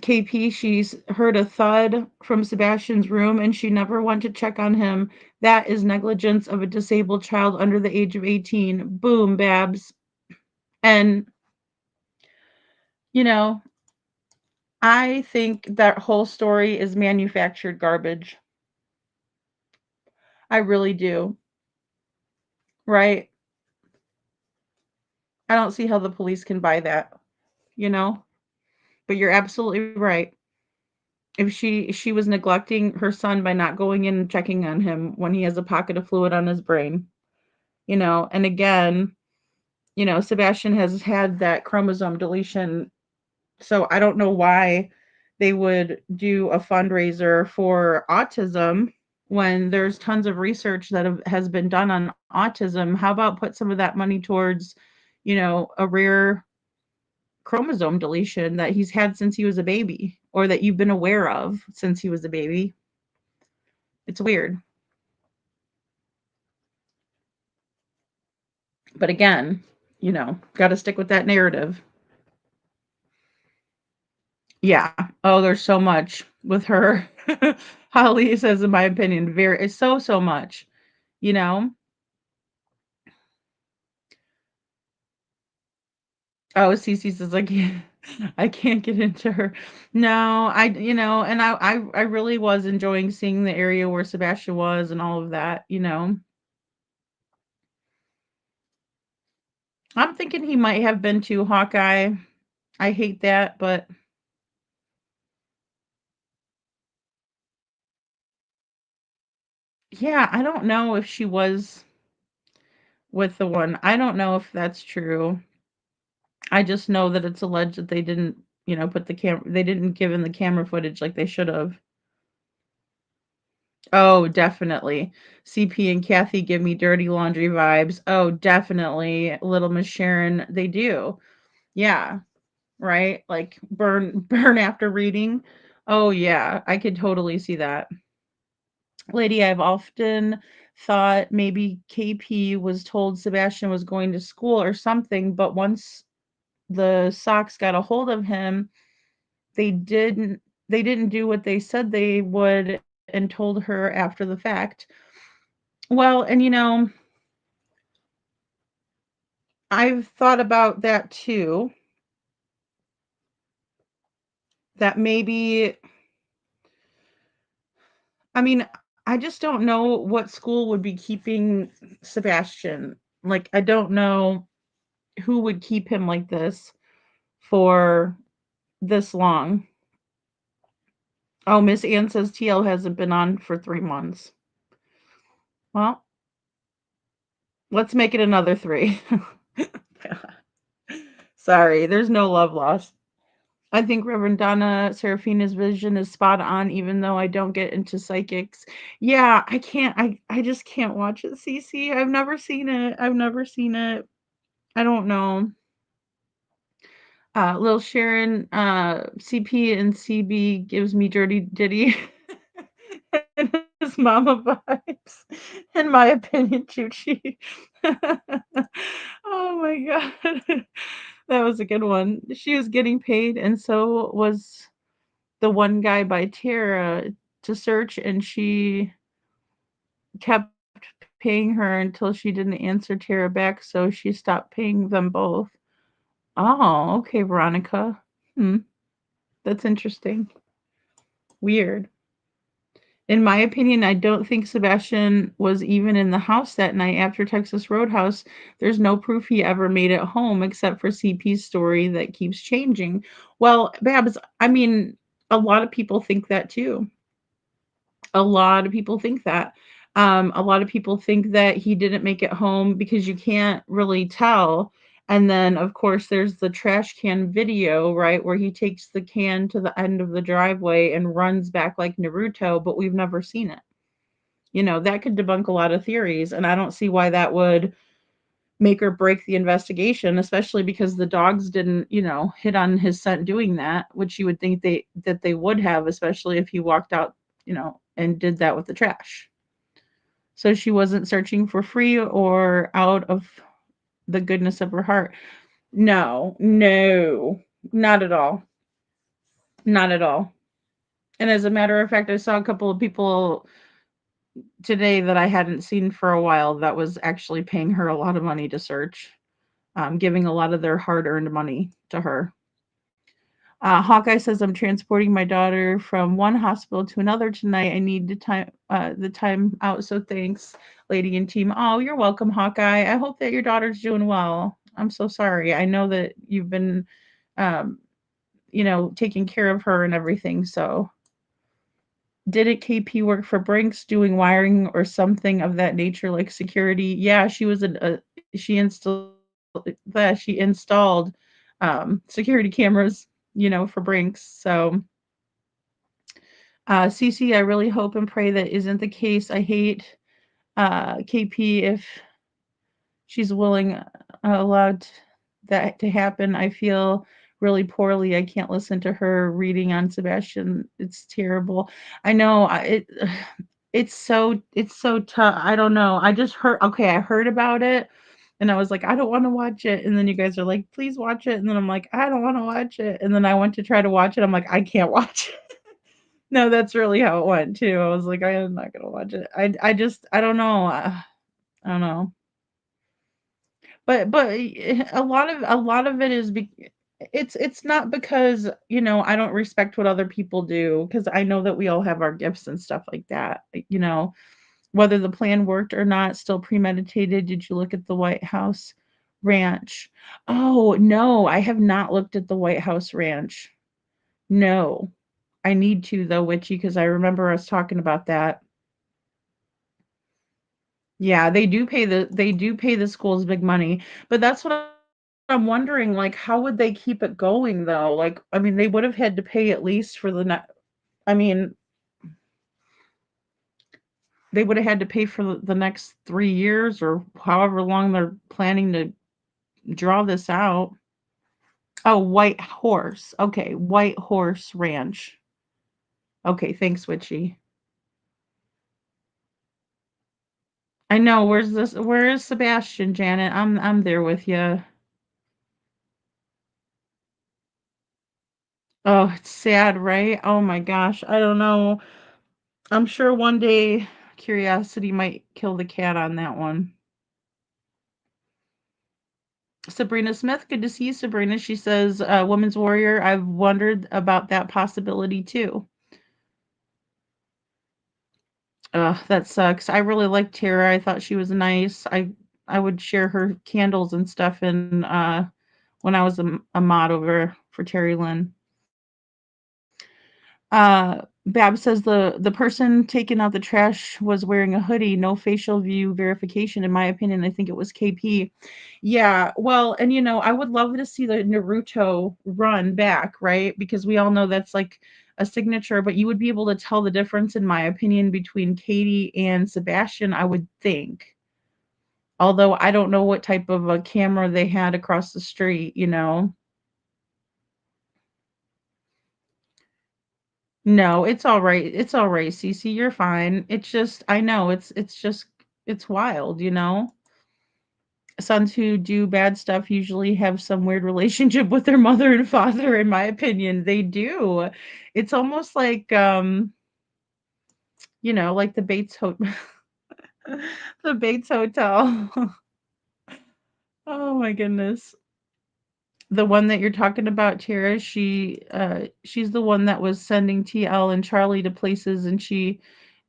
S7: KP, she's heard a thud from Sebastian's room and she never went to check on him. That is negligence of a disabled child under the age of 18. Boom, Babs. And, you know, I think that whole story is manufactured garbage. I really do. Right? I don't see how the police can buy that, you know? But you're absolutely right. If she was neglecting her son by not going in and checking on him when he has a pocket of fluid on his brain, and again, Sebastian has had that chromosome deletion, so I don't know why they would do a fundraiser for autism when there's tons of research that has been done on autism. How about put some of that money towards, a rare chromosome deletion that he's had since he was a baby or that you've been aware of since he was a baby? It's weird. But again, got to stick with that narrative. Yeah. Oh, there's so much with her. Holly says, in my opinion, it's so much, you know? Oh, Cece says, I can't get into her. No, and I really was enjoying seeing the area where Sebastian was and all of that. I'm thinking he might have been to Hawkeye. I hate that, but yeah, I don't know if she was with the one. I don't know if that's true. I just know that it's alleged that they didn't, put they didn't give in the camera footage like they should have. Oh, definitely. CP and Kathy give me dirty laundry vibes. Oh, definitely. Little Miss Sharon, they do. Yeah, right? Like burn burn after reading. Oh yeah, I could totally see that. Lady, I've often thought maybe KP was told Sebastian was going to school or something, but once the Sox got a hold of him, they didn't they didn't do what they said they would and told her after the fact. Well, and I've thought about that too, that maybe I mean, I just don't know what school would be keeping Sebastian. Like I don't know who would keep him like this for this long. Oh, Miss Ann says TL hasn't been on for 3 months. Well, let's make it another three. Sorry, there's no love lost. I think Reverend Donna Serafina's vision is spot on, even though I don't get into psychics. Yeah, I can't. I just can't watch it. CC, I've never seen it. I've never seen it. I don't know. Lil Sharon, CP and CB gives me dirty ditty and his mama vibes. In my opinion, Chuchi. Oh my god. That was a good one. She was getting paid, and so was the one guy by Tara to search, and she kept paying her until she didn't answer Tara back, so she stopped paying them both. Oh, okay, Veronica. Hmm, that's interesting. Weird. In my opinion, I don't think Sebastian was even in the house that night after Texas Roadhouse. There's no proof he ever made it home except for CP's story that keeps changing. Well, Babs, I mean, a lot of people think that too. A lot of people think that. A lot of people think that he didn't make it home because you can't really tell. And then, of course, there's the trash can video, right, where he takes the can to the end of the driveway and runs back like Naruto, but we've never seen it. That could debunk a lot of theories, and I don't see why that would make or break the investigation, especially because the dogs didn't, hit on his scent doing that, which you would think they would have, especially if he walked out, and did that with the trash. So she wasn't searching for free or out of the goodness of her heart. No, no, not at all. Not at all. And as a matter of fact, I saw a couple of people today that I hadn't seen for a while that was actually paying her a lot of money to search, giving a lot of their hard earned money to her. Hawkeye says, I'm transporting my daughter from one hospital to another tonight. I need the time out. So thanks, lady and team. Oh, you're welcome, Hawkeye. I hope that your daughter's doing well. I'm so sorry. I know that you've been, um, taking care of her and everything. So did it KP work for Brinks doing wiring or something of that nature, like security? Yeah, she installed security cameras, for Brinks. So CC, I really hope and pray that isn't the case. I hate KP if she's allowed that to happen. I feel really poorly. I can't listen to her reading on Sebastian. It's terrible. I know it's so tough. I don't know. I just heard okay, I heard about it and I was like, I don't want to watch it. And then you guys are like, please watch it. And then I'm like, I don't want to watch it. And then I went to try to watch it. I'm like, I can't watch it. No, that's really how it went too. I was like, I am not gonna watch it. I don't know. I don't know. But a lot of it is it's not because, I don't respect what other people do because I know that we all have our gifts and stuff like that. Whether the plan worked or not, still premeditated. Did you look at the White House Ranch? Oh, no, I have not looked at the White House Ranch. No. I need to though, Witchy, because I remember us talking about that. Yeah, they do pay the schools big money, but that's what I'm wondering, like, how would they keep it going though? Like, I mean, they would have had to pay at least for I mean, they would have had to pay for the next 3 years or however long they're planning to draw this out. Oh, White Horse. Okay, White Horse Ranch. Okay, thanks, Witchy. I know, where is Sebastian, Janet? I'm there with you. Oh, it's sad, right? Oh my gosh, I don't know. I'm sure one day curiosity might kill the cat on that one. Sabrina Smith, good to see you, Sabrina. She says, Woman's Warrior, I've wondered about that possibility too. That sucks. I really liked Tara. I thought she was nice. I would share her candles and stuff and when I was a mod over for Terry Lynn. Bab says the person taking out the trash was wearing a hoodie, no facial view verification. In my opinion, I think it was KP. Yeah, well, and I would love to see the Naruto run back, right? Because we all know that's like a signature, but you would be able to tell the difference, in my opinion, between Katie and Sebastian, I would think. Although I don't know what type of a camera they had across the street. No, it's all right. It's all right, Cece. You're fine. It's just I know it's wild. Sons who do bad stuff usually have some weird relationship with their mother and father, in my opinion. They do. It's almost like the Bates Hotel. The Bates Hotel. Oh my goodness. The one that you're talking about, Tara, she's the one that was sending TL and Charlie to places, and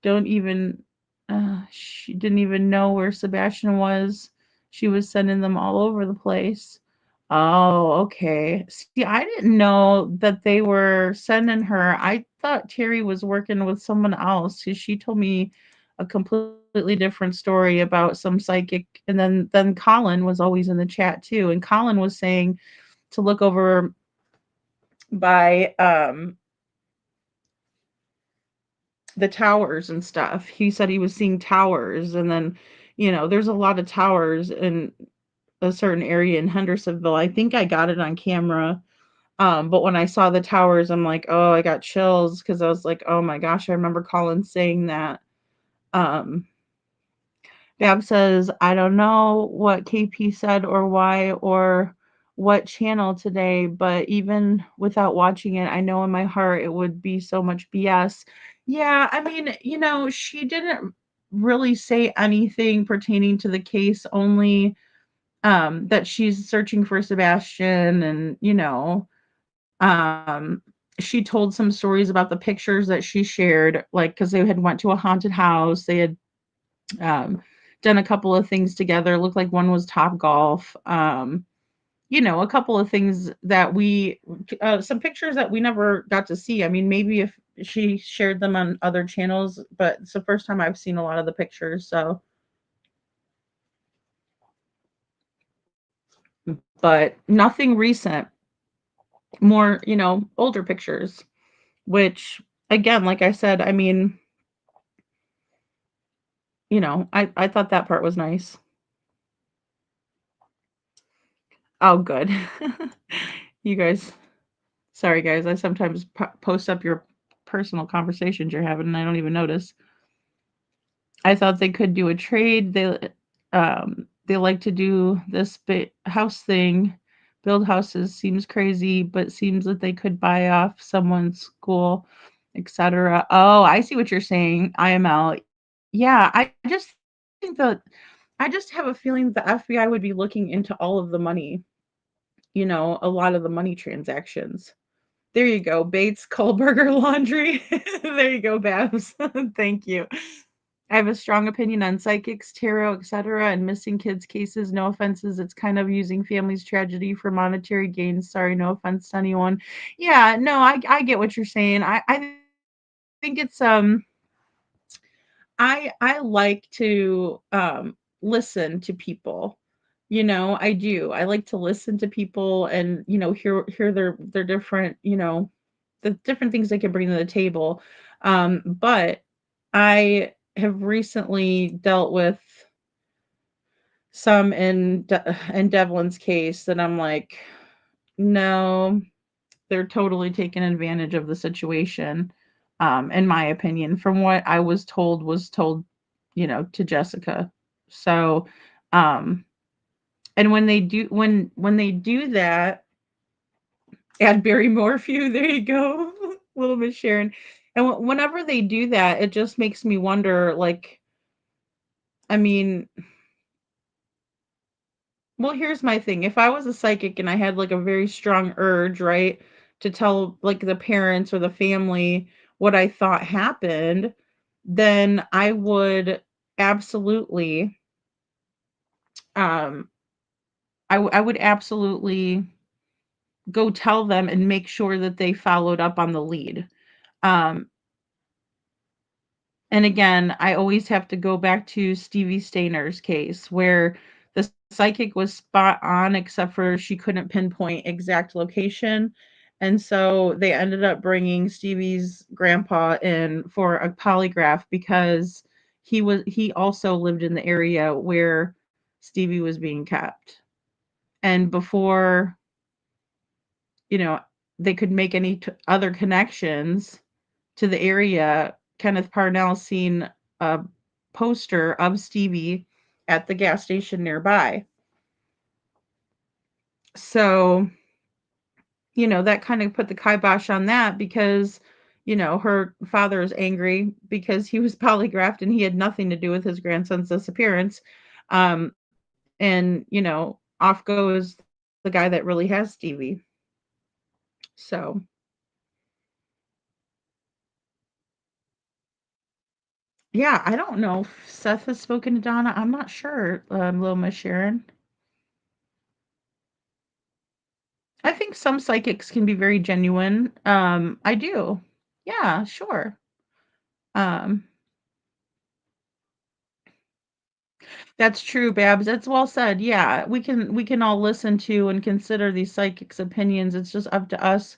S7: don't even she didn't even know where Sebastian was. She was sending them all over the place. Oh, okay. See, I didn't know that they were sending her. I thought Terry was working with someone else, 'cause she told me a completely different story about some psychic. And then Colin was always in the chat too, and Colin was saying to look over by the towers and stuff. He said he was seeing towers, and then there's a lot of towers in a certain area in Hendersonville. I think I got it on camera. But when I saw the towers, I'm like, oh, I got chills, because I was like, oh my gosh, I remember Colin saying that. Um, Bab says, I don't know what KP said or why or what channel today, but even without watching it, I know in my heart it would be so much BS. Yeah, I mean, she didn't really say anything pertaining to the case, only that she's searching for Sebastian, and um she told some stories about the pictures that she shared, like because they had went to a haunted house. They had um, done a couple of things together. Looked like one was Top Golf. A couple of things that some pictures that we never got to see. I mean, maybe if she shared them on other channels, but it's the first time I've seen a lot of the pictures. So, but nothing recent. More, older pictures. Which, again, like I said, I mean, I thought that part was nice. Oh, good. You guys, sorry guys, I sometimes post up your personal conversations you're having and I don't even notice. I thought they could do a trade. They like to do this house thing. Build houses seems crazy, but seems that they could buy off someone's school, etc. Oh, I see what you're saying. IML. Yeah, I just have a feeling the FBI would be looking into all of the money, a lot of the money transactions. There you go, Bates Kohlberger Laundry. There you go, Babs. Thank you. I have a strong opinion on psychics, tarot, etc., and missing kids cases. No offenses. It's kind of using families' tragedy for monetary gains. Sorry, no offense to anyone. Yeah, no, I get what you're saying. I think it's I like to listen to people. I do. I like to listen to people and hear their different, the different things they can bring to the table. But I have recently dealt with some in Devlin's case that I'm like, no, they're totally taking advantage of the situation. In my opinion, from what I was told, to Jessica. So, um, and when they do that, add Barry Morphew. There you go, little Miss Sharon. And whenever they do that, it just makes me wonder. Like, I mean, well, here's my thing. If I was a psychic and I had like a very strong urge, right, to tell like the parents or the family what I thought happened, then I would absolutely, um, I would absolutely go tell them and make sure that they followed up on the lead. Um, and again, I always have to go back to Stevie Stainer's case where the psychic was spot on, except for she couldn't pinpoint exact location. And so they ended up bringing Stevie's grandpa in for a polygraph because he also lived in the area where Stevie was being kept. And before, you know, they could make any other connections to the area, Kenneth Parnell seen a poster of Stevie at the gas station nearby. So, that kind of put the kibosh on that because, her father is angry because he was polygraphed and he had nothing to do with his grandson's disappearance. And, off goes the guy that really has Stevie. So, yeah, I don't know if Seth has spoken to Donna. I'm not sure, Little Miss Sharon. I think some psychics can be very genuine. I do. Yeah, sure. Um, that's true, Babs. That's well said. Yeah, we can all listen to and consider these psychics' opinions. It's just up to us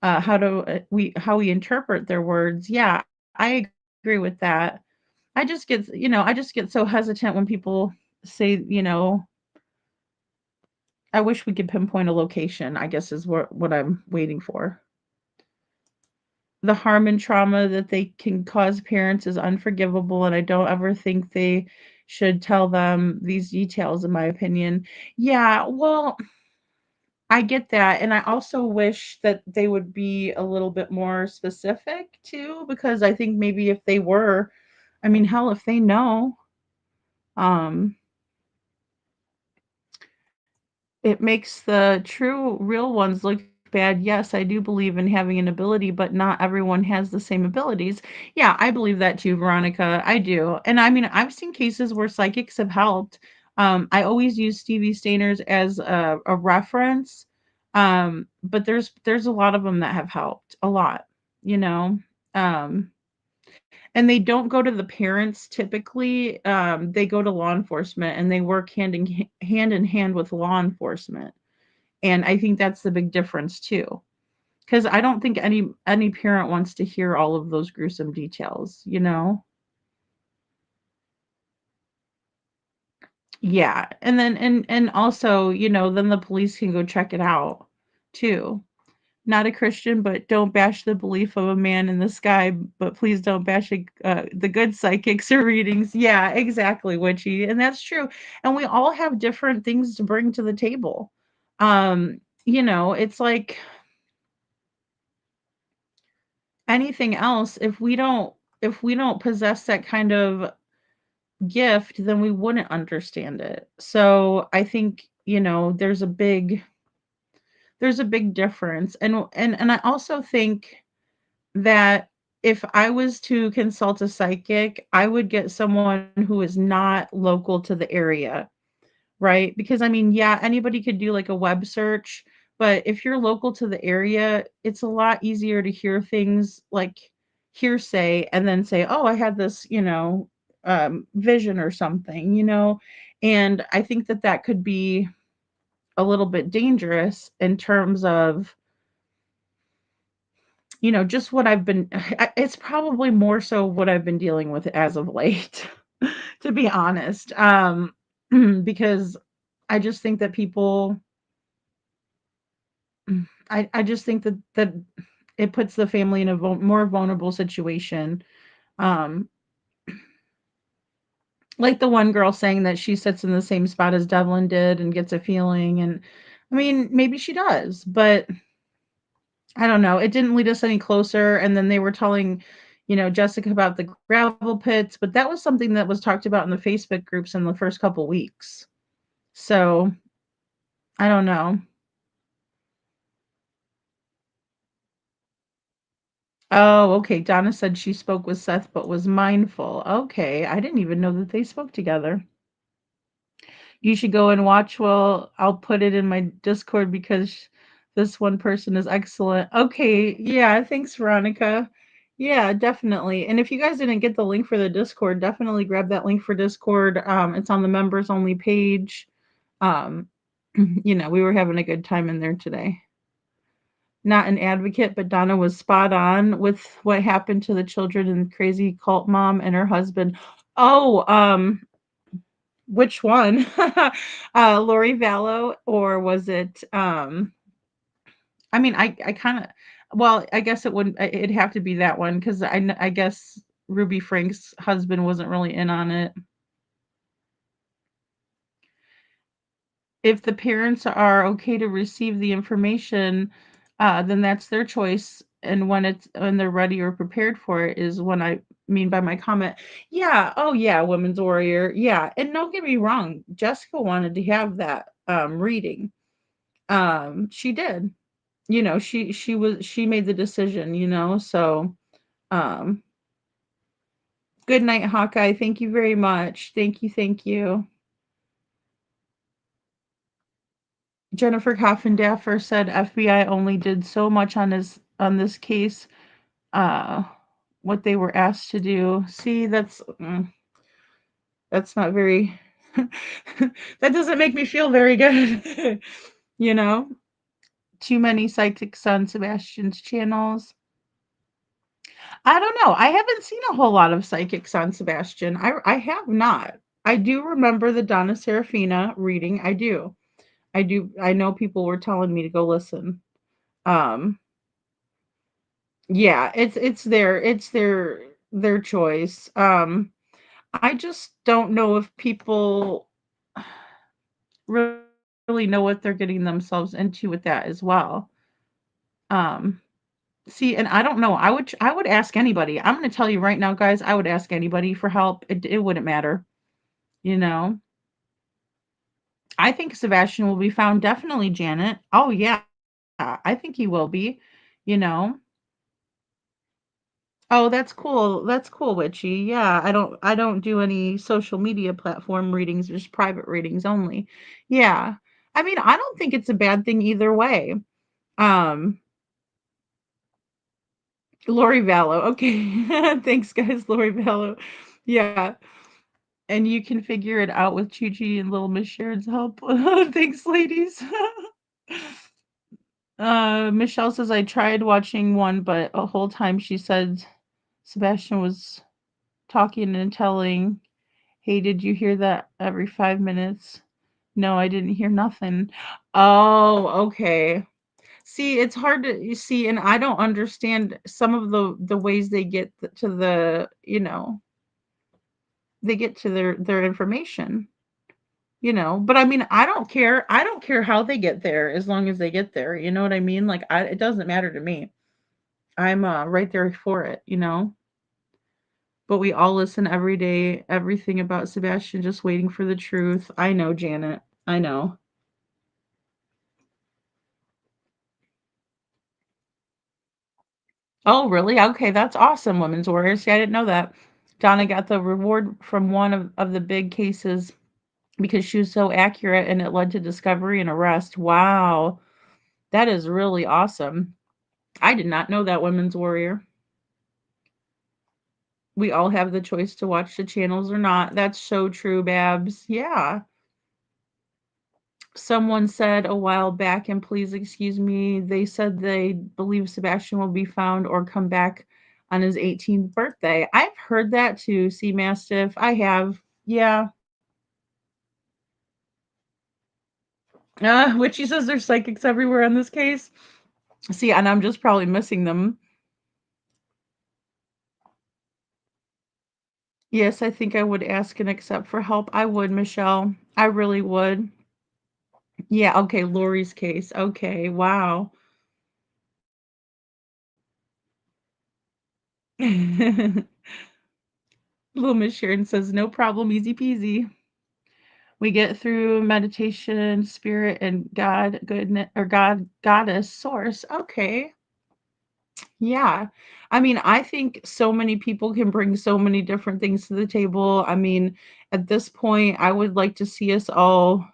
S7: how we interpret their words. Yeah, I agree with that. I just get so hesitant when people say, I wish we could pinpoint a location, I guess is what I'm waiting for. The harm and trauma that they can cause parents is unforgivable, and I don't ever think they should tell them these details, in my opinion. Yeah, well, I get that, and I also wish that they would be a little bit more specific too, because I think maybe if they were, I mean, hell, if they know, um, it makes the true, real ones look bad. Yes, I do believe in having an ability, but not everyone has the same abilities. Yeah, I believe that too, Veronica. I do. And I mean, I've seen cases where psychics have helped. I always use Stevie Stainer's as a reference. But there's a lot of them that have helped a lot, you know. Um, and they don't go to the parents typically. They go to law enforcement and they work hand in hand with law enforcement. And I think that's the big difference too. Because I don't think any parent wants to hear all of those gruesome details, you know? Yeah. And then and also, then the police can go check it out too. Not a Christian, but don't bash the belief of a man in the sky, but please don't bash the good psychics or readings. Yeah, exactly, Witchy. And that's true. And we all have different things to bring to the table. It's like anything else, if we don't possess that kind of gift, then we wouldn't understand it. So I think, there's a big difference. And I also think that if I was to consult a psychic, I would get someone who is not local to the area, right? Because I mean, yeah, anybody could do like a web search, but if you're local to the area, it's a lot easier to hear things like hearsay and then say, "Oh, I had this, vision or something," And I think that that could be a little bit dangerous in terms of, just what I've been it's probably more so what I've been dealing with as of late, to be honest. Because I just think that people I just think that it puts the family in a more vulnerable situation. Um, like the one girl saying that she sits in the same spot as Devlin did and gets a feeling, and I mean, maybe she does, but I don't know. It didn't lead us any closer. And then they were telling, Jessica about the gravel pits, but that was something that was talked about in the Facebook groups in the first couple weeks. So I don't know. Oh, okay. Donna said she spoke with Seth but was mindful. Okay. I didn't even know that they spoke together. You should go and watch. Well, I'll put it in my Discord because this one person is excellent. Okay. Yeah. Thanks, Veronica. Yeah, definitely. And if you guys didn't get the link for the Discord, definitely grab that link for Discord. It's on the members only page. Um, we were having a good time in there today. Not an advocate, but Donna was spot on with what happened to the children and crazy cult mom and her husband. Oh, which one? Lori Vallow, or was it I mean, I kind of, well, I guess it wouldn't, it'd have to be that one because I guess Ruby Frank's husband wasn't really in on it. If the parents are okay to receive the information, then that's their choice. And when they're ready or prepared for it is when I mean by my comment. Yeah, oh yeah, Women's Warrior. Yeah. And don't get me wrong, Jessica wanted to have that reading. She did. She made the decision, so um good night, Hawkeye. Thank you very much. Thank you. Jennifer Coffindaffer said FBI only did so much on this case, uh, what they were asked to do. See, that's not very that doesn't make me feel very good. you know, Too many psychics on Sebastian's channels. I don't know. I haven't seen a whole lot of psychics on Sebastian. I have not. I do remember the Donna Serafina reading. I do. I do. I know people were telling me to go listen. Um, yeah, it's their choice. I just don't know if people really know what they're getting themselves into with that as well. Um, See, and I don't know. I would ask anybody. I'm going to tell you right now, guys. I would ask anybody for help. It wouldn't matter. You know. I think Sebastian will be found. Definitely, Janet. Oh yeah, I think he will be. You know. Oh, that's cool. That's cool, Witchy. Yeah, I don't do any social media platform readings, just private readings only. Yeah. I mean, I don't think it's a bad thing either way. Um, Lori Vallow. Okay. Thanks, guys. Lori Vallow. Yeah. And you can figure it out with Chi Chi and Little Miss Sharon's help. Thanks, ladies. Michelle says I tried watching one, but a whole time she said Sebastian was talking and telling, "Hey, did you hear that?" every 5 minutes. No, I didn't hear nothing. Oh, okay. See, it's hard to you see, and I don't understand some of the ways they get to they get to their information. But I mean, I don't care how they get there as long as they get there, you know what I mean? Like, it doesn't matter to me. I'm right there for it. But we all listen every day, everything about Sebastian, just waiting for the truth. I know, Janet. I know. Oh, really? Okay, that's awesome, Women's Warriors. See, I didn't know that. Donna got the reward from one of the big cases because she was so accurate and it led to discovery and arrest. Wow. That is really awesome. I did not know that, Women's Warrior. We all have the choice to watch the channels or not. That's so true, Babs. Yeah. Someone said a while back, and please excuse me, they said they believe Sebastian will be found or come back on his 18th birthday. I've heard that too, Sea Mastiff. I have. Yeah. Which he says there's psychics everywhere in this case. See, and I'm just probably missing them. Yes, I think I would ask and accept for help. I would, Michelle. I really would. Yeah, okay, Lori's case. Okay, wow. Little Miss Sharon says, no problem, easy peasy. We get through meditation, spirit, and God, goodness, or God, goddess, source. Okay. Yeah. I mean, I think so many people can bring so many different things to the table. I mean, at this point, I would like to see us all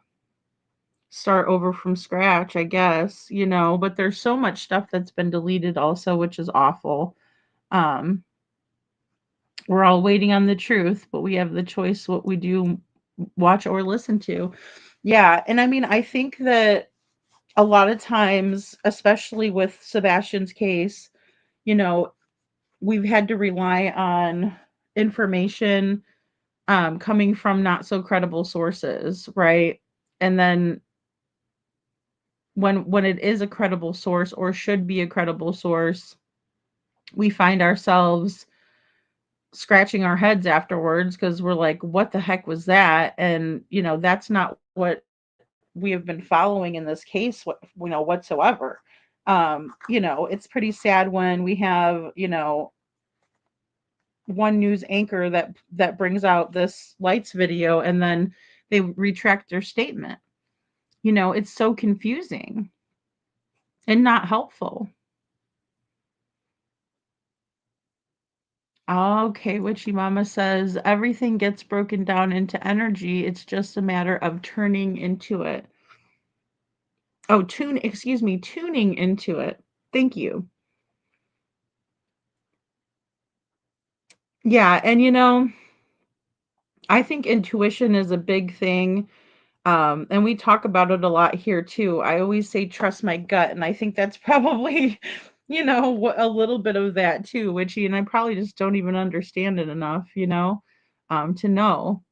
S7: start over from scratch, I guess, but there's so much stuff that's been deleted also, which is awful. Um, we're all waiting on the truth, but we have the choice what we do watch or listen to. Yeah, and I mean, I think that a lot of times, especially with Sebastian's case, you know, we've had to rely on information coming from not so credible sources, right? And then when it is a credible source or should be a credible source, we find ourselves scratching our heads afterwards because we're like, what the heck was that? And that's not what we have been following in this case, whatsoever. It's pretty sad when we have one news anchor that brings out this lights video and then they retract their statement. It's so confusing and not helpful. Okay, Witchy Mama says everything gets broken down into energy. It's just a matter of turning into it. Oh, tuning into it. Thank you. Yeah, and I think intuition is a big thing. And we talk about it a lot here too. I always say trust my gut, and I think that's probably, a little bit of that too, Witchy, and I probably just don't even understand it enough, to know.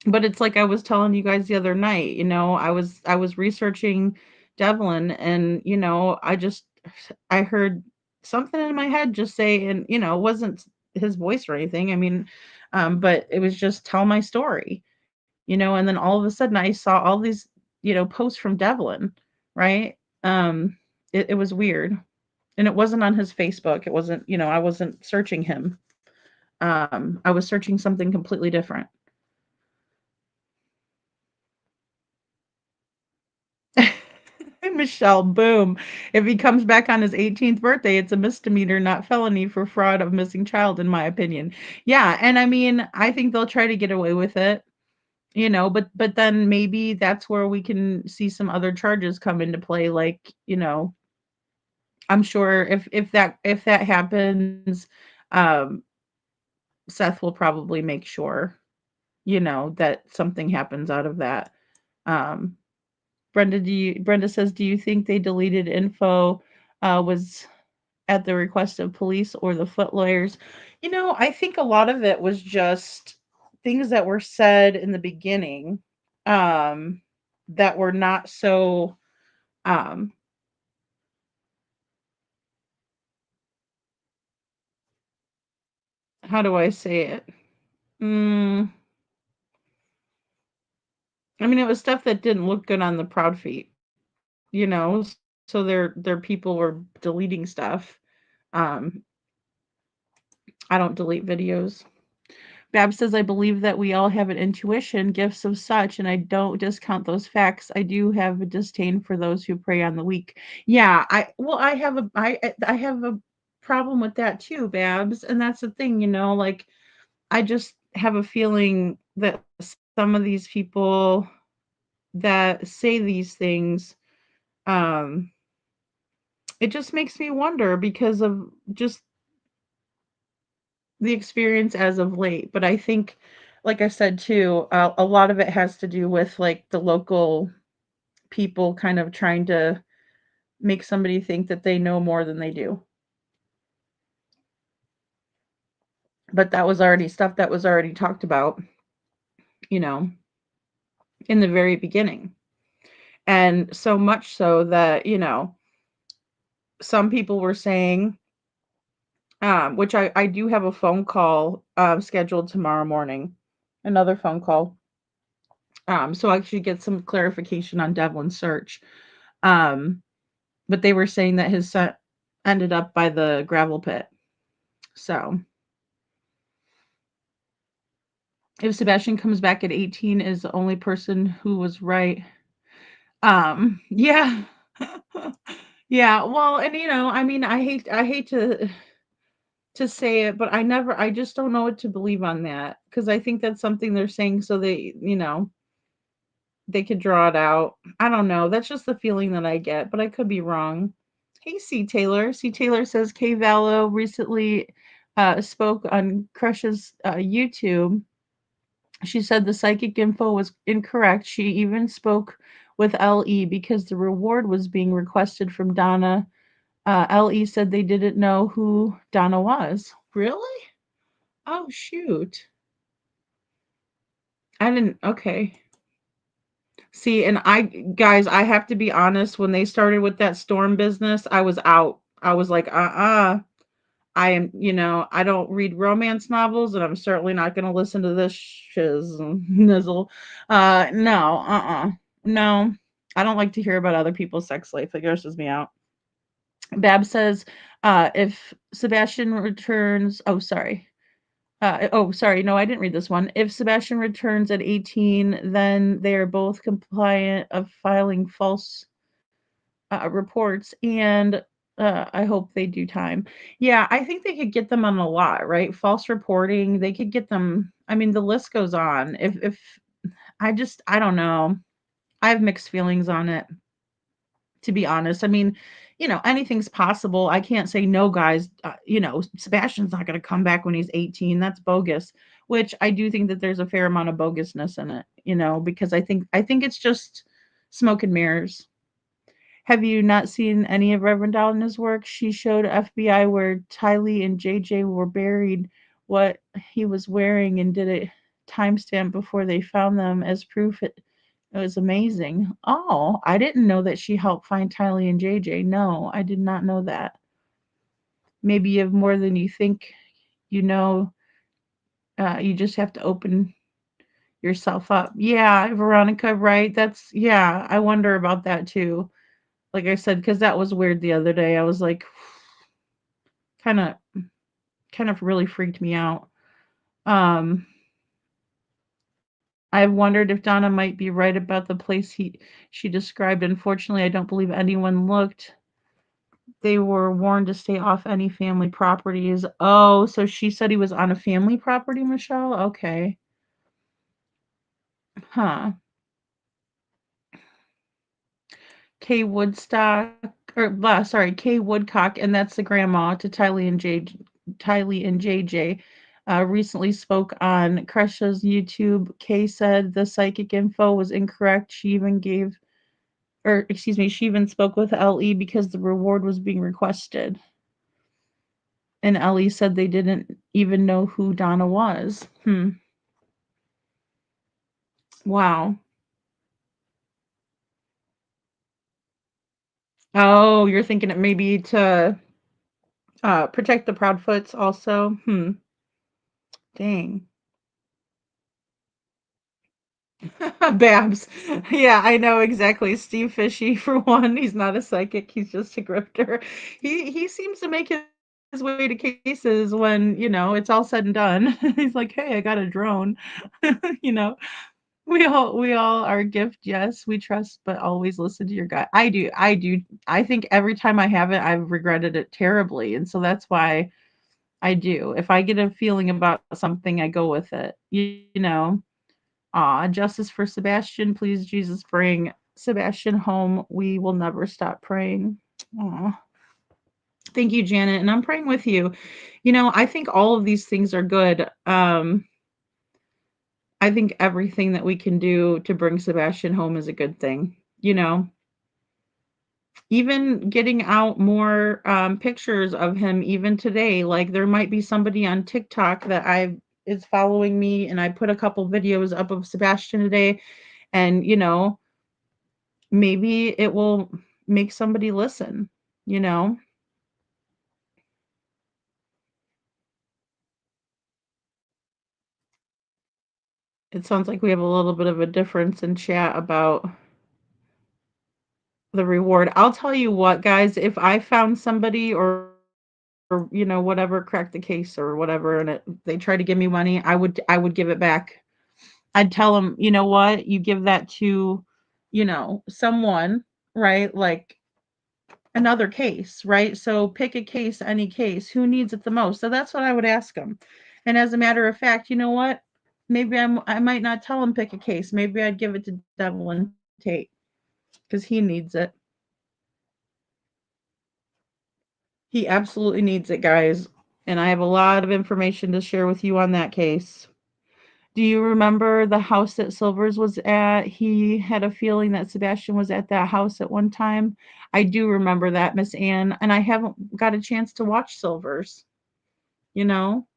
S7: But it's like I was telling you guys the other night, I was researching Devlin and, I heard something in my head just say, and, it wasn't his voice or anything. I mean, but it was just tell my story, and then all of a sudden I saw all these, posts from Devlin, right? It was weird. And it wasn't on his Facebook. It wasn't, I wasn't searching him. I was searching something completely different. Michelle, boom. If he comes back on his 18th birthday, it's a misdemeanor, not felony for fraud of missing child, in my opinion. Yeah, and I mean, I think they'll try to get away with it, but then maybe that's where we can see some other charges come into play. Like, I'm sure if that happens, um, Seth will probably make sure, that something happens out of that. Um, Brenda says, do you think they deleted info was at the request of police or the foot lawyers? I think a lot of it was just things that were said in the beginning um, that were not so um, how do I say it? Mm, I mean, it was stuff that didn't look good on the Proud Feet, you know. So their people were deleting stuff. Um, I don't delete videos. Bab says, I believe that we all have an intuition, gifts of such, and I don't discount those facts. I do have a disdain for those who prey on the weak. Yeah, I have a problem with that too, Babs. And that's the thing, like I just have a feeling that some of these people that say these things, um, it just makes me wonder because of just the experience as of late. But I think, like I said too, a lot of it has to do with like the local people kind of trying to make somebody think that they know more than they do. But that was already stuff that was already talked about, you know, in the very beginning. And so much so that, some people were saying, which I do have a phone call scheduled tomorrow morning, another phone call. So I should get some clarification on Devlin's search. Um, but they were saying that his son ended up by the gravel pit. So if Sebastian comes back at 18 is the only person who was right. Yeah. Yeah, well, and I mean, I hate to say it, but I just don't know what to believe on that because I think that's something they're saying so they could draw it out. I don't know. That's just the feeling that I get, but I could be wrong. Hey, C. Taylor. C. Taylor says Kay Vallow recently spoke on Crush's YouTube. She said the psychic info was incorrect. She even spoke with LE because the reward was being requested from Donna. LE said they didn't know who Donna was. Really? Oh, shoot. I didn't. Okay. See, and guys, I have to be honest, when they started with that storm business, I was out. I was like, I am, I don't read romance novels, and I'm certainly not going to listen to this shiz nizzle. No, no, I don't like to hear about other people's sex life. It grosses me out. Bab says, if Sebastian returns, sorry, no, I didn't read this one. If Sebastian returns at 18, then they are both compliant of filing false reports, and I hope they do time. Yeah, I think they could get them on a lot, right? False reporting, they could get them. I mean, the list goes on. If I don't know. I have mixed feelings on it, to be honest. I mean, anything's possible. I can't say no, guys. Sebastian's not going to come back when he's 18. That's bogus. Which I do think that there's a fair amount of bogusness in it, because I think it's just smoke and mirrors. Have you not seen any of Reverend Donna's work? She showed FBI where Tylee and JJ were buried, what he was wearing, and did a timestamp before they found them as proof. It was amazing. Oh, I didn't know that she helped find Tylee and JJ. No, I did not know that. Maybe you have more than you think you know. You just have to open yourself up. Yeah, Veronica, right? Yeah, I wonder about that too. Like I said, because that was weird the other day. I was like, kind of, kind of really freaked me out. Um, I've wondered if Donna might be right about the place she described. Unfortunately, I don't believe anyone looked. They were warned to stay off any family properties. Oh, so she said he was on a family property, Michelle? Okay. Huh. Kay Woodstock, or sorry, Kay Woodcock, and that's the grandma to Tylee and JJ. Recently spoke on Crush's YouTube. Kay said the psychic info was incorrect. She even spoke with LE because the reward was being requested. And LE said they didn't even know who Donna was. Wow. Oh, you're thinking it maybe to protect the Proudfoots also? Dang. Babs. Yeah, I know exactly. Steve Fishy, for one, he's not a psychic. He's just a grifter. He seems to make his way to cases when, it's all said and done. He's like, "Hey, I got a drone." you know, we all are a gift. Yes, we trust, but always listen to your gut. I do. I do. I think every time I have it, I've regretted it terribly, and so that's why I do. If I get a feeling about something, I go with it. You know. Justice for Sebastian. Please, Jesus, bring Sebastian home. We will never stop praying. Aw. Thank you, Janet. And I'm praying with you. I think all of these things are good. I think everything that we can do to bring Sebastian home is a good thing. Even getting out more pictures of him, even today. Like there might be somebody on TikTok that I is following me, and I put a couple videos up of Sebastian today, and maybe it will make somebody listen, you know? It sounds like we have a little bit of a difference in chat about the reward. I'll tell you what, guys, if I found somebody or whatever, crack the case or whatever, and they try to give me money, I would give it back. I'd tell them, you know what, you give that to, someone, right? Like another case, right? So pick a case, any case. Who needs it the most? So that's what I would ask them. And as a matter of fact, you know what? Maybe I might not tell him pick a case. Maybe I'd give it to Devlin Tate because he needs it. He absolutely needs it, guys. And I have a lot of information to share with you on that case. Do you remember the house that Silvers was at? He had a feeling that Sebastian was at that house at one time. I do remember that, Miss Ann, and I haven't got a chance to watch Silvers, you know?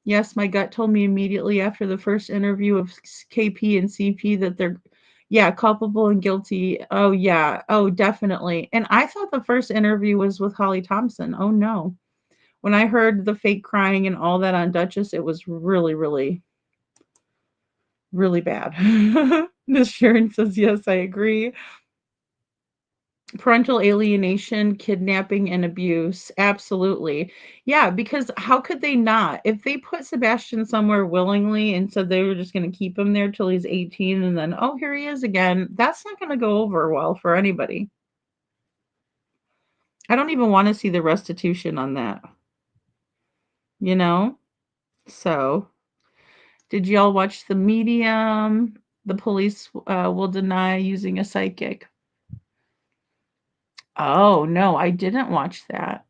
S7: Yes, my gut told me immediately after the first interview of KP and CP that they're, yeah, culpable and guilty. Oh, yeah. Oh, definitely. And I thought the first interview was with Holly Thompson. Oh, no. When I heard the fake crying and all that on Duchess, it was really, really, really bad. Miss Sharon says, yes, I agree. Parental alienation, kidnapping, and abuse. Absolutely. Yeah, because how could they not? If they put Sebastian somewhere willingly and said they were just going to keep him there till he's 18 and then, oh, here he is again, that's not going to go over well for anybody. I don't even want to see the restitution on that, you know? So, did y'all watch The Medium? The police will deny using a psychic. Oh, no, I didn't watch that.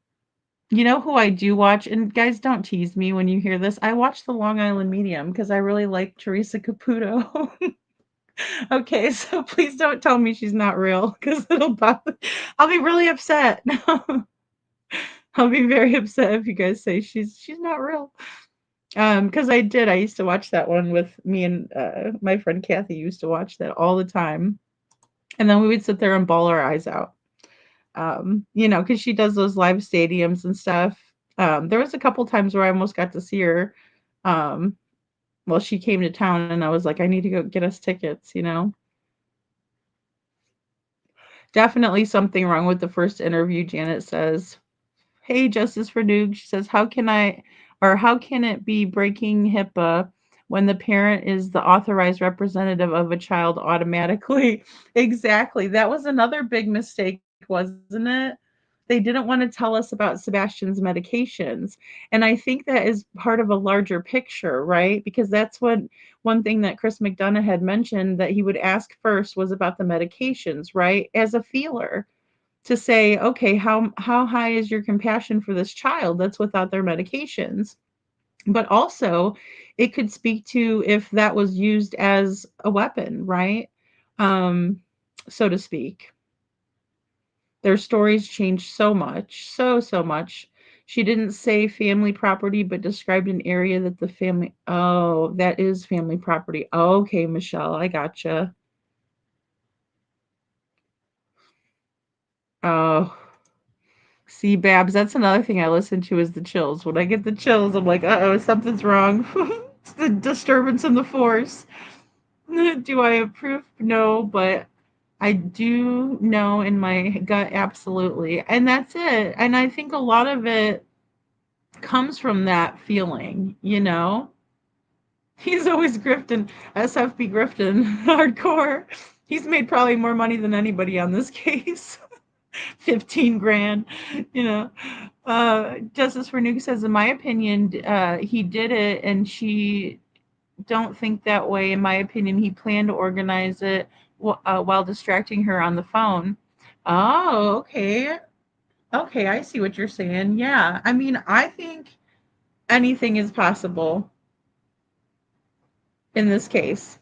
S7: You know who I do watch? And guys, don't tease me when you hear this. I watch the Long Island Medium because I really like Teresa Caputo. Okay, so please don't tell me she's not real because it'll bother. I'll be really upset. I'll be very upset if you guys say she's not real. Because I used to watch that one with me and my friend Kathy used to watch that all the time. And then we would sit there and bawl our eyes out. Because she does those live stadiums and stuff. There was a couple times where I almost got to see her. Um, well, she came to town, and I was like, I need to go get us tickets. Definitely something wrong with the first interview, Janet says. Hey, Justice for Noog. She says, how can it be breaking HIPAA when the parent is the authorized representative of a child automatically? Exactly. That was another big mistake, wasn't it? They didn't want to tell us about Sebastian's medications. And I think that is part of a larger picture, right? Because that's what one thing that Chris McDonough had mentioned that he would ask first was about the medications, right? As a feeler to say, okay, how high is your compassion for this child that's without their medications? But also, it could speak to if that was used as a weapon, right? Um, so to speak. Their stories changed so much, so much. She didn't say family property, but described an area that the family. Oh, that is family property. Okay, Michelle, I gotcha. Oh, see, Babs, that's another thing I listen to is the chills. When I get the chills, I'm like, uh-oh, something's wrong. It's the disturbance in the force. Do I approve? No, but I do know in my gut, absolutely. And that's it. And I think a lot of it comes from that feeling. He's always grifting, SFB grifting, hardcore. He's made probably more money than anybody on this case. 15 grand, you know. Justice for Nuke says, in my opinion, he did it and she don't think that way. In my opinion, he planned to organize it while distracting her on the phone. Oh, okay. Okay, I see what you're saying. Yeah. I mean, I think anything is possible in this case.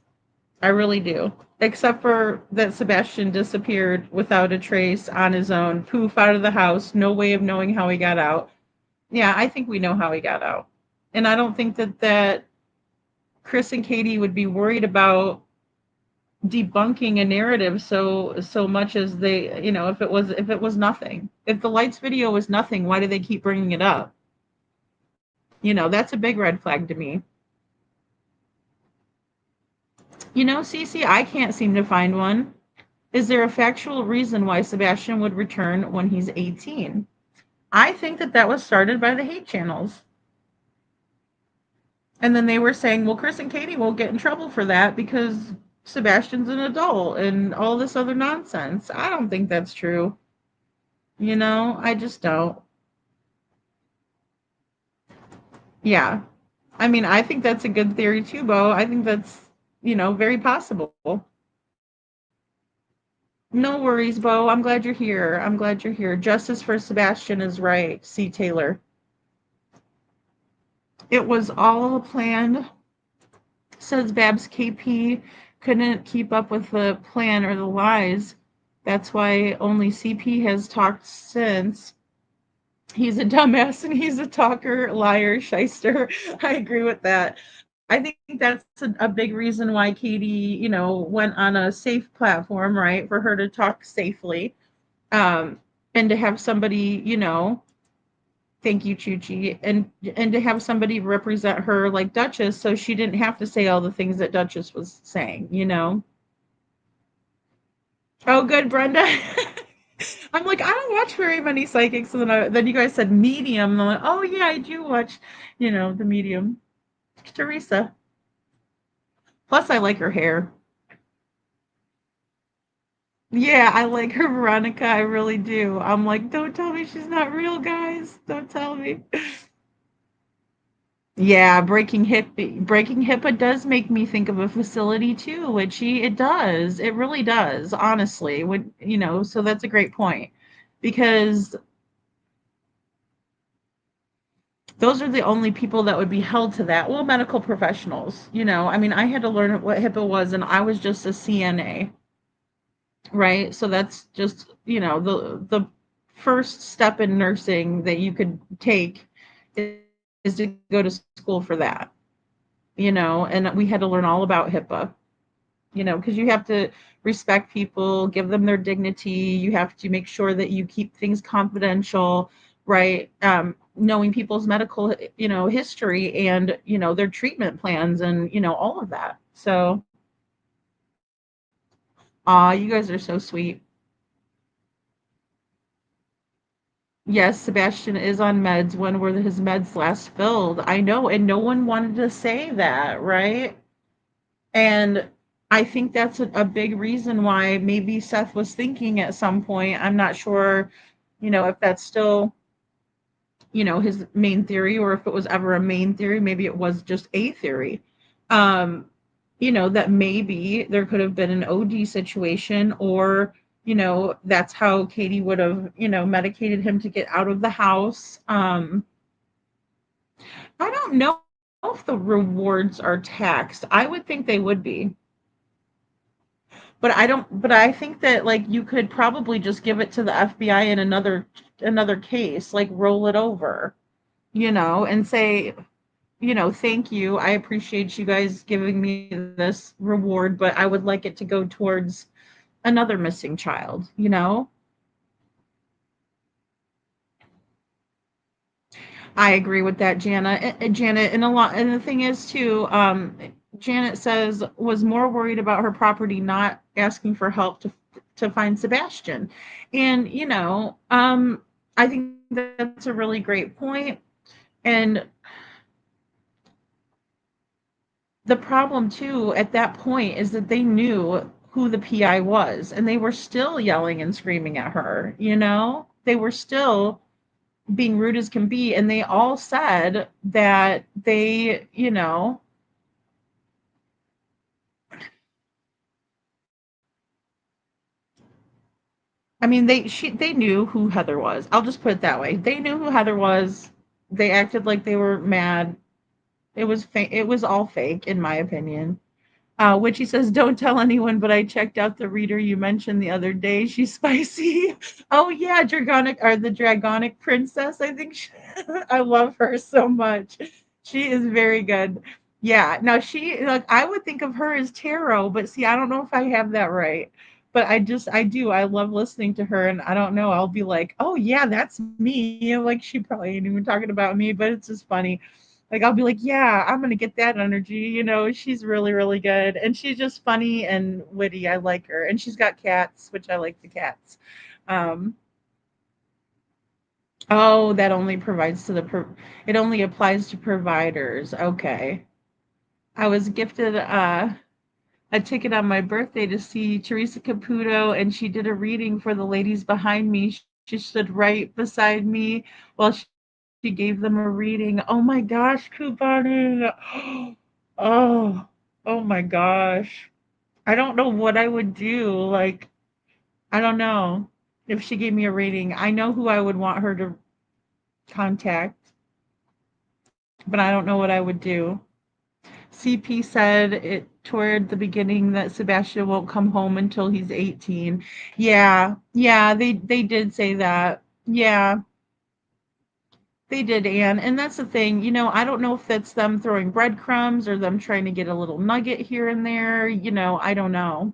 S7: I really do. Except for that Sebastian disappeared without a trace on his own, poof out of the house, no way of knowing how he got out. Yeah, I think we know how he got out. And I don't think that Chris and Katie would be worried about debunking a narrative so much as they, if it was nothing. If the lights video was nothing, why do they keep bringing it up? That's a big red flag to me. Cece, I can't seem to find one. Is there a factual reason why Sebastian would return when he's 18? I think that was started by the hate channels. And then they were saying, well, Chris and Katie won't get in trouble for that because Sebastian's an adult and all this other nonsense. I don't think that's true. I just don't. Yeah. I mean, I think that's a good theory too, Bo. I think that's, very possible. No worries, Bo. I'm glad you're here. I'm glad you're here. Justice for Sebastian is right. C. Taylor. It was all planned, says Babs KP. Couldn't keep up with the plan or the lies. That's why only CP has talked since. He's a dumbass and he's a talker, liar, shyster. I agree with that. I think that's a big reason why Katie, went on a safe platform, right, for her to talk safely, um, and to have somebody, thank you, Chuchi, and to have somebody represent her like Duchess, so she didn't have to say all the things that Duchess was saying. Oh, good, Brenda. I'm like, I don't watch very many psychics, and then you guys said medium, and I'm like, oh yeah, I do watch, the medium. Teresa. Plus, I like her hair. Yeah, I like her, Veronica. I really do. I'm like, don't tell me she's not real, guys. Don't tell me. Yeah, Breaking HIPAA does make me think of a facility too, it does. It really does, honestly. So that's a great point because those are the only people that would be held to that. Well, medical professionals. I mean, I had to learn what HIPAA was and I was just a CNA, right? So that's just, the first step in nursing that you could take is to go to school for that, and we had to learn all about HIPAA, because you have to respect people, give them their dignity. You have to make sure that you keep things confidential, right? Knowing people's medical, history and, their treatment plans and, all of that. So, you guys are so sweet. Yes, Sebastian is on meds. When were his meds last filled? I know, and no one wanted to say that, right? And I think that's a big reason why maybe Seth was thinking at some point. I'm not sure, if that's still, his main theory or if it was ever a main theory. Maybe it was just a theory. Um, that maybe there could have been an OD situation or, that's how Katie would have, medicated him to get out of the house. I don't know if the rewards are taxed. I would think they would be. But I think that like you could probably just give it to the FBI in another case, like roll it over, and say, thank you. I appreciate you guys giving me this reward, but I would like it to go towards another missing child. I agree with that, Janet, and the thing is too, Janet says was more worried about her property, not asking for help to find Sebastian, and I think that's a really great point. And the problem too at that point is that they knew who the PI was, and they were still yelling and screaming at her. They were still being rude as can be, and they all said that I mean, they knew who Heather was. I'll just put it that way. They knew who Heather was. They acted like they were mad. It was all fake, in my opinion. Which he says, don't tell anyone, but I checked out the reader you mentioned the other day. She's spicy. Oh yeah, the Dragonic Princess. I think I love her so much. She is very good. Yeah. Now I would think of her as tarot, but see, I don't know if I have that right. But I do. I love listening to her, and I don't know. I'll be like, oh yeah, that's me. Like she probably ain't even talking about me, but it's just funny. Like I'll be like, yeah, I'm gonna get that energy. She's really, really good, and she's just funny and witty. I like her, and she's got cats, which I like the cats. Um, oh, that only provides to it only applies to providers. Okay, I was gifted a ticket on my birthday to see Teresa Caputo, and she did a reading for the ladies behind me. She stood right beside me while she gave them a reading. Oh my gosh, Kubani. Oh, oh my gosh. I don't know what I would do. Like, I don't know if she gave me a rating. I know who I would want her to contact, but I don't know what I would do. CP said it toward the beginning that Sebastian won't come home until he's 18. Yeah, yeah, they did say that. Yeah, they did, Anne. And that's the thing, I don't know if that's them throwing breadcrumbs or them trying to get a little nugget here and there. I don't know.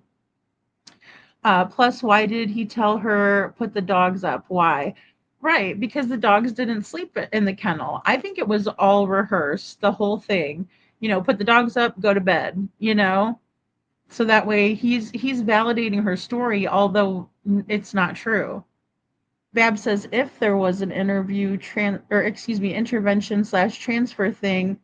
S7: Plus, why did he tell her put the dogs up? Why? Right, because the dogs didn't sleep in the kennel. I think it was all rehearsed, the whole thing. Put the dogs up, go to bed. So that way he's validating her story, although it's not true. Bab says if there was an intervention slash transfer thing,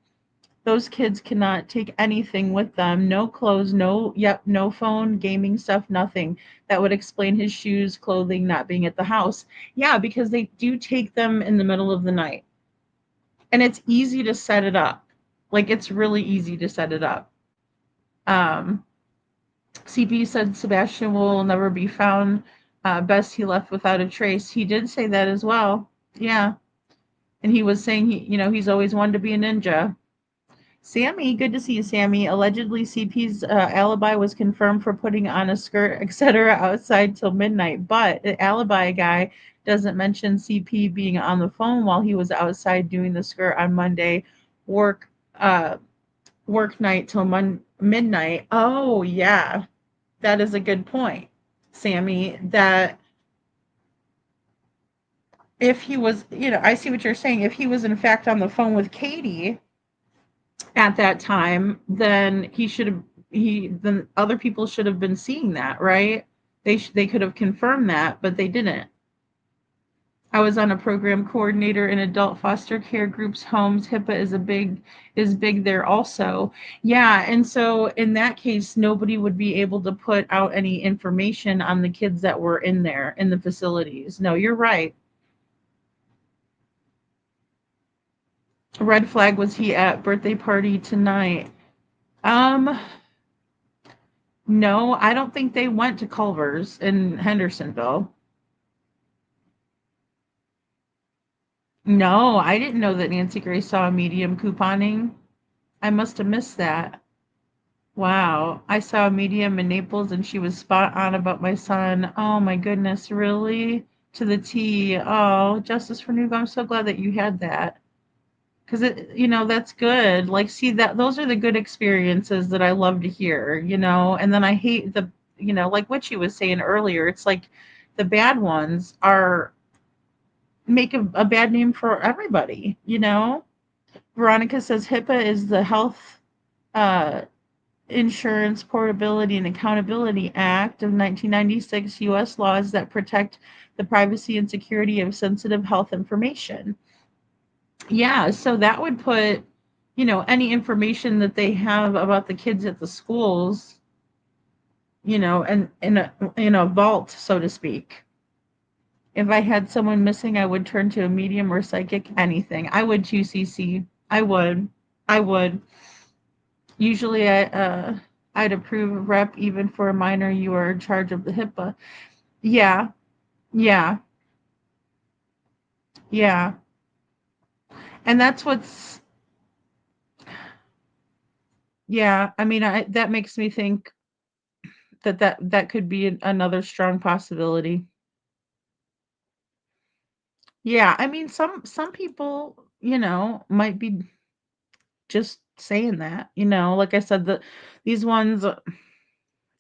S7: those kids cannot take anything with them. No clothes, no phone, gaming stuff, nothing. That would explain his shoes, clothing not being at the house. Yeah, because they do take them in the middle of the night. And it's easy to set it up. Like, it's really easy to set it up. CP said Sebastian will never be found. Best he left without a trace. He did say that as well. Yeah. And he was saying he's always wanted to be a ninja. Sammy, good to see you, Sammy. Allegedly, CP's alibi was confirmed for putting on a skirt, etc., outside till midnight. But the alibi guy doesn't mention CP being on the phone while he was outside doing the skirt on Monday, work uh, work night till midnight. Oh yeah, that is a good point, Sammy. That if he was, I see what you're saying. If he was in fact on the phone with Katie at that time, then then other people should have been seeing that, right? They could have confirmed that, but they didn't. I was on a program coordinator in adult foster care groups homes. HIPAA is big there also. Yeah, and so in that case, nobody would be able to put out any information on the kids that were in there in the facilities. No, you're right. Red flag, was he at birthday party tonight? No, I don't think they went to Culver's in Hendersonville. No, I didn't know that Nancy Grace saw a medium couponing. I must have missed that. Wow. I saw a medium in Naples and she was spot on about my son. Oh my goodness, really? To the T. Oh, Justice for Nugo, I'm so glad that you had that. Because that's good. Like, see, that those are the good experiences that I love to hear. And then I hate like what you was saying earlier. It's like the bad ones are make a bad name for everybody. Veronica says HIPAA is the Health uh, Insurance Portability and Accountability Act of 1996, U.S. laws that protect the privacy and security of sensitive health information. Yeah, so that would put, any information that they have about the kids at the schools, and in a vault, so to speak. If I had someone missing, I would turn to a medium or psychic, anything. I would too, CC. I would. I would. Usually I'd approve rep even for a minor. You are in charge of the HIPAA. Yeah. Yeah. Yeah. And that's what's yeah, I mean, that makes me think that could be another strong possibility. Yeah, I mean, some people, might be just saying that, like I said, these ones,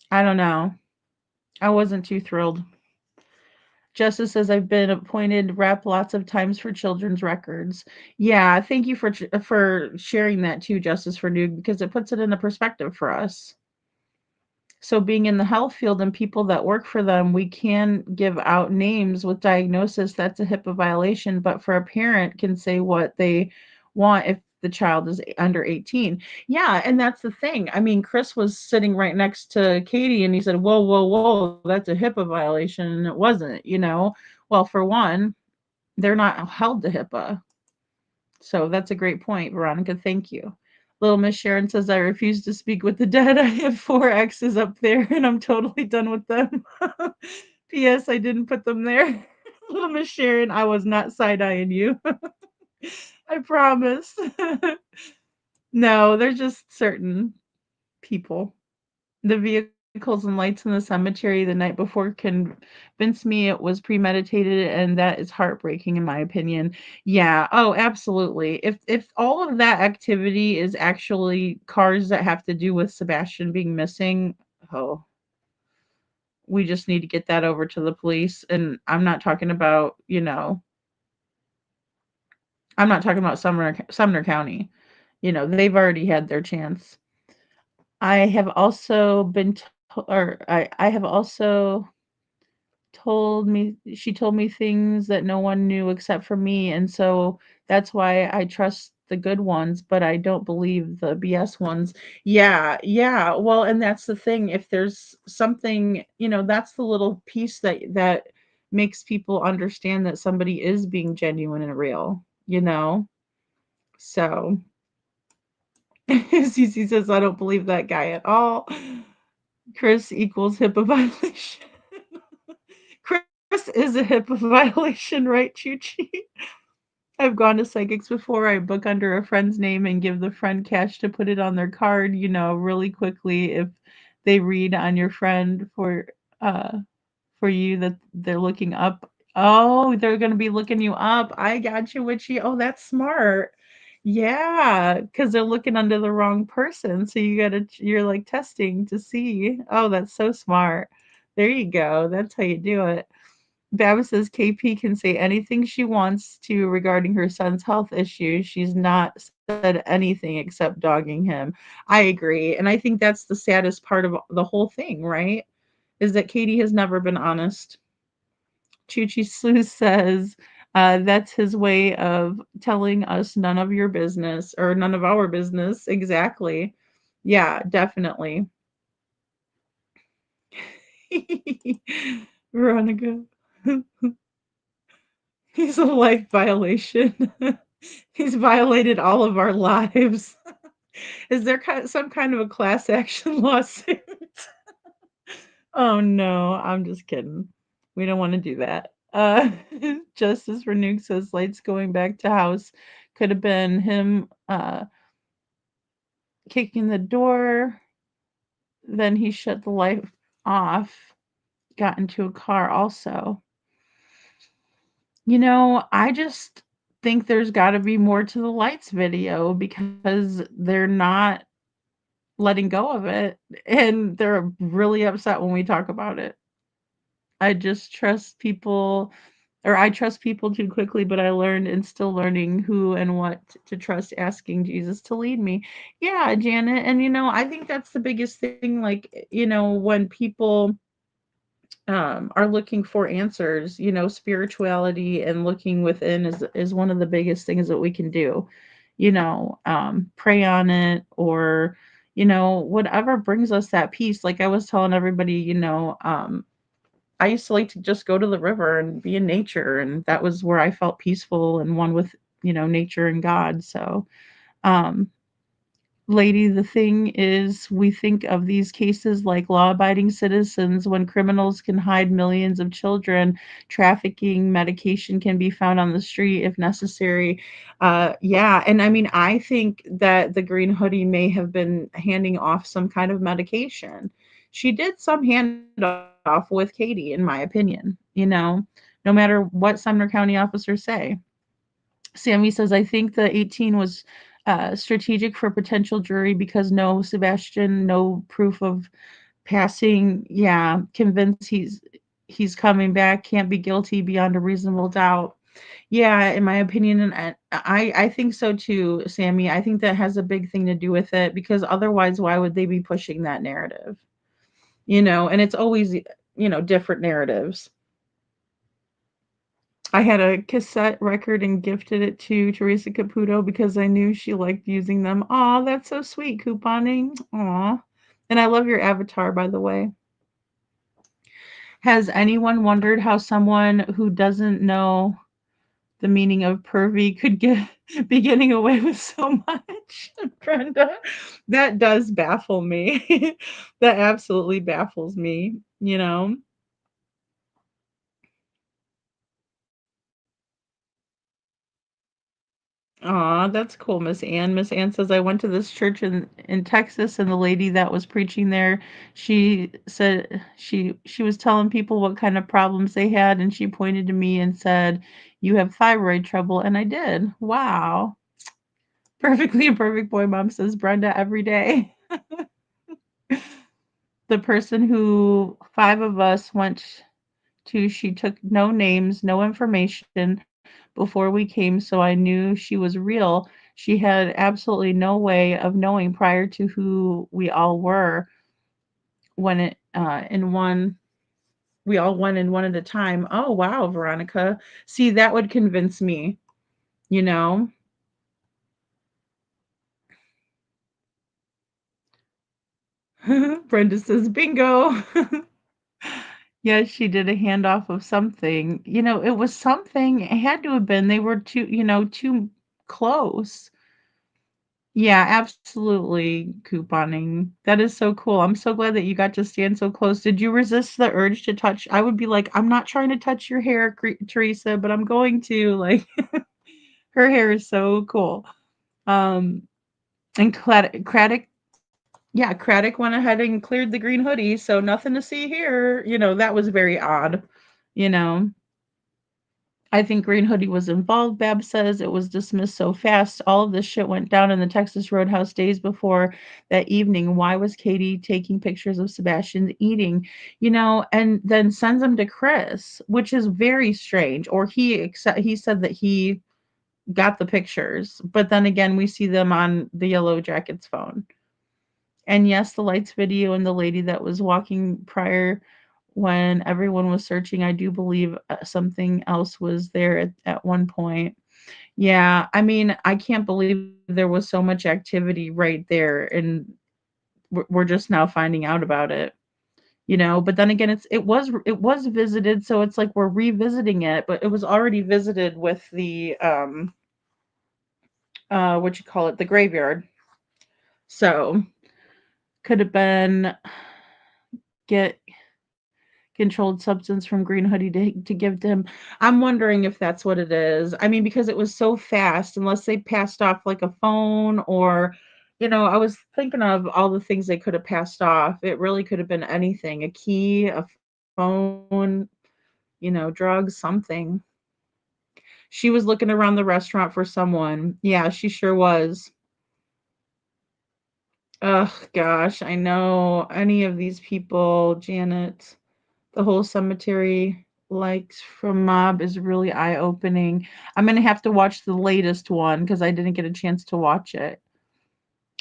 S7: I don't know. I wasn't too thrilled. Justice says I've been appointed rep lots of times for children's records. Yeah, thank you for sharing that too, Justice for Nude, because it puts it in the perspective for us. So being in the health field and people that work for them, we can give out names with diagnosis. That's a HIPAA violation, but for a parent can say what they want if the child is under 18. Yeah, and that's the thing. I mean, Chris was sitting right next to Katie and he said, whoa, whoa, whoa, that's a HIPAA violation. And it wasn't. Well, for one, they're not held to HIPAA. So that's a great point, Veronica. Thank you. Little Miss Sharon says, I refuse to speak with the dead. I have 4 exes up there and I'm totally done with them. P.S. I didn't put them there. Little Miss Sharon, I was not side-eyeing you. I promise. No, they're just certain people. The vehicles and lights in the cemetery the night before convinced me it was premeditated, and that is heartbreaking in my opinion. Yeah, oh, absolutely. If all of that activity is actually cars that have to do with Sebastian being missing, oh, we just need to get that over to the police. And I'm not talking about, I'm not talking about Sumner County. They've already had their chance. I have also been or I have also she told me things that no one knew except for me, and so that's why I trust the good ones, but I don't believe the BS ones. Yeah, yeah. Well, and that's the thing. If there's something, that's the little piece that makes people understand that somebody is being genuine and real. So Cece says I don't believe that guy at all. Chris equals HIPAA violation. Chris is a HIPAA violation, right, Chuchi? I've gone to psychics before. I book under a friend's name and give the friend cash to put it on their card, really quickly if they read on your friend uh for you that they're looking up. Oh, they're gonna be looking you up. I got you, Witchy. Oh, that's smart. Yeah, because they're looking under the wrong person. So you're like testing to see. Oh, that's so smart. There you go. That's how you do it. Babs says KP can say anything she wants to regarding her son's health issues. She's not said anything except dogging him. I agree. And I think that's the saddest part of the whole thing, right? Is that Katie has never been honest. Chuchi Sleuth says that's his way of telling us none of your business or none of our business. Exactly. Yeah, definitely. Veronica. He's a life violation. He's violated all of our lives. Is there some kind of a class action lawsuit? Oh no, I'm just kidding. We don't want to do that. Justice Renewed says lights going back to house could have been him kicking the door. Then he shut the light off, got into a car also. I just think there's got to be more to the lights video because they're not letting go of it and they're really upset when we talk about it. I just trust people, or I trust people too quickly, but I learned and still learning who and what to trust, asking Jesus to lead me. Yeah, Janet. And, I think that's the biggest thing. Like, when people are looking for answers, spirituality and looking within is one of the biggest things that we can do. Pray on it, or whatever brings us that peace. Like I was telling everybody, I used to like to just go to the river and be in nature, and that was where I felt peaceful and one with nature and God. So um lady, the thing is, we think of these cases like law abiding citizens when criminals can hide millions of children. Trafficking medication can be found on the street if necessary. Yeah. And I mean, I think that the green hoodie may have been handing off some kind of medication. She did some handoff with Katie, in my opinion, no matter what Sumner County officers say. Sammy says, I think the 18 was strategic for potential jury because no Sebastian, no proof of passing. Yeah, convinced he's coming back, can't be guilty beyond a reasonable doubt. Yeah, in my opinion, and I think so too, Sammy. I think that has a big thing to do with it because otherwise, why would they be pushing that narrative? And it's always different narratives. I had a cassette record and gifted it to Teresa Caputo because I knew she liked using them. Aw, that's so sweet, couponing. Aw. And I love your avatar, by the way. Has anyone wondered how someone who doesn't know the meaning of pervy could be getting away with so much? Brenda, that does baffle me. That absolutely baffles me. Aw, that's cool, Miss Ann. Miss Ann says, I went to this church in Texas, and the lady that was preaching there, she said she was telling people what kind of problems they had, and she pointed to me and said, "You have thyroid trouble," and I did. Wow. Perfectly perfect boy, mom says Brenda every day. The person who five of us went to, she took no names, no information before we came, so I knew she was real. She had absolutely no way of knowing prior to who we all were when it in one we all went in one at a time. Oh wow, Veronica. See, that would convince me, you know. Brenda says bingo. Yes, she did a handoff of something. It was something. It had to have been. They were too close. Yeah, absolutely, couponing. That is so cool. I'm so glad that you got to stand so close. Did you resist the urge to touch? I would be like, I'm not trying to touch your hair, Teresa, but I'm going to. Like, her hair is so cool. Um, and Craddock, yeah, Craddock went ahead and cleared the green hoodie, so nothing to see here. That was very odd. You know. I think Green Hoodie was involved, Bab says. It was dismissed so fast. All of this shit went down in the Texas Roadhouse days before that evening. Why was Katie taking pictures of Sebastian eating? And then sends them to Chris, which is very strange. Or he said that he got the pictures, but then again, we see them on the Yellow Jackets phone. And yes, the lights video and the lady that was walking prior when everyone was searching, I do believe something else was there at one point. Yeah, I mean, I can't believe there was so much activity right there, and we're just now finding out about it. But then again, it was visited, so it's like we're revisiting it, but it was already visited with the what you call it, the graveyard. So could have been get controlled substance from Green Hoodie to give to him. I'm wondering if that's what it is. I mean, because it was so fast, unless they passed off like a phone or, I was thinking of all the things they could have passed off. It really could have been anything, a key, a phone, drugs, something. She was looking around the restaurant for someone. Yeah, she sure was. Ugh, gosh, I know any of these people, Janet. The whole cemetery likes from Mob is really eye-opening. I'm gonna have to watch the latest one because I didn't get a chance to watch it.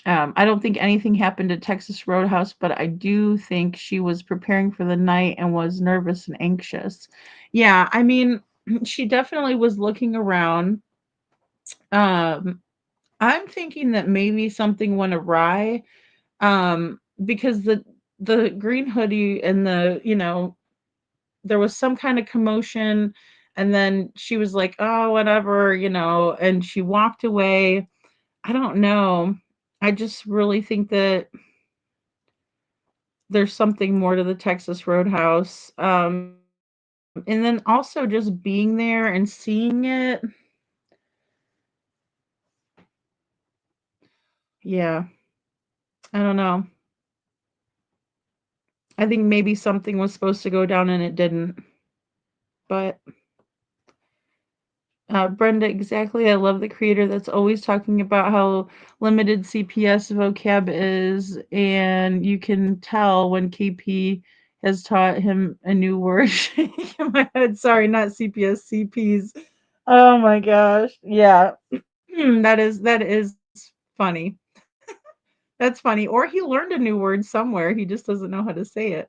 S7: I don't think anything happened at Texas Roadhouse, but I do think she was preparing for the night and was nervous and anxious. Yeah, I mean, she definitely was looking around. Um, I'm thinking that maybe something went awry, because the green hoodie and there was some kind of commotion, and then she was like, "Oh, whatever," and she walked away. I don't know. I just really think that there's something more to the Texas Roadhouse. And then also just being there and seeing it. Yeah, I don't know. I think maybe something was supposed to go down and it didn't. But Brenda, exactly. I love the creator that's always talking about how limited CPS vocab is, and you can tell when KP has taught him a new word. Shaking in my head. Sorry, not CPS, CPs. Oh my gosh. Yeah. that is funny. That's funny. Or he learned a new word somewhere. He just doesn't know how to say it.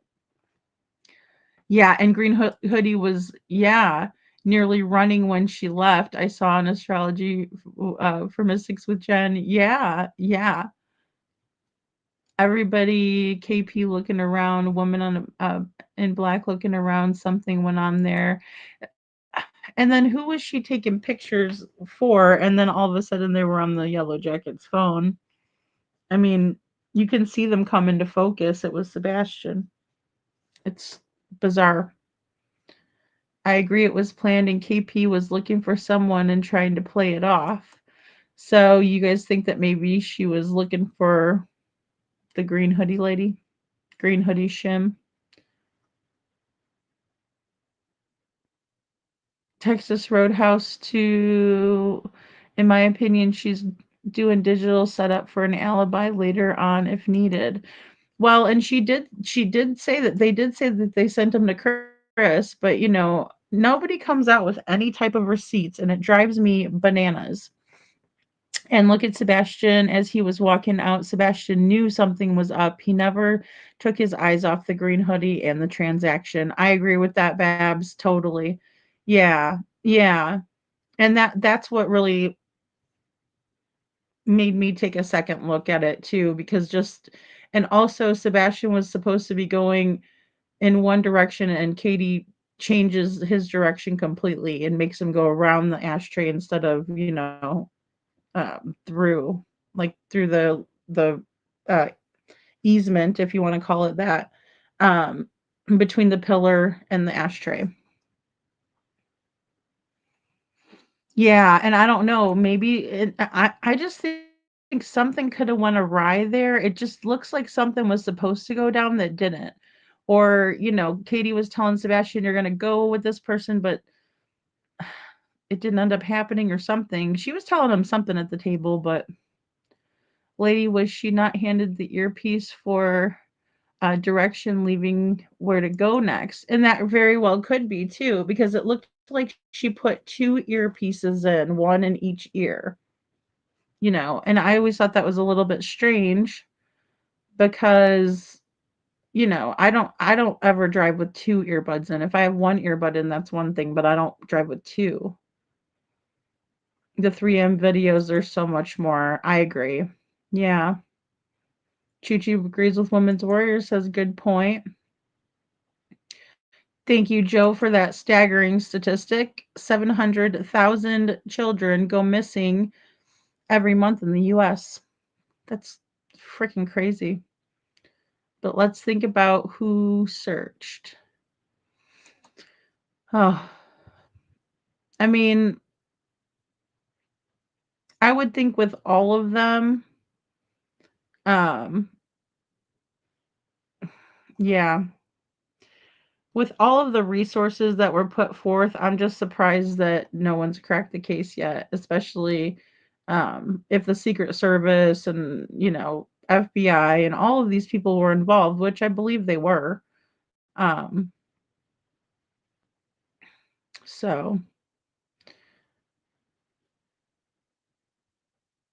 S7: Yeah, and Green Hoodie was, yeah, nearly running when she left. I saw an astrology for Mystics with Jen. Yeah, yeah. Everybody, KP looking around, woman in black looking around. Something went on there. And then who was she taking pictures for? And then all of a sudden they were on the Yellow Jackets phone. I mean, you can see them come into focus. It was Sebastian. It's bizarre. I agree it was planned and KP was looking for someone and trying to play it off. So you guys think that maybe she was looking for the green hoodie lady? Green hoodie shim? Texas Roadhouse to, in my opinion, she's doing digital setup for an alibi later on if needed. Well, and she did say that they sent him to Chris, but nobody comes out with any type of receipts, and it drives me bananas. And look at Sebastian as he was walking out. Sebastian knew something was up. He never took his eyes off the green hoodie and the transaction. I agree with that, Babs. Totally. Yeah. Yeah. And that's what really made me take a second look at it too, because just and also Sebastian was supposed to be going in one direction and Katie changes his direction completely and makes him go around the ashtray instead of, through through the uh, easement, if you want to call it that, um, between the pillar and the ashtray. Yeah, and I don't know, maybe I just think something could have went awry there. It just looks like something was supposed to go down that didn't. Or, Katie was telling Sebastian you're gonna go with this person, but it didn't end up happening or something. She was telling him something at the table, but lady, was she not handed the earpiece for direction leaving where to go next? And that very well could be too, because it looked like she put two earpieces in, one in each ear, and I always thought that was a little bit strange because, I don't ever drive with two earbuds in. If I have one earbud in, that's one thing, but I don't drive with two. The 3M videos are so much more. I agree. Yeah. Chi Chi agrees with Women's Warriors, says good point. Thank you, Joe, for that staggering statistic. 700,000 children go missing every month in the US. That's freaking crazy. But let's think about who searched. Oh, I mean, I would think with all of them, um, yeah, with all of the resources that were put forth, I'm just surprised that no one's cracked the case yet, especially if the Secret Service and, FBI and all of these people were involved, which I believe they were. Um, so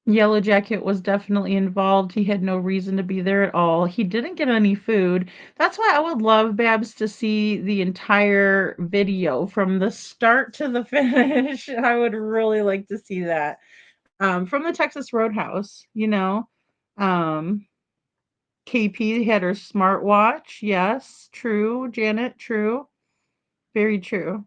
S7: Yellow Jacket was definitely involved. He had no reason to be there at all. He didn't get any food. That's why I would love Babs to see the entire video from the start to the finish. I would really like to see that. From the Texas Roadhouse, Um, KP had her smartwatch. Yes, true, Janet, true. Very true.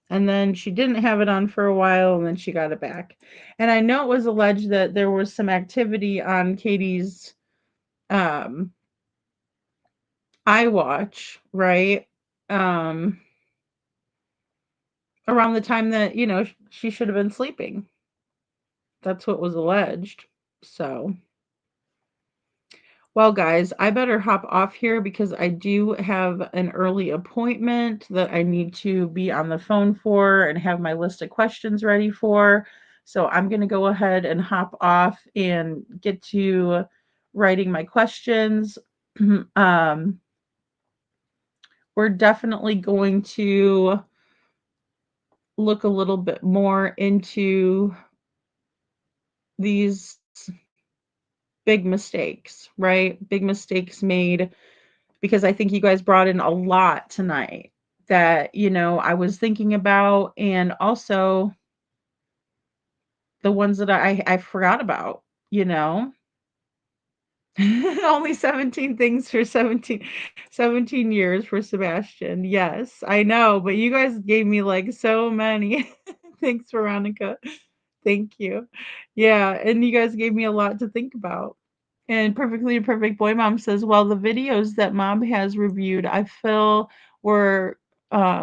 S7: And then she didn't have it on for a while and then she got it back. And I know it was alleged that there was some activity on Katie's um iWatch, right? Um Around the time that, she should have been sleeping. That's what was alleged. So, well, guys, I better hop off here because I do have an early appointment that I need to be on the phone for and have my list of questions ready for. So I'm going to go ahead and hop off and get to writing my questions. um, we're definitely going to look a little bit more into these big mistakes, right? Big mistakes made because I think you guys brought in a lot tonight that, I was thinking about, and also the ones that I forgot about, you know? Only 17 things for 17 years for Sebastian. Yes, I know, but you guys gave me like so many. Thanks, Veronica. Thank you. Yeah, and you guys gave me a lot to think about. And Perfectly Perfect Boy Mom says, well, the videos that Mom has reviewed, I feel were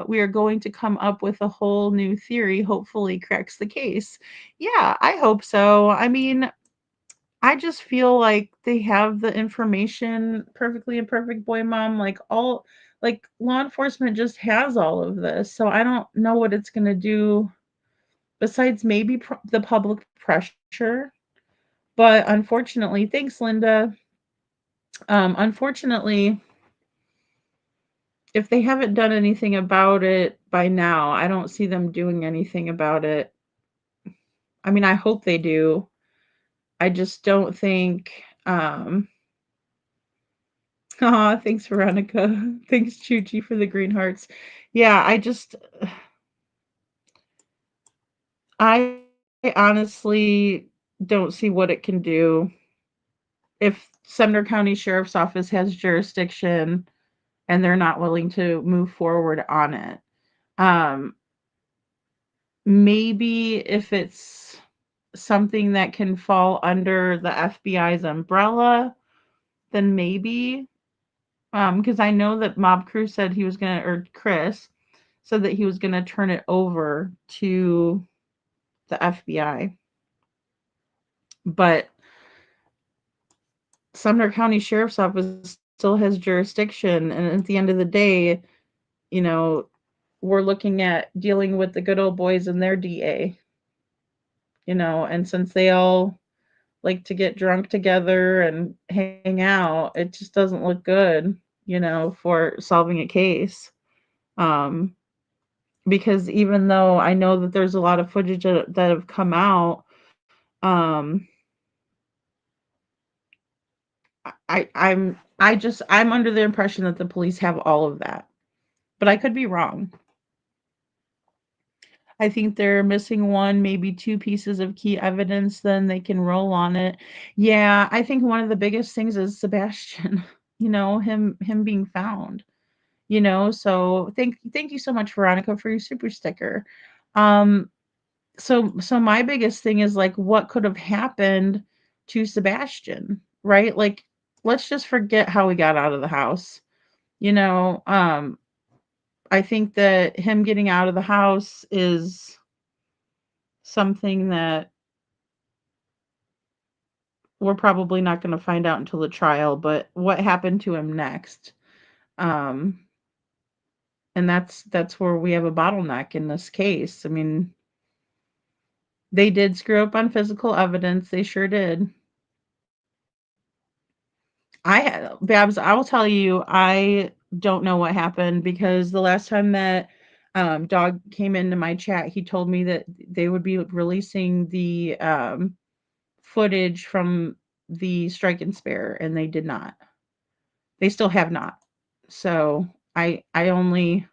S7: we are going to come up with a whole new theory, hopefully cracks the case. Yeah, I hope so. I mean, I just feel like they have the information. Perfectly Imperfect Boy Mom, like all, like law enforcement just has all of this. So I don't know what it's going to do besides maybe the public pressure. But unfortunately, thanks, Linda. Unfortunately, if they haven't done anything about it by now, I don't see them doing anything about it. I mean, I hope they do. I just don't think. Aw, thanks, Veronica. Thanks, Chuchi, for the green hearts. Yeah, I honestly don't see what it can do if Sumner County Sheriff's Office has jurisdiction and they're not willing to move forward on it. Um, Maybe if it's something that can fall under the FBI's umbrella, then maybe. Because I know that Mob Crew said he was gonna, or Chris said that he was gonna turn it over to the FBI. But Sumner County Sheriff's Office still has jurisdiction, and at the end of the day, you know, we're looking at dealing with the good old boys and their DA, and since they all like to get drunk together and hang out, it just doesn't look good, for solving a case. Um, because even though I know that there's a lot of footage that have come out, um, I'm under the impression that the police have all of that, but I could be wrong. I think they're missing one, maybe two pieces of key evidence, then they can roll on it. Yeah, I think one of the biggest things is Sebastian, him being found. So thank you so much, Veronica, for your super sticker. Um, so my biggest thing is like what could have happened to Sebastian, right? Like, let's just forget how he got out of the house. You know, um, I think that him getting out of the house is something that we're probably not going to find out until the trial, but what happened to him next? Um, and that's where we have a bottleneck in this case. I mean, they did screw up on physical evidence. They sure did. Babs, I will tell you, I don't know what happened because the last time that Dog came into my chat, he told me that they would be releasing the footage from the strike and spare, and they did not. They still have not. So I only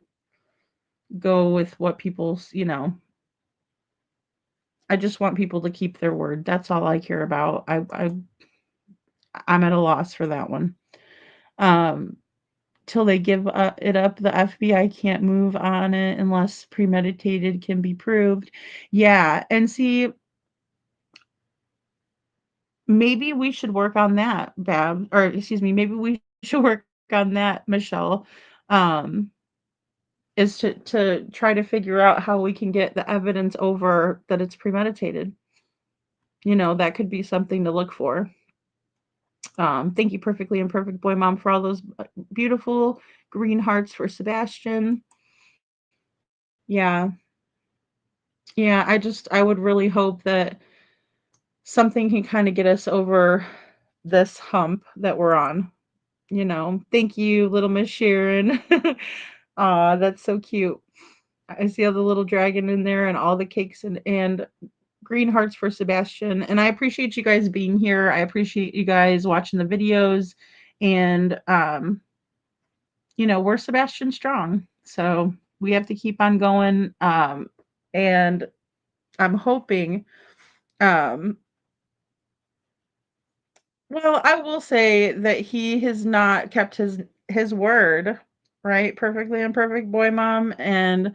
S7: go with what people's. I just want people to keep their word. That's all I care about. I'm at a loss for that one. Um, till they give it up, the FBI can't move on it unless premeditated can be proved. Yeah, and see, maybe we should work on that, Bab, or excuse me, maybe we should work on that, Michelle. Um, is to try to figure out how we can get the evidence over that it's premeditated. That could be something to look for. Thank you, Perfectly Imperfect Boy Mom, for all those beautiful green hearts for Sebastian. Yeah. Yeah, I would really hope that something can kind of get us over this hump that we're on. Thank you, little Miss Sharon. Aw, that's so cute. I see all the little dragon in there and all the cakes and green hearts for Sebastian. And I appreciate you guys being here. I appreciate you guys watching the videos. And we're Sebastian strong. So we have to keep on going. And I'm hoping um well, I will say that he has not kept his word, right? Perfectly Imperfect Boy Mom, and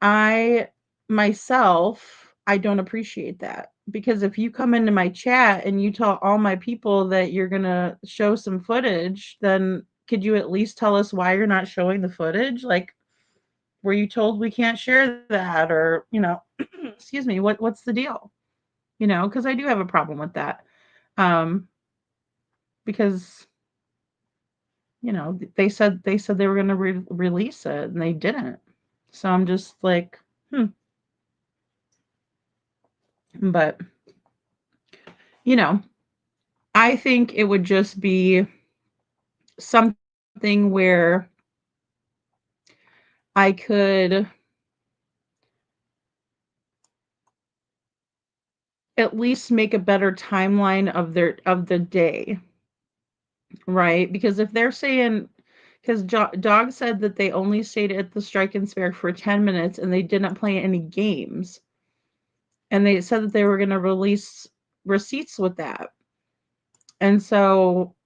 S7: I myself, I don't appreciate that because if you come into my chat and you tell all my people that you're going to show some footage, then could you at least tell us why you're not showing the footage? Like, were you told we can't share that? Or, excuse me, what's the deal? Because I do have a problem with that. Because, they said they were going to release it and they didn't. So I'm just like, but, you know, I think it would just be something where I could at least make a better timeline of the day, right? Because if they're saying, because Dog said that they only stayed at the Strike and Spare for 10 minutes and they didn't play any games, and they said that they were going to release receipts with that, and so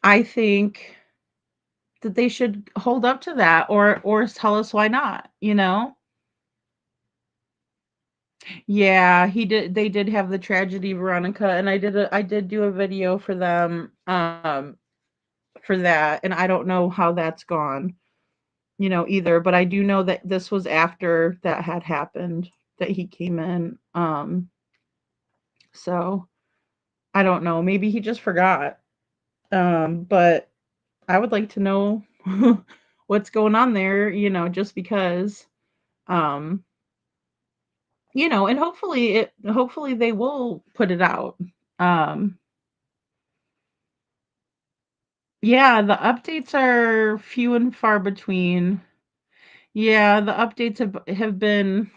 S7: I think that they should hold up to that, or tell us why not. Yeah, he did. They did have the tragedy, Veronica, and I did do a video for them for that, and I don't know how that's gone, either, but I do know that this was after that had happened, that he came in. So I don't know. Maybe he just forgot. But I would like to know what's going on there, just because um and hopefully they will put it out. Um Yeah, the updates are few and far between. Yeah, the updates have been,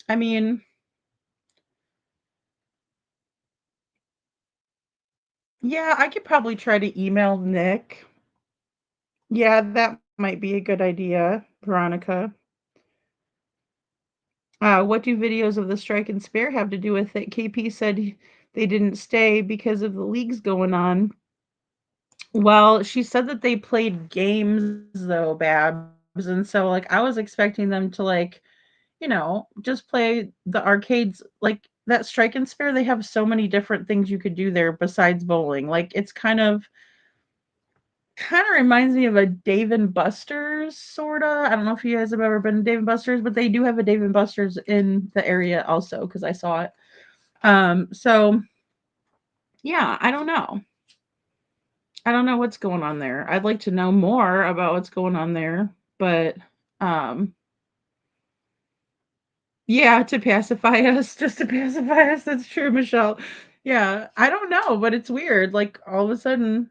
S7: I mean, yeah, I could probably try to email Nick. Yeah, that might be a good idea, Veronica. What do videos of the strike and spare have to do with it? KP said they didn't stay because of the leagues going on. Well, she said that they played games though, Babs, and so like I was expecting them to like, just play the arcades, like that strike and spare. They have so many different things you could do there besides bowling. Like it's kind of reminds me of a Dave and Buster's sorta. I don't know if you guys have ever been to Dave and Buster's, but they do have a Dave and Buster's in the area also because I saw it. So yeah, I don't know. I don't know what's going on there. I'd like to know more about what's going on there, but um yeah, to pacify us, just to pacify us. That's true, Michelle. Yeah, I don't know, but it's weird. Like all of a sudden,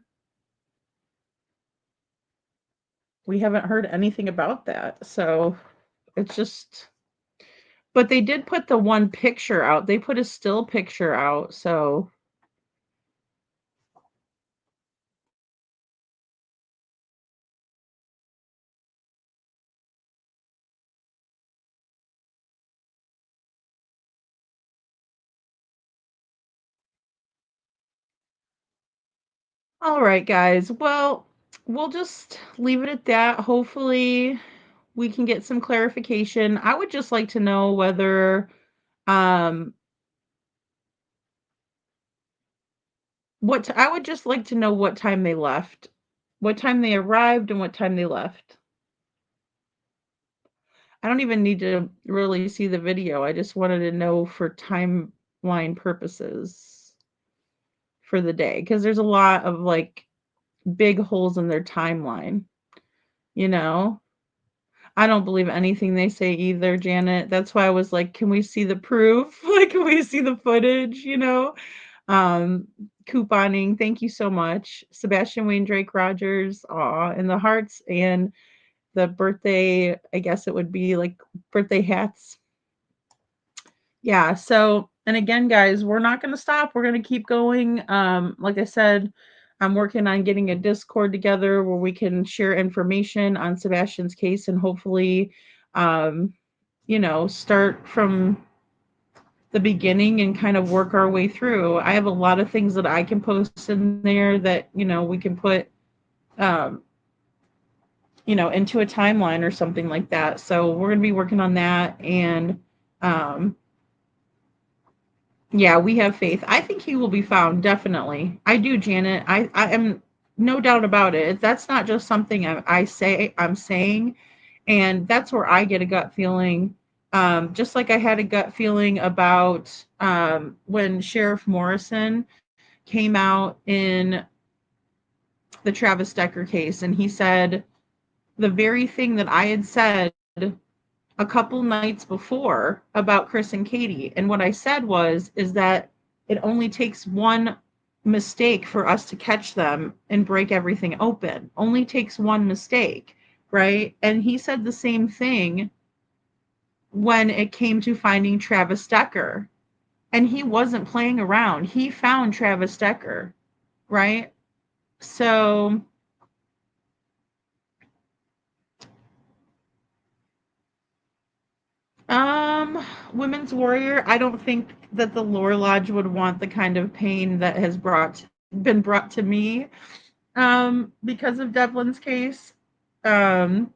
S7: we haven't heard anything about that. So it's just, but they did put the one picture out. They put a still picture out. So all right, guys. Well, we'll just leave it at that. Hopefully, we can get some clarification. I would just like to know whether um I would just like to know what time they left. What time they arrived and what time they left. I don't even need to really see the video. I just wanted to know for timeline purposes for the day because there's a lot of like big holes in their timeline, you know? I don't believe anything they say either, Janet. That's why I was like, can we see the proof? Like, can we see the footage? Um, Couponing, thank you so much. Sebastian Wayne Drake Rogers, aw, and the hearts and the birthday, I guess it would be like birthday hats. Yeah, so and again, guys, we're not gonna stop. We're gonna keep going. Like I said, I'm working on getting a Discord together where we can share information on Sebastian's case and hopefully um, start from the beginning and kind of work our way through. I have a lot of things that I can post in there that, we can put um, into a timeline or something like that. So we're going to be working on that. And um, yeah, we have faith. I think he will be found. Definitely. I do, Janet. I am no doubt about it. That's not just something I'm saying. And that's where I get a gut feeling. Just like I had a gut feeling about when Sheriff Morrison came out in the Travis Decker case, and he said the very thing that I had said a couple nights before about Chris and Katie. And what I said is that it only takes one mistake for us to catch them and break everything open. Only takes one mistake, right? And he said the same thing when it came to finding Travis Decker. And he wasn't playing around. He found Travis Decker, right? So Women's Warrior, I don't think that the Lore Lodge would want the kind of pain that has been brought to me because of Devlin's case. Um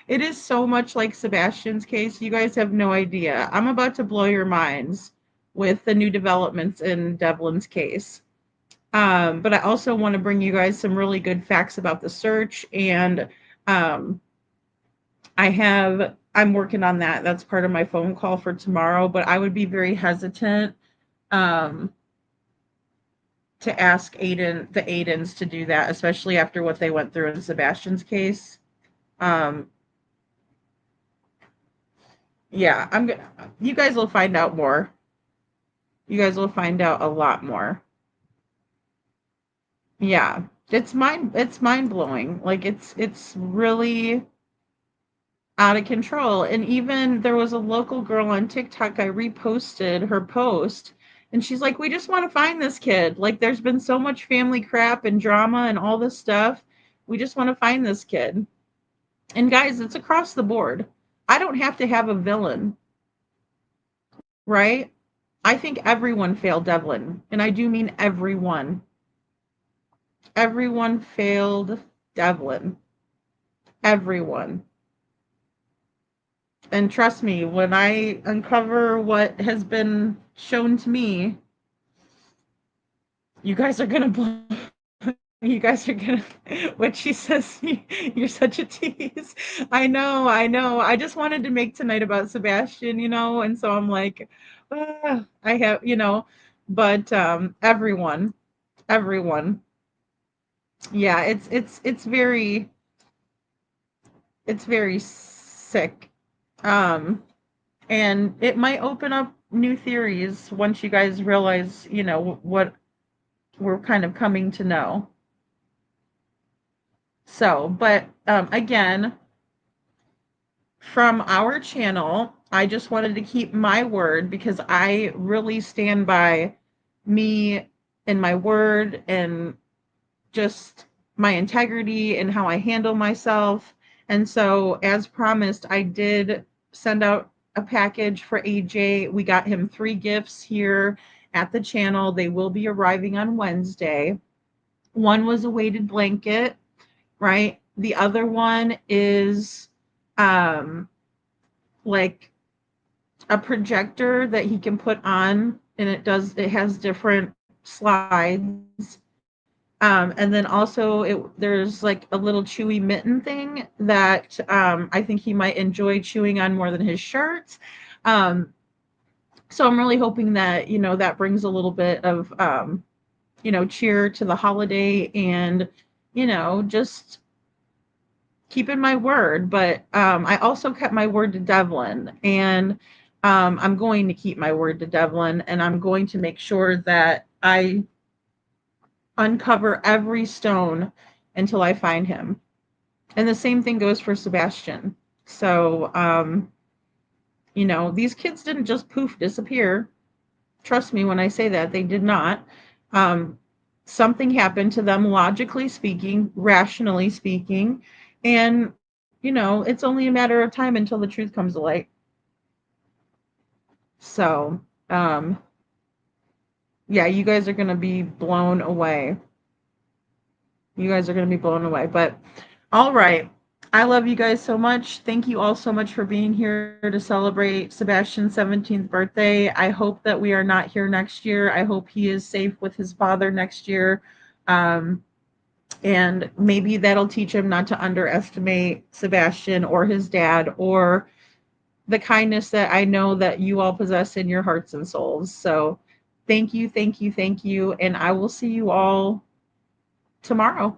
S7: it is so much like Sebastian's case. You guys have no idea. I'm about to blow your minds with the new developments in Devlin's case. But I also want to bring you guys some really good facts about the search, and um I'm working on that. That's part of my phone call for tomorrow, but I would be very hesitant um, to ask the Aidens to do that, especially after what they went through in Sebastian's case. Um, yeah, you guys will find out more. You guys will find out a lot more. Yeah, it's mind blowing. Like it's really out of control. And even there was a local girl on TikTok, I reposted her post, and she's like, we just want to find this kid. Like, there's been so much family crap and drama and all this stuff. We just want to find this kid. And guys, it's across the board. I don't have to have a villain, right? I think everyone failed Devlin, and I do mean everyone. Everyone failed Devlin. Everyone. And trust me, when I uncover what has been shown to me, you guys are gonna blow. You guys are gonna. What she says, you're such a tease. I know, I know. I just wanted to make tonight about Sebastian, and so I'm like, I have, but everyone. Yeah, it's very sick. Um, and it might open up new theories once you guys realize, what we're kind of coming to know. So, but again, from our channel, I just wanted to keep my word because I really stand by me and my word and just my integrity and how I handle myself. And so, as promised, I did send out a package for AJ. We got him 3 gifts here at the channel. They will be arriving on Wednesday. One was a weighted blanket, right? The other one is like a projector that he can put on, and it has different slides. And then also there's like a little chewy mitten thing that I think he might enjoy chewing on more than his shirts. So I'm really hoping that, that brings a little bit of, cheer to the holiday and, just keeping my word. But I also kept my word to Devlin, and I'm going to keep my word to Devlin, and I'm going to make sure that I uncover every stone until I find him. And the same thing goes for Sebastian. So, these kids didn't just poof disappear. Trust me when I say that, they did not. Something happened to them, logically speaking, rationally speaking, and, it's only a matter of time until the truth comes to light. So, yeah, you guys are going to be blown away. You guys are going to be blown away. But all right. I love you guys so much. Thank you all so much for being here to celebrate Sebastian's 17th birthday. I hope that we are not here next year. I hope he is safe with his father next year. And maybe that'll teach him not to underestimate Sebastian or his dad or the kindness that I know that you all possess in your hearts and souls. So thank you, thank you, thank you. And I will see you all tomorrow.